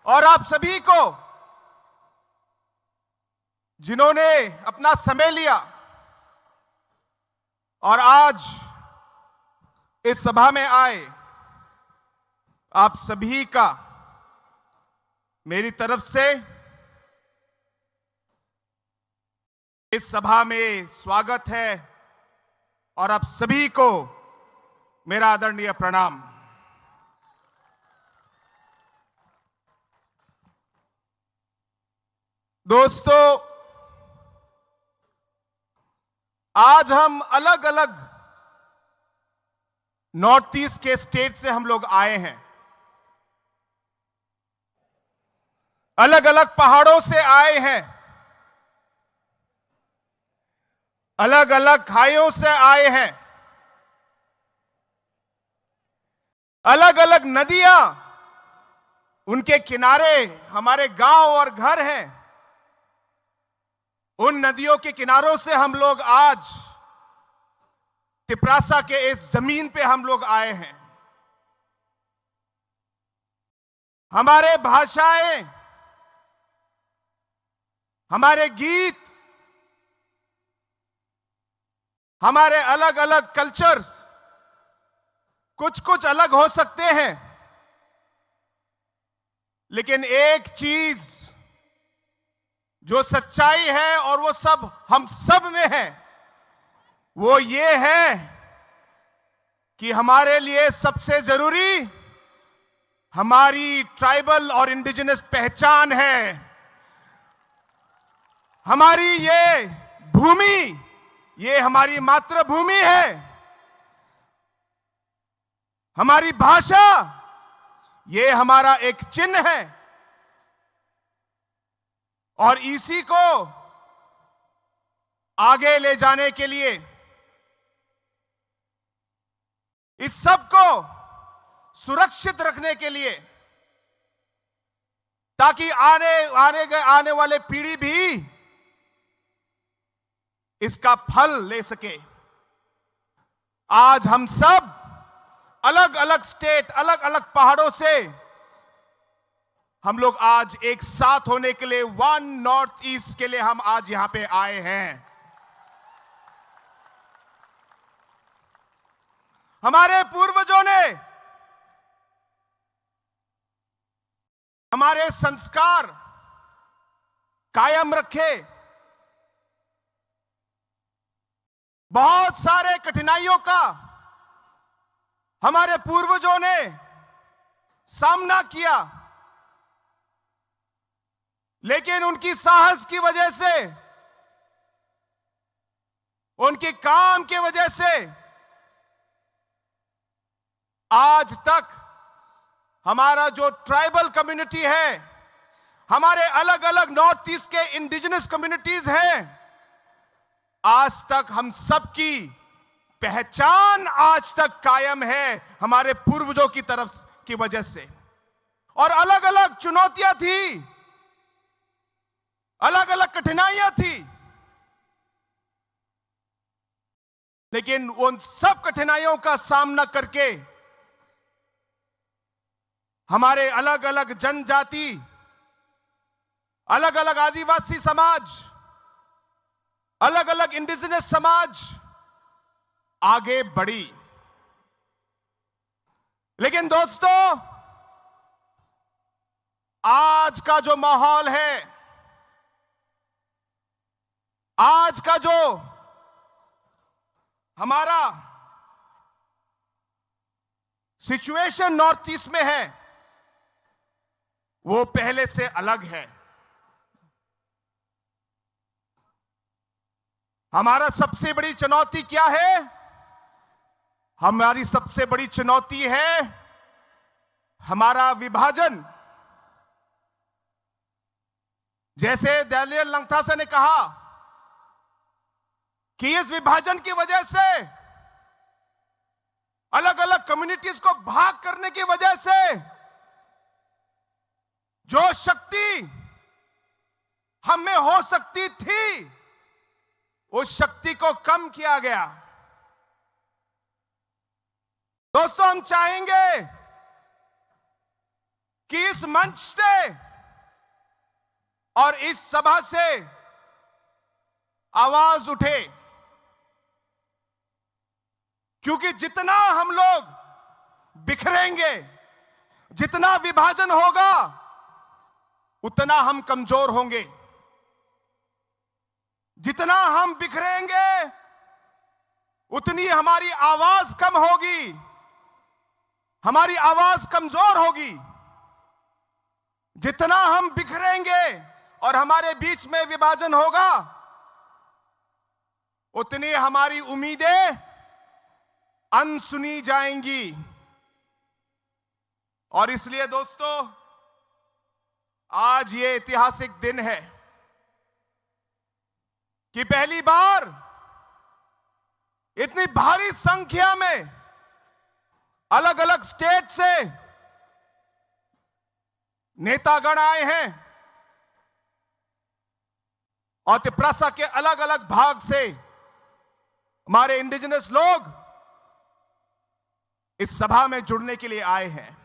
और आप सभी को जिन्होंने अपना समय लिया और आज इस सभा में आए, आप सभी का मेरी तरफ से इस सभा में स्वागत है और आप सभी को मेरा आदरणीय प्रणाम। दोस्तों, आज हम अलग अलग नॉर्थ ईस्ट के स्टेट से हम लोग आए हैं, अलग अलग पहाड़ों से आए हैं, अलग अलग खाइयों से आए हैं, अलग अलग नदियां, उनके किनारे हमारे गांव और घर हैं। उन नदियों के किनारों से हम लोग आज तिप्रासा के इस जमीन पे हम लोग आए हैं। हमारे भाषाएं, हमारे गीत, हमारे अलग अलग कल्चर्स कुछ कुछ अलग हो सकते हैं, लेकिन एक चीज जो सच्चाई है और वो सब हम सब में है, वो ये है कि हमारे लिए सबसे जरूरी हमारी ट्राइबल और इंडिजिनस पहचान है। हमारी ये भूमि, ये हमारी मातृभूमि है। हमारी भाषा, ये हमारा एक चिन्ह है। और इसी को आगे ले जाने के लिए, इस सब को सुरक्षित रखने के लिए, ताकि आने वाले पीढ़ी भी इसका फल ले सके। आज हम सब अलग अलग स्टेट, अलग अलग पहाड़ों से हम लोग आज एक साथ होने के लिए, वन नॉर्थ ईस्ट के लिए हम आज यहां पे आए हैं। हमारे पूर्वजों ने हमारे संस्कार कायम रखे। बहुत सारे कठिनाइयों का हमारे पूर्वजों ने सामना किया, लेकिन उनकी साहस की वजह से, उनके काम की वजह से आज तक हमारा जो ट्राइबल कम्युनिटी है, हमारे अलग अलग नॉर्थ ईस्ट के इंडिजिनस कम्युनिटीज हैं, आज तक हम सबकी पहचान आज तक कायम है हमारे पूर्वजों की तरफ की वजह से। और अलग अलग चुनौतियां थी, अलग अलग कठिनाइयां थी, लेकिन उन सब कठिनाइयों का सामना करके हमारे अलग अलग जनजाति, अलग अलग आदिवासी समाज, अलग अलग इंडिजिनस समाज आगे बढ़ी। लेकिन दोस्तों, आज का जो माहौल है, आज का जो हमारा सिचुएशन नॉर्थ ईस्ट में है, वो पहले से अलग है। हमारा सबसे बड़ी चुनौती क्या है? हमारी सबसे बड़ी चुनौती है हमारा विभाजन। जैसे दानियल लंगथासा ने कहा कि इस विभाजन की वजह से, अलग अलग कम्युनिटीज को भाग करने की वजह से, जो शक्ति हम में हो सकती थी, उस शक्ति को कम किया गया। दोस्तों, हम चाहेंगे कि इस मंच से और इस सभा से आवाज उठे, क्योंकि जितना हम लोग बिखरेंगे, जितना विभाजन होगा, उतना हम कमजोर होंगे। जितना हम बिखरेंगे, उतनी हमारी आवाज कम होगी, हमारी आवाज कमजोर होगी। जितना हम बिखरेंगे और हमारे बीच में विभाजन होगा, उतनी हमारी उम्मीदें अनसुनी जाएंगी। और इसलिए दोस्तों, आज ये ऐतिहासिक दिन है कि पहली बार इतनी भारी संख्या में अलग अलग स्टेट से नेतागण आए हैं और तिप्रासा के अलग अलग भाग से हमारे इंडिजिनस लोग इस सभा में जुड़ने के लिए आए हैं।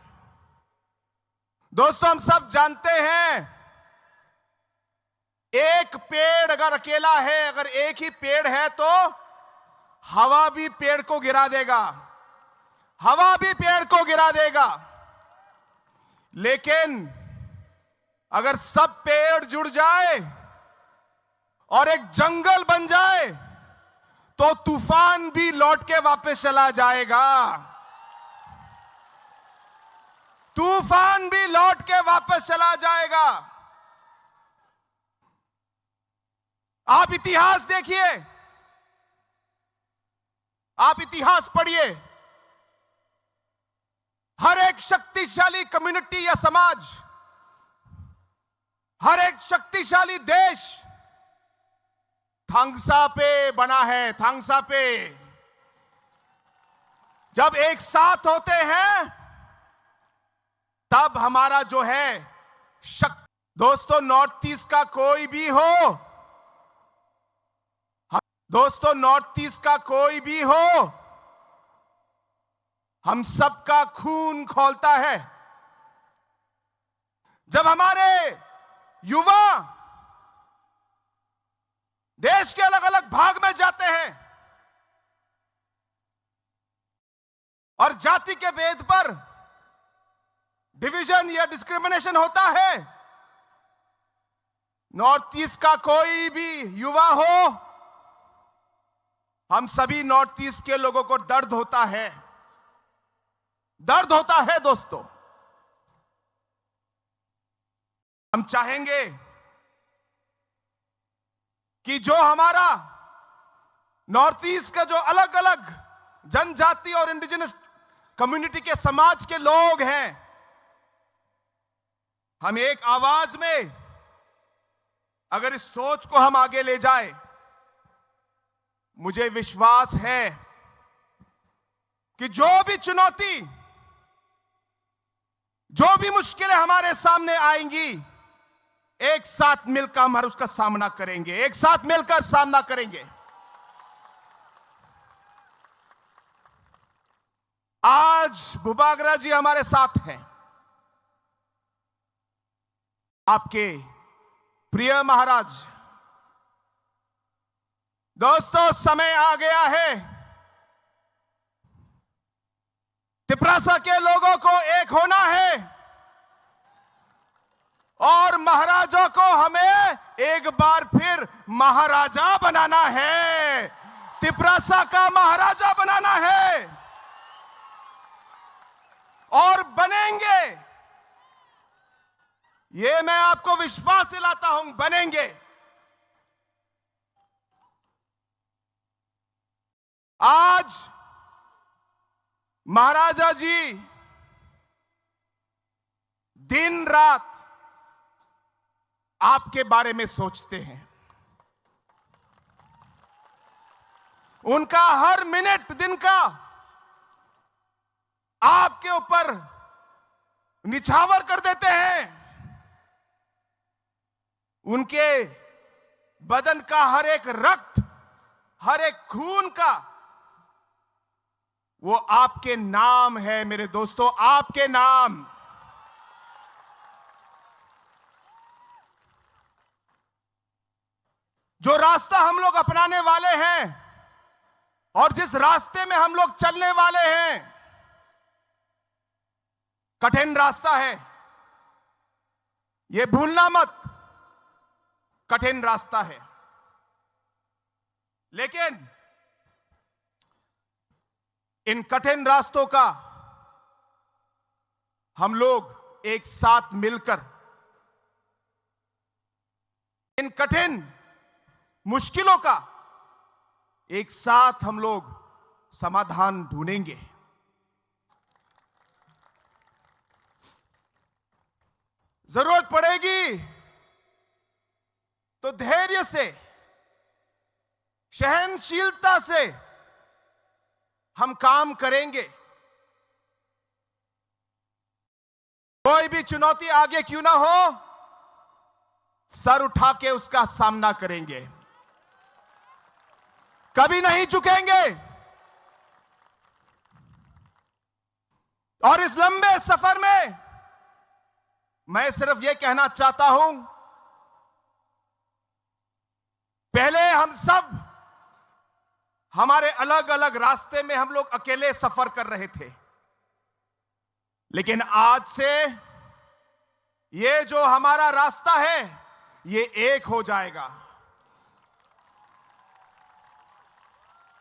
दोस्तों, हम सब जानते हैं एक पेड़ अगर अकेला है, अगर एक ही पेड़ है तो हवा भी पेड़ को गिरा देगा, हवा भी पेड़ को गिरा देगा। लेकिन अगर सब पेड़ जुड़ जाए और एक जंगल बन जाए तो तूफान भी लौट के वापस चला जाएगा, तूफान भी लौट के वापस चला जाएगा। आप इतिहास देखिए, आप इतिहास पढ़िए। हर एक शक्तिशाली कम्युनिटी या समाज, हर एक शक्तिशाली देश थांगसा पे बना है, थांगसा पे। जब एक साथ होते हैं तब हमारा जो है दोस्तों, नॉर्थ ईस्ट का कोई भी हो, दोस्तों नॉर्थ ईस्ट का कोई भी हो, हम सबका खून खौलता है। जब हमारे युवा देश के अलग अलग भाग में जाते हैं और जाति के भेद पर डिवीजन या डिस्क्रिमिनेशन होता है, नॉर्थ ईस्ट का कोई भी युवा हो, हम सभी नॉर्थ ईस्ट के लोगों को दर्द होता है, दर्द होता है। दोस्तों, हम चाहेंगे कि जो हमारा नॉर्थ ईस्ट का जो अलग अलग जनजाति और इंडिजिनस कम्युनिटी के समाज के लोग हैं, हम एक आवाज में अगर इस सोच को हम आगे ले जाए, मुझे विश्वास है कि जो भी चुनौती, जो भी मुश्किलें हमारे सामने आएंगी, एक साथ मिलकर हम उसका सामना करेंगे, एक साथ मिलकर सामना करेंगे। आज बुबागरा जी हमारे साथ हैं, आपके प्रिय महाराज। दोस्तों, समय आ गया है, तिप्रासा के लोगों को एक होना है और महाराजा को हमें एक बार फिर महाराजा बनाना है, तिप्रासा का महाराजा बनाना है और बनेंगे। ये मैं आपको विश्वास दिलाता हूं, बनेंगे। आज महाराजा जी दिन रात आपके बारे में सोचते हैं, उनका हर मिनट दिन का आपके ऊपर निछावर कर देते हैं। उनके बदन का हर एक रक्त, हर एक खून का वो आपके नाम है मेरे दोस्तों, आपके नाम। जो रास्ता हम लोग अपनाने वाले हैं और जिस रास्ते में हम लोग चलने वाले हैं, कठिन रास्ता है, ये भूलना मत, कठिन रास्ता है। लेकिन इन कठिन रास्तों का हम लोग एक साथ मिलकर, इन कठिन मुश्किलों का एक साथ हम लोग समाधान ढूंढेंगे। जरूरत पड़ेगी तो धैर्य से, सहनशीलता से हम काम करेंगे। कोई भी चुनौती आगे क्यों ना हो, सर उठा के उसका सामना करेंगे, कभी नहीं झुकेंगे। और इस लंबे सफर में मैं सिर्फ यह कहना चाहता हूं, पहले हम सब हमारे अलग अलग रास्ते में हम लोग अकेले सफर कर रहे थे, लेकिन आज से ये जो हमारा रास्ता है ये एक हो जाएगा।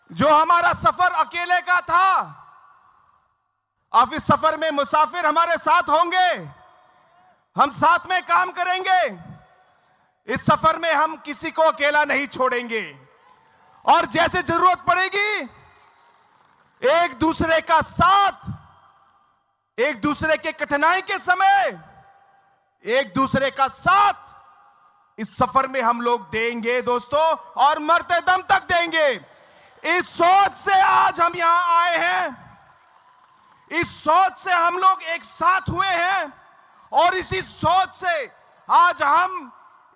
जो हमारा सफर अकेले का था, अब इस सफर में मुसाफिर हमारे साथ होंगे, हम साथ में काम करेंगे। इस सफर में हम किसी को अकेला नहीं छोड़ेंगे और जैसे जरूरत पड़ेगी एक दूसरे का साथ, एक दूसरे के कठिनाई के समय एक दूसरे का साथ इस सफर में हम लोग देंगे दोस्तों, और मरते दम तक देंगे। इस सोच से आज हम यहां आए हैं, इस सोच से हम लोग एक साथ हुए हैं और इसी सोच से आज हम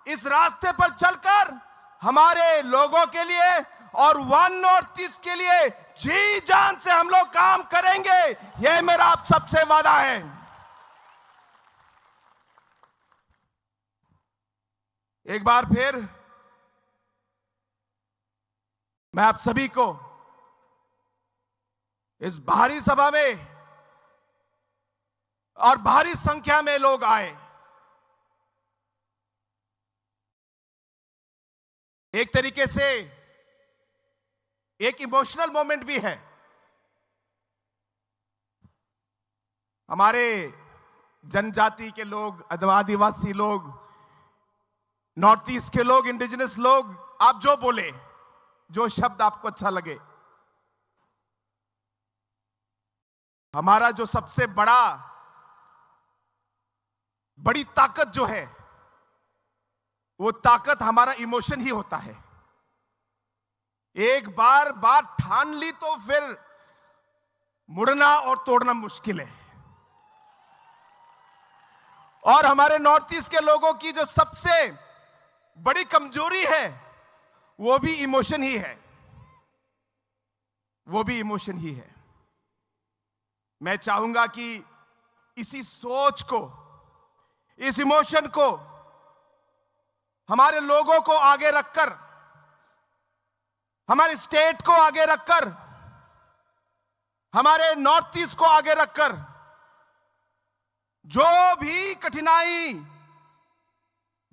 इस रास्ते पर चलकर हमारे लोगों के लिए और वन नॉर्थ ईस्ट के लिए जी जान से हम लोग काम करेंगे। यह मेरा आप सबसे वादा है। एक बार फिर मैं आप सभी को इस भारी सभा में और भारी संख्या में लोग आए, एक तरीके से एक इमोशनल मोमेंट भी है। हमारे जनजाति के लोग, आदिवासी लोग, नॉर्थ ईस्ट के लोग, इंडिजिनस लोग, आप जो बोले, जो शब्द आपको अच्छा लगे, हमारा जो सबसे बड़ी ताकत जो है वो ताकत हमारा इमोशन ही होता है। एक बार बात ठान ली तो फिर मुड़ना और तोड़ना मुश्किल है। और हमारे नॉर्थ ईस्ट के लोगों की जो सबसे बड़ी कमजोरी है वो भी इमोशन ही है, वो भी इमोशन ही है। मैं चाहूंगा कि इसी सोच को, इस इमोशन को हमारे लोगों को आगे रखकर, हमारे स्टेट को आगे रखकर, हमारे नॉर्थ ईस्ट को आगे रखकर, जो भी कठिनाई,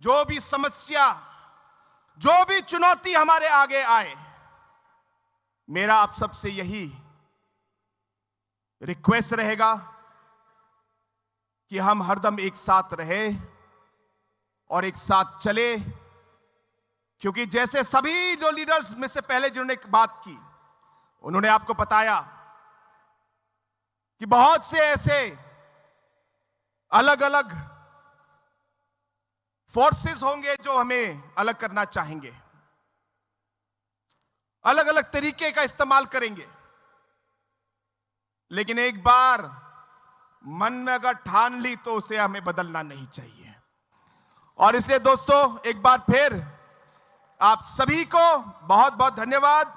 जो भी समस्या, जो भी चुनौती हमारे आगे आए, मेरा आप सबसे यही रिक्वेस्ट रहेगा कि हम हरदम एक साथ रहे और एक साथ चले। क्योंकि जैसे सभी जो लीडर्स में से पहले जिन्होंने बात की, उन्होंने आपको बताया कि बहुत से ऐसे अलग अलग फोर्सेस होंगे जो हमें अलग करना चाहेंगे, अलग अलग तरीके का इस्तेमाल करेंगे, लेकिन एक बार मन में अगर ठान ली तो उसे हमें बदलना नहीं चाहिए। और इसलिए दोस्तों एक बार फिर आप सभी को बहुत बहुत धन्यवाद।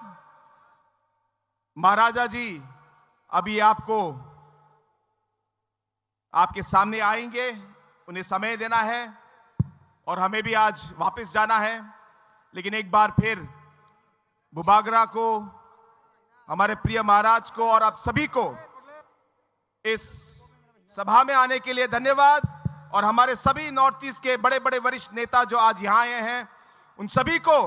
महाराजा जी अभी आपको आपके सामने आएंगे, उन्हें समय देना है और हमें भी आज वापस जाना है। लेकिन एक बार फिर बुबागरा को, हमारे प्रिय महाराज को और आप सभी को इस सभा में आने के लिए धन्यवाद। और हमारे सभी नॉर्थ ईस्ट के बड़े बड़े वरिष्ठ नेता जो आज यहाँ आए हैं, उन सभी को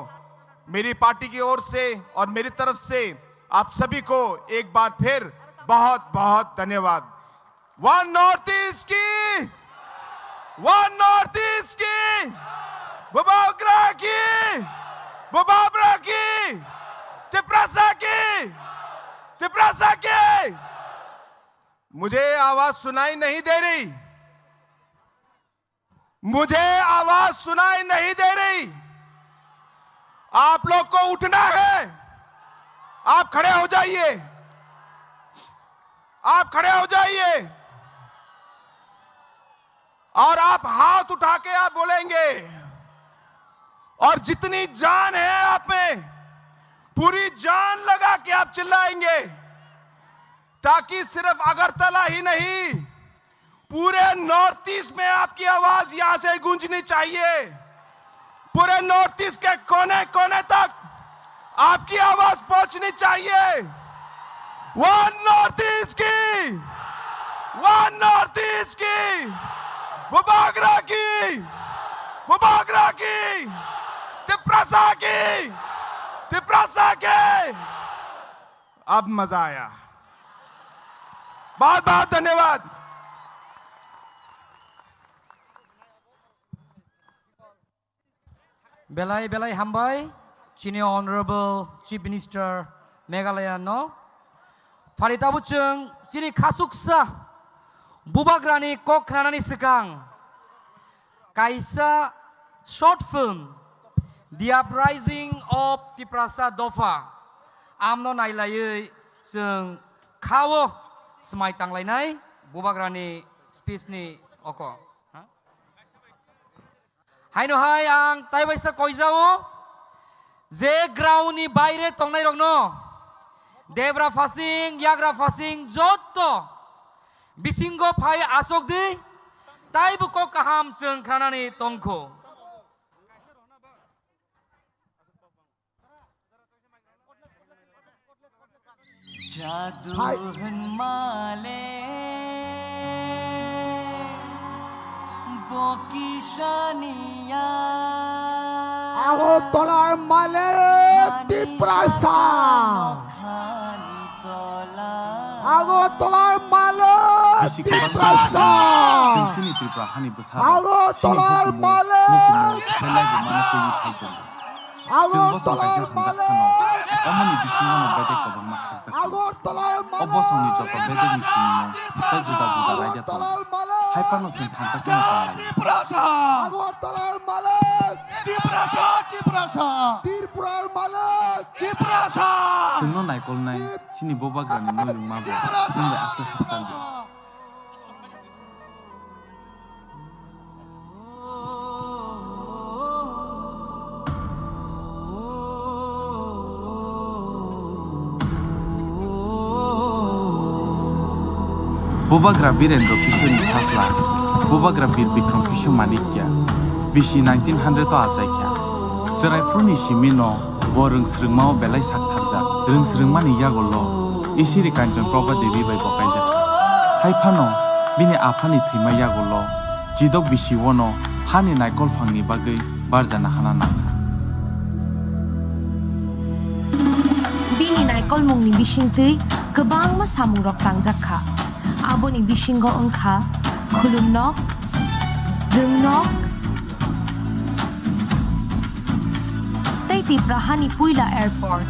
मेरी पार्टी की ओर से और मेरी तरफ से आप सभी को एक बार फिर बहुत बहुत धन्यवाद। वन नॉर्थ ईस्ट की, वन नॉर्थ ईस्ट की, बुबागरा की, बुबागरा की, तिपरासा की, तिपरासा की। मुझे आवाज सुनाई नहीं दे रही, मुझे आवाज सुनाई नहीं दे रही। आप लोग को उठना है, आप खड़े हो जाइए, आप खड़े हो जाइए। और आप हाथ उठा के आप बोलेंगे और जितनी जान है आप में पूरी जान लगा के आप चिल्लाएंगे, ताकि सिर्फ अगरतला ही नहीं पूरे नॉर्थ ईस्ट में आपकी आवाज यहां से गूंजनी चाहिए। पूरे नॉर्थ ईस्ट के कोने कोने तक आपकी आवाज पहुंचनी चाहिए। वन नॉर्थ ईस्ट की, वन नॉर्थ ईस्ट की, बुबागरा की, बुबागरा की, तिपरासा की, तिपरासा के। अब मजा आया। बहुत बहुत धन्यवाद। Belai belai hambai, Chini Honorable Chief Minister Meghalaya no. Farita buceng, Chini kasuksa, Bubagrani kok kranani sekang. Kaisa short film, The Uprising of Tiprasa Dofa. Amno nailai seng kawo semai tanglai nai, Bubagrani speech ni oko. Haino hai ang taibaisa koizao je ground ni baire tongnai rokno debra fasing yagra fasing jotto bisingo phai asok di taibu ko kaham seng khanani tongko jadu hanmale Bokishania Agotolar male Tiprasa Agotolar male Tiprasa Agotolar male Agotolar male Omani bisingano bete kabang makhaksak. Obosong ni joko bete ni sinimo. Tajuda juda raja to. Hai pano sen thangka chana kamai. Tiprasa Agotolar male Tiprasa Tiprasa Tirpurar male Tiprasa Sengno naikol nai sini boba grani noyung mabo. Singga asal haksanji. Bubagra Birendro Kishori Chasla, Bubagra Bir Bikram Kishu Manikya, Bishi 1900 to Ajaikya. Jerai Fruni Shimino, Warung Srungmao Belai Saktarja, Drung Srungmani Yagolo, Ishiri Kanjon Proba Devi by Bokaja. Haipano, Bini Apani Tima Yagolo, Jidok Bishi Wono, Hani Naikol Fangi Bagai, Barzana Hananaka. Bini Naikol Mungni Bishingtui, Kebang Masamurok Tangjaka. Aboni bisingo engka, kulumnok, dungnok, tei Tiprahani Puila Airport,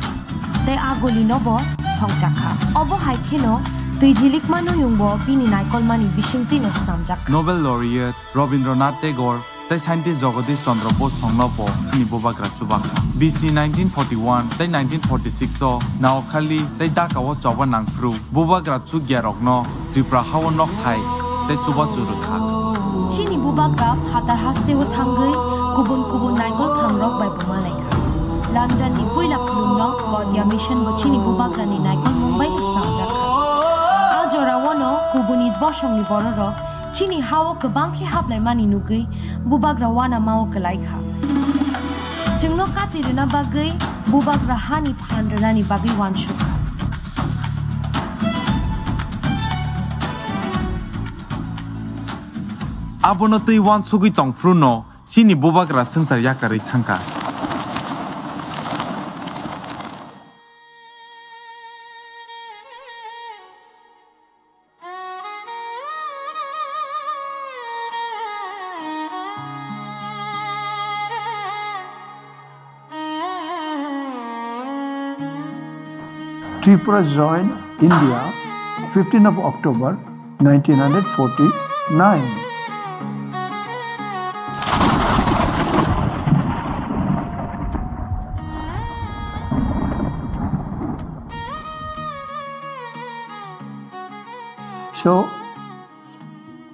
tei agoli nobo songjaka. Obo haikeno, tui jilik manu yungbo bini naikol mani bisingti nostamjaka. Nobel laureate Rabindranath Tagore, tei scientist Jagadish Chandra Bose songlopo chini Bubagra chubaka. BC 1941 tei 1946 o Naokhali tei Dakawo choba nangfru Bubagra chu gyarokno Tripura hawo nok thai tei chuba churukha. Chini Bubagra hatar haste ho thangai kubun naikol thangrok bai bumalaika. London ni puila kulumno Gaudiya mission bo chini Bubagra ni naikol Mumbai nostamjaka. Ajora wono kubunit boshong ni bororo Chini hawo kebangki hablai mani nugui Bubagra wana mau kelaika. Jengno kati rena bagai Bubagra hani phandrena ni bagai wan shuka. Abono tui wan sugui tong fruno sini Bubagra sengsar yakari thangka. Tripura joined India 15 of October 1949. So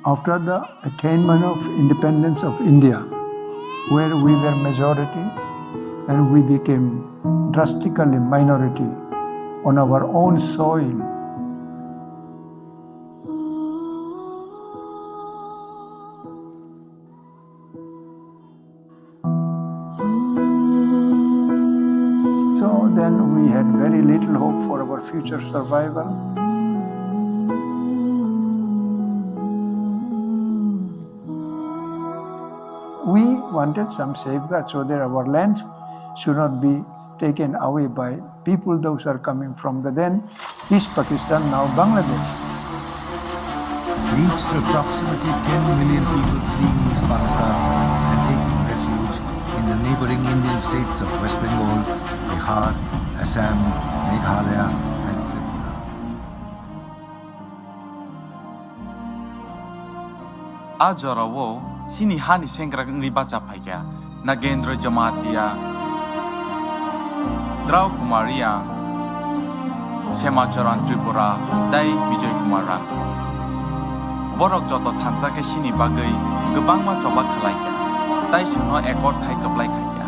After the attainment of independence of India, where we were majority and we became drastically minority on our own soil, so then we had very little hope for our future survival. We wanted some safeguards so that our lands should not be taken away by people those are coming from the then East Pakistan, now Bangladesh. Reached to approximately 10 million people fleeing East Pakistan and taking refuge in the neighboring Indian states of West Bengal, Bihar, Assam, Meghalaya and Tripura. Ajarawo sini hani sengrak nglibacha phaikya Nagendra Jamatia Drau Kumaria Semacharan Tripura Dai Vijay Kumaran Borok joto thansa ke sini bagai gebang ma coba khalaikya tai suno ekor thai kaplai khaikya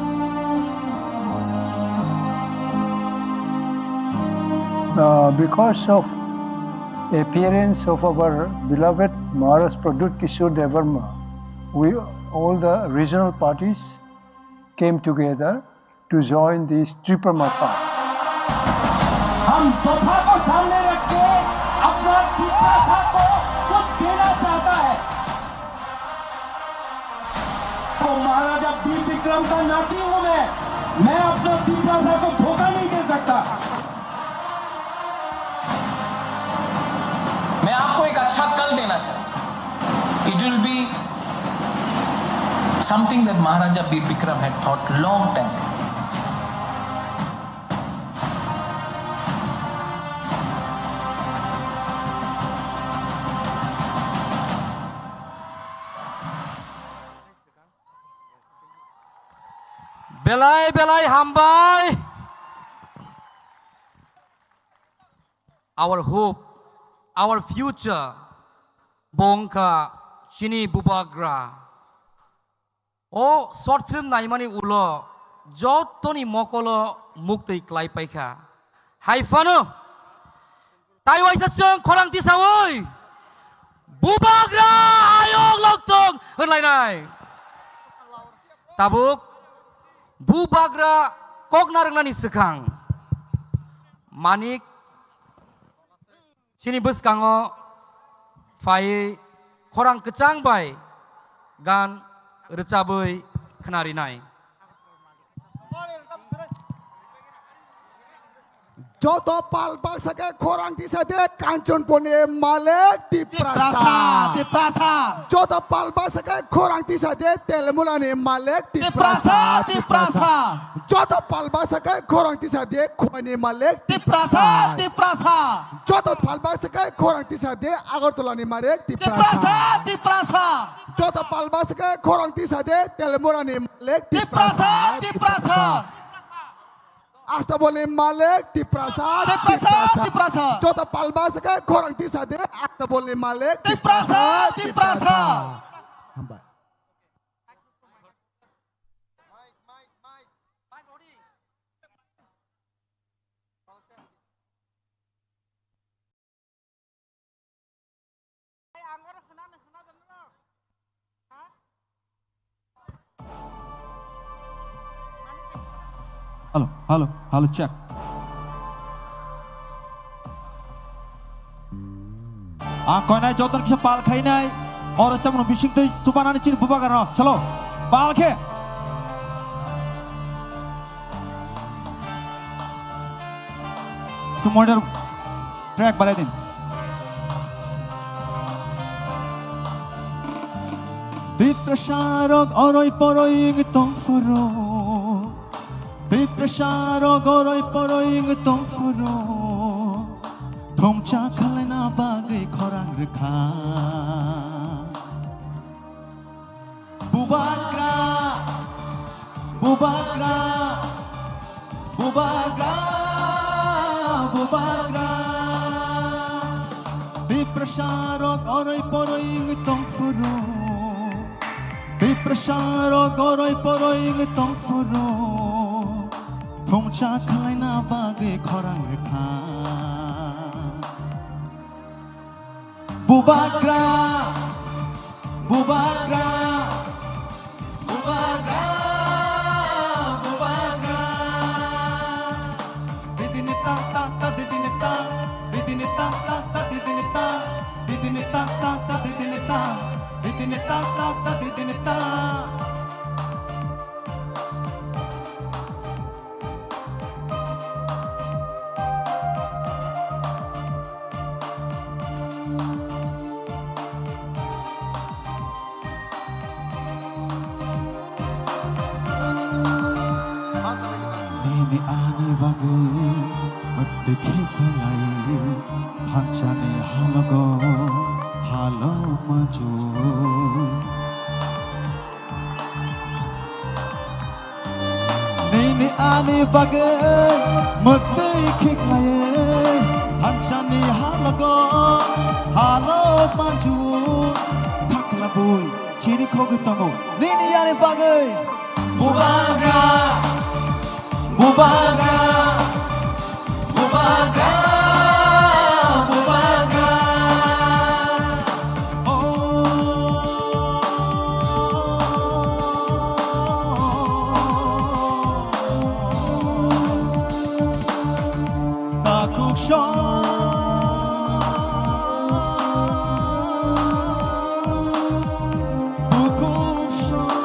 Because of appearance of our beloved Maharaj Pradut Kishore Devarma, we all the regional parties came together to join this Triparma path. हम तोहफा को सामने रख के अपना पिता को कुछ देना चाहता है तो महाराजा वीर विक्रम का नाती हूं मैं अपना पिता को धोखा नहीं दे सकता मैं आपको एक अच्छा कल देना चाहता हूं it will be something that Maharaja Bir Bikram had thought long time ago. Belai belai hambai. Our hope, our future. Bongka Chini Bubagra. O short film naimani ulo jotoni mokolo mukti klai paikha. Hai fano. Tai waisa chang khorang ti sawoi. Bubagra ayong loktong henlai nai. Tabuk Bubagra kok narangnani sekhang. Manik Sini buskango fai khorang kecang bai gan Recabui Kenarinai. Joto palbak sake korang tisade kancon pone malek di prasa. Joto palbak sake korang tisade telemulane malek di prasa. Joto palbak sake korang tisade khone malek di prasa. Joto palbak sake korang tisade agartolani malek di prasa. Joto palbak sake korang tisade telemulane malek di prasa. Asta boleh malek di prasa. Jota palba saka korang tisade. Asta boleh malek di prasa. Halo, check. कोई नहीं जोतन किसे पाल खाई नहीं और अच्छा मनो बिशिंग तो चुपाना नहीं चीन बुबा करना चलो पाल खे तुम मॉडल ट्रैक बना दिन Piprasarog oroy poroy tong furo Piprasarog oroy poroy tong furo Thomcha khalena bagai khorang rekha Bubagra Bubagra Bubagra Bubagra Piprasarok oroy poroy ngitong furo Piprasarok oroy poroy ngitong furo Thongcha khalai na bagay khorang rekha Bubagra Bubagra Bubagra Bubagra Didinita ta ta didinita Didinita ta ta didinita Didinita ta ta didinita Didinita ta ta didinita Nini ani bagai Mati khikalai Hanchane halago Halo maju Nini ani bagai Mati khikalai Hanchane halago Halo maju Hakalabui Chiri kogitango Nini ani bagai Bubaga Bubaga Bubaga Bubaga Takuk shon Bukuk shon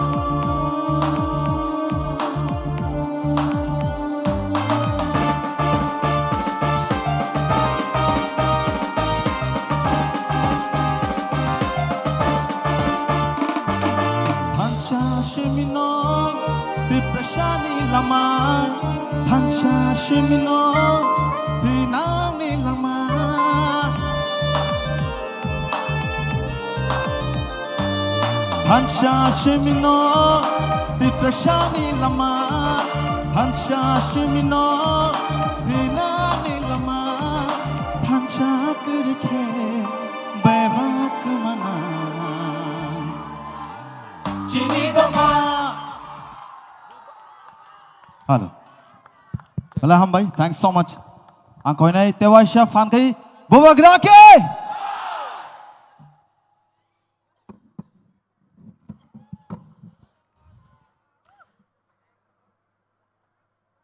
Piprasani lama Hansha shimino Dinani lama Hansha shimino Piprasani lama Hansha shimino Dinani lama Hansha kirke Bebak mana Chini doma Hello. Hello, Hambai. Thanks so much. Ang koy nay Tewaisha fan kay Bubagra ke.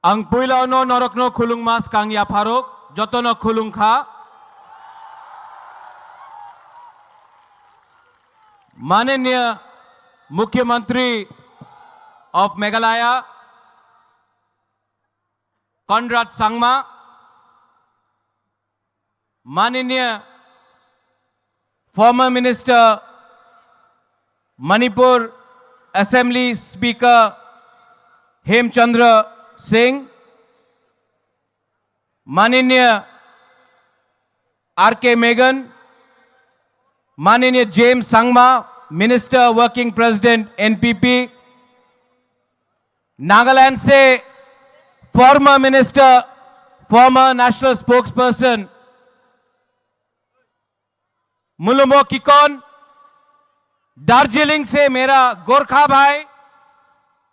Ang puila no norok no khulung mas kang ya pharok joto no khulung kha माननीय मुख्यमंत्री of Meghalaya Conrad Sangma, माननीय former minister Manipur Assembly Speaker Hemchandra Singh, माननीय R.K. Megan, माननीय James Sangma, Minister Working President NPP, Nagaland से former minister, former national spokesperson Mulumo Kikon, Darjeeling से मेरा गोरखा भाई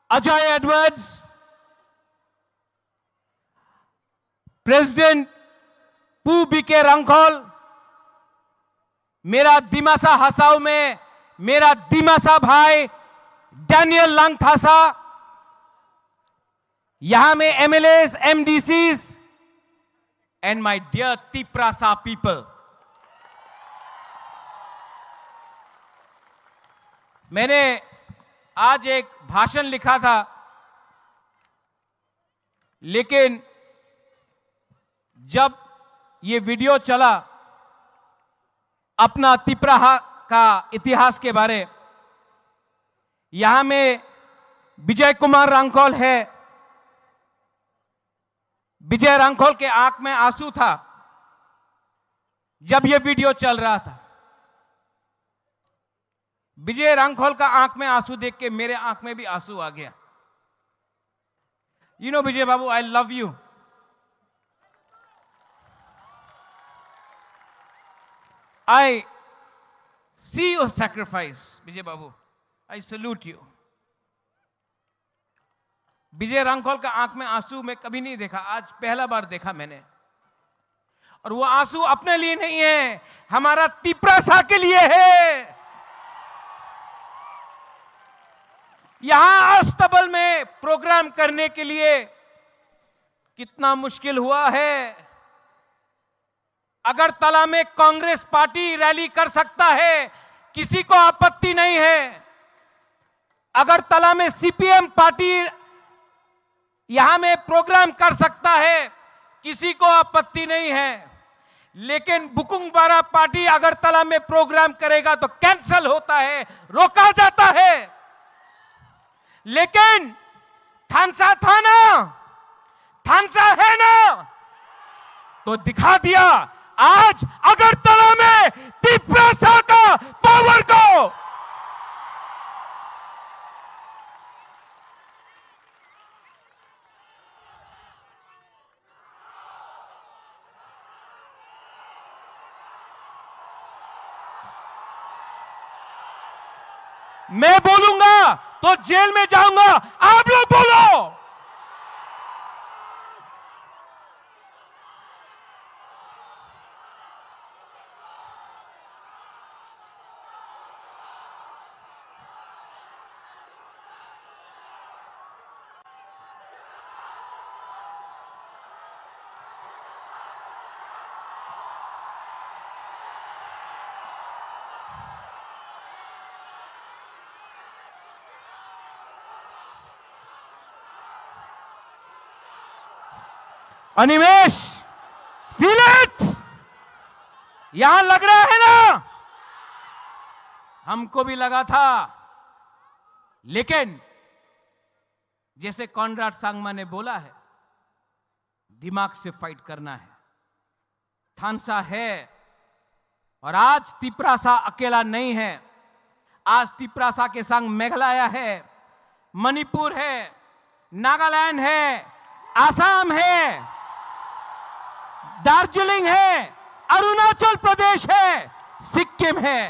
Ajay Edwards, president Pu BK Ranghkhol, मेरा दिमासा हसाऊ में मेरा दिमासा भाई डैनियल लांगथासा, यहां में MLAs, MDCs and my dear Tiprasa people. मैंने आज एक भाषण लिखा था, लेकिन जब ये वीडियो चला अपना तिप्रा का इतिहास के बारे, यहां में विजय कुमार रांगखोल है, विजय रांगखोल के आंख में आंसू था जब यह वीडियो चल रहा था। विजय रांगखोल का आंख में आंसू देख के मेरे आंख में भी आंसू आ गया। You know Vijay Babu, I love you. I see your sacrifice, Vijay Babu. I salute you. विजय रांखोल का आंख में आंसू मैं कभी नहीं देखा, आज पहला बार देखा मैंने। और वो आंसू अपने लिए नहीं है, हमारा तिप्रासा के लिए है। यहां अस्तबल में प्रोग्राम करने के लिए कितना मुश्किल हुआ है। अगरतला में कांग्रेस पार्टी रैली कर सकता है, किसी को आपत्ति नहीं है। अगरतला में सीपीएम पार्टी यहां में प्रोग्राम कर सकता है, किसी को आपत्ति नहीं है। लेकिन बुकुंगबारा पार्टी अगरतला में प्रोग्राम करेगा तो कैंसिल होता है, रोका जाता है। लेकिन थानसा था ना, थानसा है ना, तो दिखा दिया आज अगरतला में तिप्रासा का पावर को। मैं बोलूंगा तो जेल में जाऊंगा, आप लोग बोलो। अनिमेश, फील इट, यहां लग रहा है ना, हमको भी लगा था। लेकिन जैसे कॉनराड सांगमा ने बोला है, दिमाग से फाइट करना है। थानसा है और आज तिप्रासा अकेला नहीं है। आज तिप्रासा के संग मेघालय है, मणिपुर है, नागालैंड है, आसाम है, दार्जिलिंग है, अरुणाचल प्रदेश है, सिक्किम है।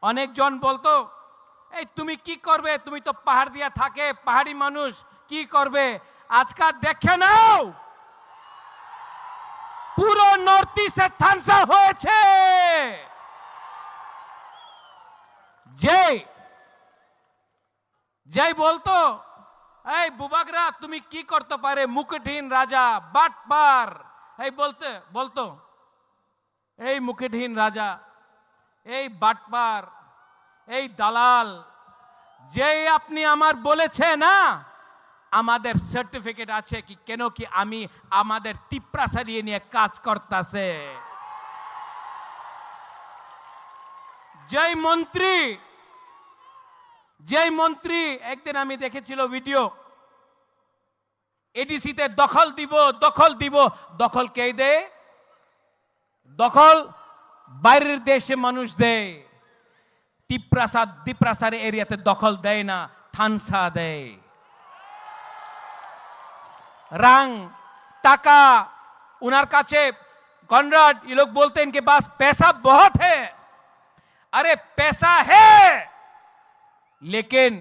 अनेक जन बोलतो তুমি কি করবে, তুমি তো পাহাড় দিয়া থাকে, পাহাড়ি মানুষ কি করবে। আজকা দেখে নাও, পুরো নর্থ ইস্টে থানসা হয়েছে। জয় জয় বলতো, এই বুবাগরা তুমি কি করতে পারে, মুকুটহীন রাজা, বাটপার, এই বলতে বলতো, এই মুকুটহীন রাজা, এই বাটপার, এই দালাল, যে আপনি আমার বলেছে না, আমাদের সার্টিফিকেট আছে কি কেন কি আমি আমাদের তিপ্রাসা নিয়ে কাজ করতেছে। জয় মন্ত্রী, জয় মন্ত্রী একদিন আমি দেখেছিল ভিডিও, এডিসিতে দখল দিব, দখল দিব। দখল কে দেয়? দখল বাইরের দেশে মানুষ দেয়। তিপ্রাসা দিপ্রাসার এরিয়াতে দখল দেয় না, থানসা দেয়। রাং টাকা उनर काचे कॉनराड, ये लोग बोलते हैं इनके पास पैसा बहुत है। अरे पैसा है, लेकिन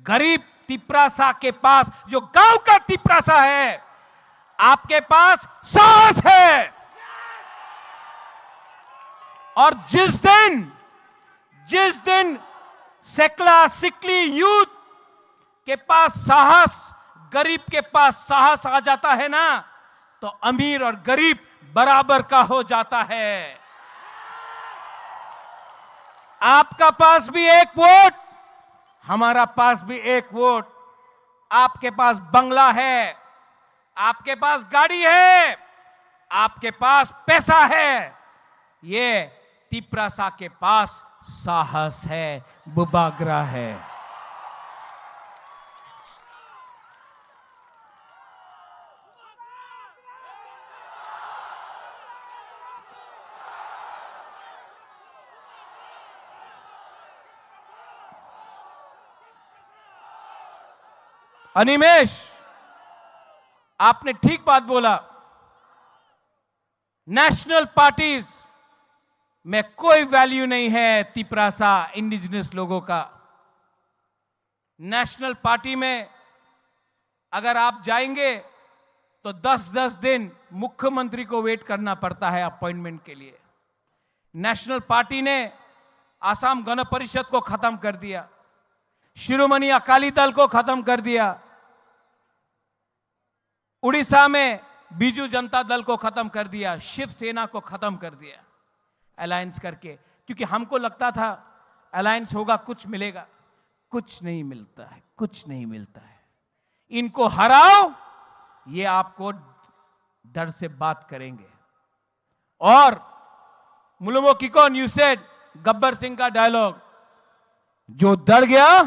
गरीब तिप्रासा के पास, जो गांव का तिप्रासा है, आपके पास साहस है। और जिस दिन सेकला सिकली यूथ के पास साहस, गरीब के पास साहस आ जाता है ना, तो अमीर और गरीब बराबर का हो जाता है। आपका पास भी एक वोट, हमारा पास भी एक वोट। आपके पास बंगला है, आपके पास गाड़ी है, आपके पास पैसा है, ये तिप्रासा के पास साहस है, बुबागरा है। अनिमेश, आपने ठीक बात बोला। नेशनल पार्टीज में कोई वैल्यू नहीं है तिपरासा इंडिजिनस लोगों का। नेशनल पार्टी में अगर आप जाएंगे तो 10-10 दिन मुख्यमंत्री को वेट करना पड़ता है अपॉइंटमेंट के लिए। नेशनल पार्टी ने आसाम गण परिषद को खत्म कर दिया, शिरोमणि अकाली दल को खत्म कर दिया, उड़ीसा में बीजू जनता दल को खत्म कर दिया, शिवसेना को खत्म कर दिया अलायंस करके, क्योंकि हमको लगता था अलायंस होगा कुछ मिलेगा। कुछ नहीं मिलता है, कुछ नहीं मिलता है। इनको हराओ, ये आपको डर से बात करेंगे। और मुलुमो किकोन यू सेड, गब्बर सिंह का डायलॉग, जो डर गया,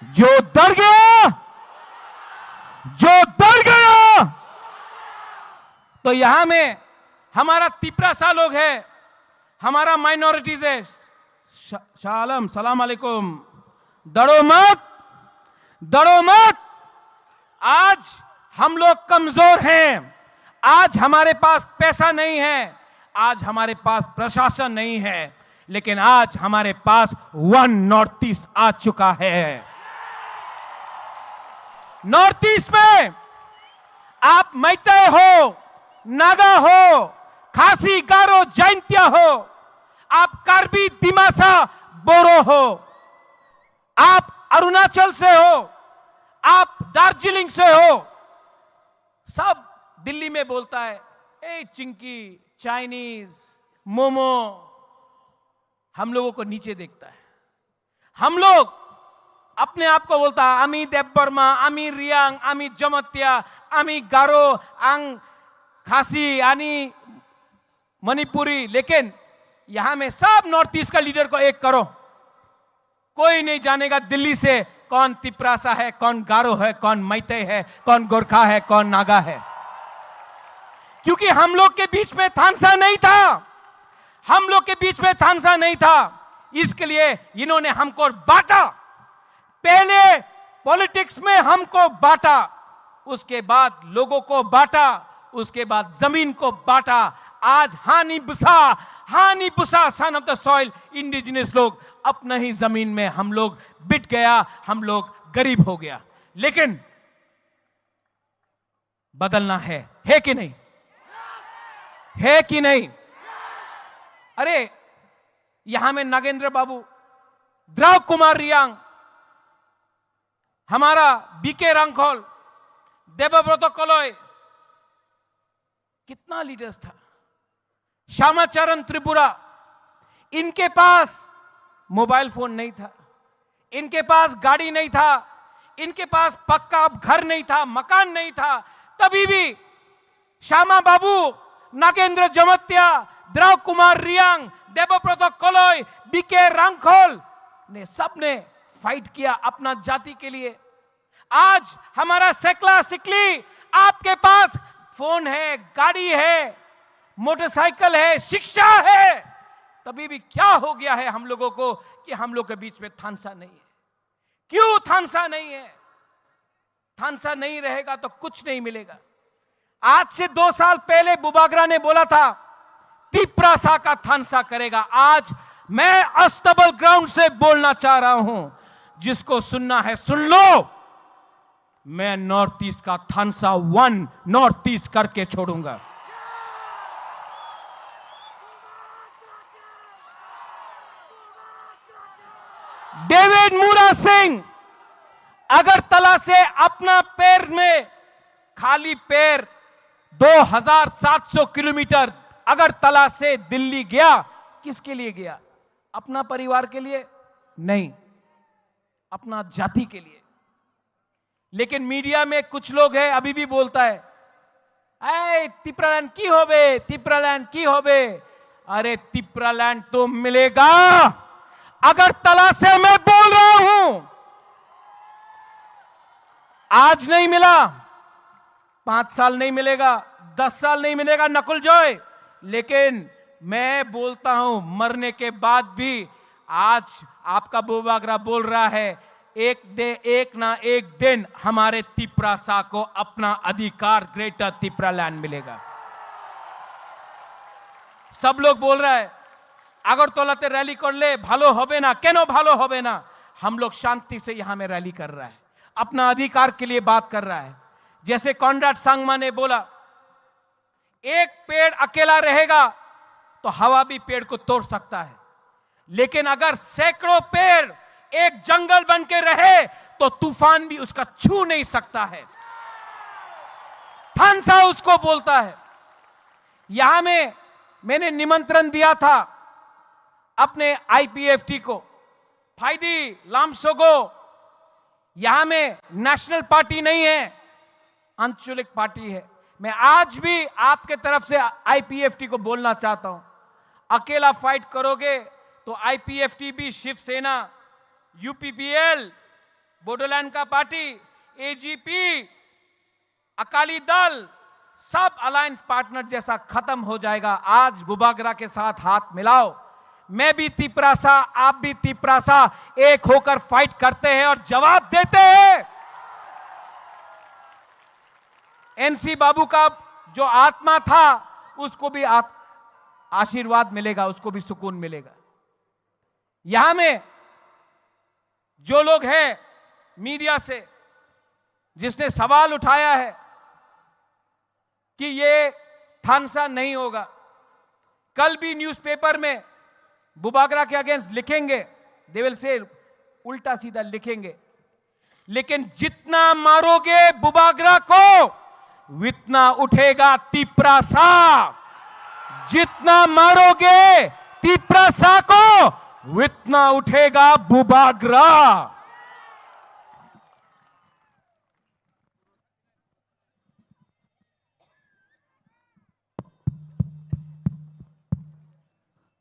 जो डर गया, जो डर गया। तो यहां में हमारा तिपरासा लोग है, हमारा माइनॉरिटीज है। शालम सलाम अलैकुम, डरो मत, डरो मत। आज हम लोग कमजोर हैं, आज हमारे पास पैसा नहीं है, आज हमारे पास प्रशासन नहीं है, लेकिन आज हमारे पास वन नॉर्थ ईस्ट आ चुका है। नॉर्थ ईस्ट में आप मैते हो, नागा हो, खासी, गारो, जैंतिया हो, आप कार्बी, दिमासा, बोरो हो, आप अरुणाचल से हो, आप दार्जिलिंग से हो, सब दिल्ली में बोलता है ए चिंकी, चाइनीज, मोमो। हम लोगों को नीचे देखता है। हम लोग अपने आप को बोलता है आमी देवबर्मा, आमी रियांग, आमी जमत्या, आमी गारो, आंग खासी, आनी मणिपुरी। लेकिन यहां में सब नॉर्थ ईस्ट का लीडर को एक करो, कोई नहीं जानेगा दिल्ली से कौन तिपरासा है, कौन गारो है, कौन मैते है, कौन गोरखा है, कौन नागा है। क्योंकि हम लोग के बीच में थानसा नहीं था, हम लोग के बीच में थानसा नहीं था। इसके लिए इन्होंने हमको बांटा। पहले पॉलिटिक्स में हमको बांटा, उसके बाद लोगों को बांटा, उसके बाद जमीन को बांटा। आज हानि बुसा son of the soil indigenous लोग अपना ही जमीन में हम लोग बिट गया, हम लोग गरीब हो गया। लेकिन बदलना है कि नहीं? है कि नहीं? अरे यहां में नागेंद्र बाबू, द्रव कुमार रियांग, हमारा बीके रांगखोल, देवव्रत कलोय, कितना लीडर्स था, श्यामाचरण त्रिपुरा। इनके पास मोबाइल फोन नहीं था, इनके पास गाड़ी नहीं था, इनके पास पक्का घर नहीं था, मकान नहीं था। तभी भी श्यामा बाबू, नागेंद्र जमत्या, द्रव कुमार रियांग, देवव्रत कलोय, बीके रांगखोल ने सबने फाइट किया अपना जाति के लिए। आज हमारा सेकला सिकली, आपके पास फोन है, गाड़ी है, मोटरसाइकिल है, शिक्षा है, तभी भी क्या हो गया है हम लोगों को कि हम लोग के बीच में थानसा नहीं है। क्यों थानसा नहीं है? थानसा नहीं रहेगा तो कुछ नहीं मिलेगा। आज से 2 साल पहले बुबागरा ने बोला था तिपरासा का थानसा करेगा। आज मैं अस्तबल ग्राउंड से बोलना चाह रहा हूं, जिसको सुनना है सुन लो। मैं नॉर्थ ईस्ट का थानसा 1 नॉर्थ ईस्ट करके छोड़ूंगा। डेविड मूरा सिंह अगरतला से अपना पैर में खाली पैर 2700 किलोमीटर अगरतला से दिल्ली गया। किसके लिए गया? अपना परिवार के लिए नहीं, अपना जाति के लिए। लेकिन मीडिया में कुछ लोग हैं अभी भी बोलता है ऐ तिपरालैंड की होबे, तिपरालैंड की होबे। अरे तिपरालैंड तो मिलेगा। अगरतला से मैं बोल रहा हूं, आज नहीं मिला, 5 साल नहीं मिलेगा, 10 साल नहीं मिलेगा नकुल जॉय, लेकिन मैं बोलता हूं मरने के बाद भी। आज आपका बुबागरा बोल रहा है एक ना एक दिन हमारे तिपरासा को अपना अधिकार ग्रेटर तिपरालैंड मिलेगा। सब लोग बोल रहा है আগরতলাতে रैली করলে ভালো হবে না কেন ভালো হবে না हम लोग शांति से यहां में रैली कर रहा है अपना अधिकार के लिए बात कर रहा है जैसे कॉनराड सांगमा ने बोला एक पेड़ अकेला रहेगा तो हवा भी पेड़ को तोड़ सकता है लेकिन अगर सैकड़ों पेड़ एक जंगल बन के रहे तो तूफान भी उसका छू नहीं सकता है थानसा उसको बोलता है यहां में मैंने निमंत्रण दिया था अपने आईपीएफटी को फाइदी लामसोगो यहां में नेशनल पार्टी नहीं है आंचलिक पार्टी है मैं आज भी आपके तरफ से आईपीएफटी को बोलना चाहता हूं अकेला फाइट करोगे तो आईपीएफटी भी शिवसेना यूपीपीएल बोडोलैंड का पार्टी एजीपी अकाली दल सब अलायंस पार्टनर जैसा खत्म हो जाएगा आज बुबागरा के साथ हाथ मिलाओ मैं भी तिपरासा आप भी तिपरासा एक होकर फाइट करते हैं और जवाब देते हैं एनसी बाबू का जो आत्मा था उसको भी आशीर्वाद मिलेगा उसको भी सुकून मिलेगा यहां में जो लोग हैं मीडिया से जिसने सवाल उठाया है कि ये थानसा नहीं होगा कल भी न्यूज़पेपर में बुबागरा के अगेंस्ट लिखेंगे दे विल से उल्टा सीधा लिखेंगे लेकिन जितना मारोगे बुबागरा को उतना उठेगा तिपरासा जितना मारोगे तिपरासा को उतना उठेगा बुबागरा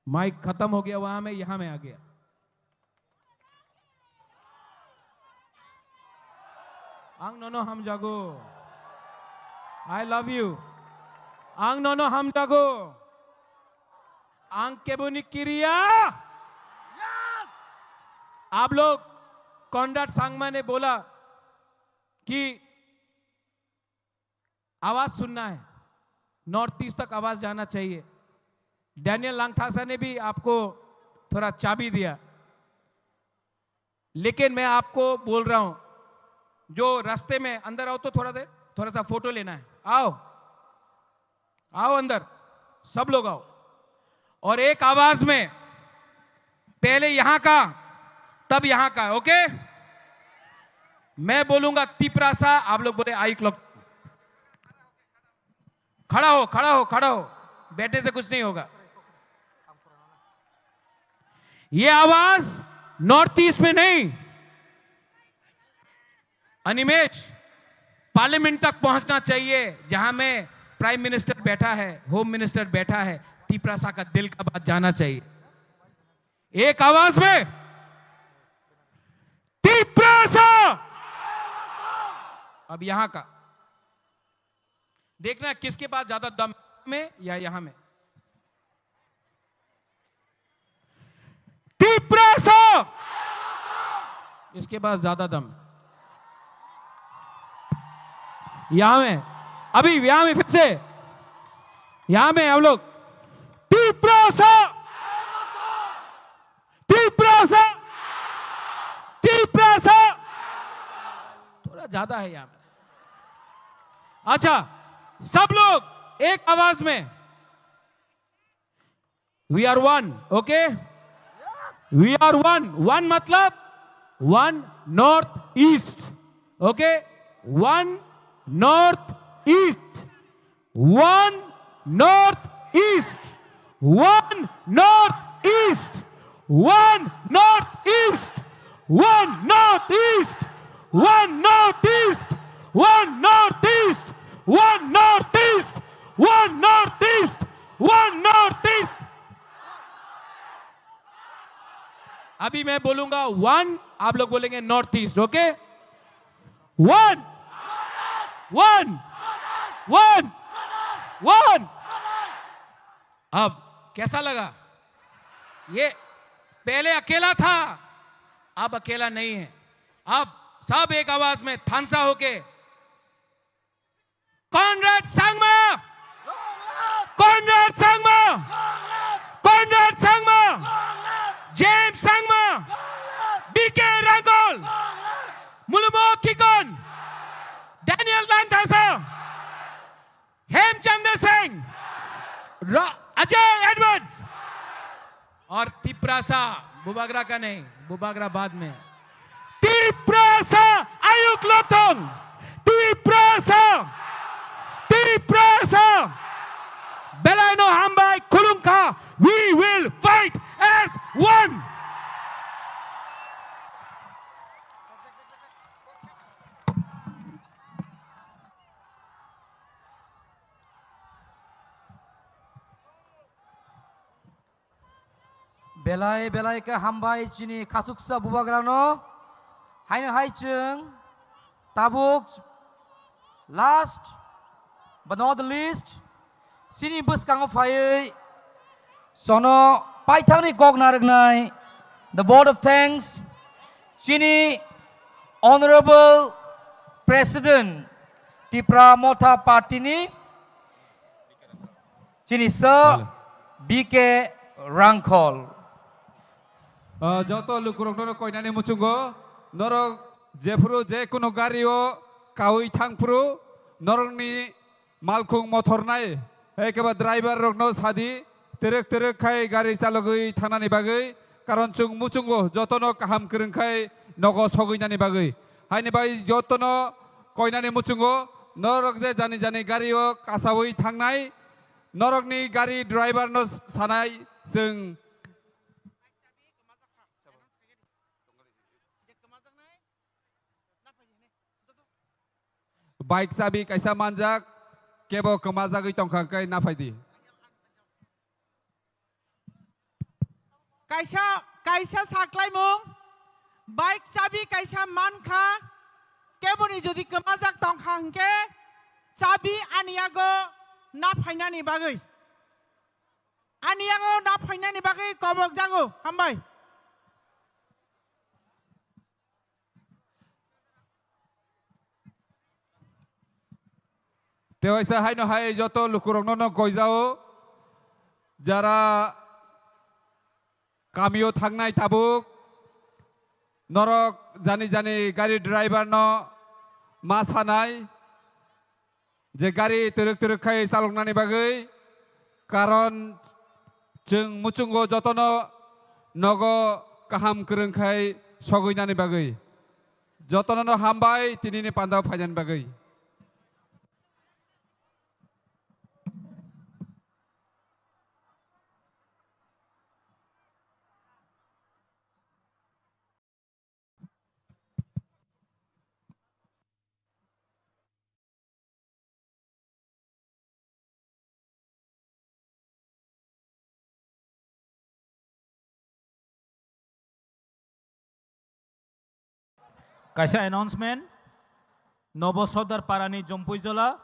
माइक खत्म हो गया वहां में यहां में आ गया आंग नोनो हम जागो आई लव यू आंग नोनो हम जागो आंग केबुनी किरिया आप लोग कॉनराड सांगमा ने बोला कि आवाज सुनना है नॉर्थ ईस्ट तक आवाज जाना चाहिए डैनियल लांगथासा ने भी आपको थोड़ा चाबी दिया लेकिन मैं आपको बोल रहा हूं जो रास्ते में अंदर आओ तो थोड़ा सा फोटो लेना है आओ आओ अंदर सब लोग आओ और एक आवाज में पहले यहां का तब यहां का ओके मैं बोलूंगा तिपरासा आप लोग बोले आई क्लॉक खड़ा हो खड़ा हो खड़ा हो बैठे से कुछ नहीं होगा ये आवाज नॉर्थ ईस्ट में नहीं अनिमेश पार्लियामेंट तक पहुंचना चाहिए जहां में प्राइम मिनिस्टर बैठा है होम मिनिस्टर बैठा है तिपरासा का दिल का बात जाना चाहिए एक आवाज में तिपरासा अब यहां का देखना किसके पास ज्यादा दम में या यहां में तिपरासा इसके पास ज्यादा दम यहां में अभी यहां में फिर से यहां में हम लोग तिपरासा तिपरासा तिपरासा थोड़ा ज्यादा है यहां में अच्छा सब लोग एक आवाज में we are one okay we are one one मतलब one north east okay one north east one north east one north east one north east one north east one north east one north east one north east one north east one north east अभी मैं बोलूंगा one आप लोग बोलेंगे north east okay one one one one अब कैसा लगा ये पहले अकेला था अब अकेला नहीं है अब सब एक आवाज में थानसा होके Conrad Sangma Conrad Sangma Ajay Edwards और तिप्रासा बुबागरा का नहीं, बुबागरा बाद में। तिप्रासा आयुक लोथोंग, Tiprasa Belaino Hambai Kulungka, we will fight as one. Belai ke Hambai Chini Kasuksa Bubagrano, Haino Haichung, Tabuk, last but not the least, Sini Buskang of Fire, Sono Paitani Gognaranai, the Board of Thanks, Sini Honorable President Tipra Mota Partini, Sini Sir BK Rangkol. Joto lukurokno koinani muchungo, norok jefuru je kuno gario kawi thangpuru, norok ni malkung motor nai. Ekaba driver rokno sadi terek kai gari chalogui thanani bagai karon chung muchungo jotono kaham kereng kai nogo sogui nani bagai haini bai jotono koinani muchungo norok je jani gario kasawui thangnai norok ni gari driver no sanai sung bike sabi kaisa manjak Kebo kemazagui tongkang kai nafaidi. Kaisa saklai mung, bike sabi kaisa manka, kebo ni jodi kemazak tongkang ke, sabi aniago nafainani bagui. Aniago nafainani bagui kobok jango, hambai. Tewaisa hai no hai joto lukurokno no koizao jara kamio thangnai tabuk norok jani gari driver no masanai je gari teruk kai saloknani bagai karon jeng muchungo jotono nogo kaham kereng kai soguinani bagai jotono no hambai tinini pandau phajan bagai. Kaisa announcement, Nobo Sodar Parani Jompuijola,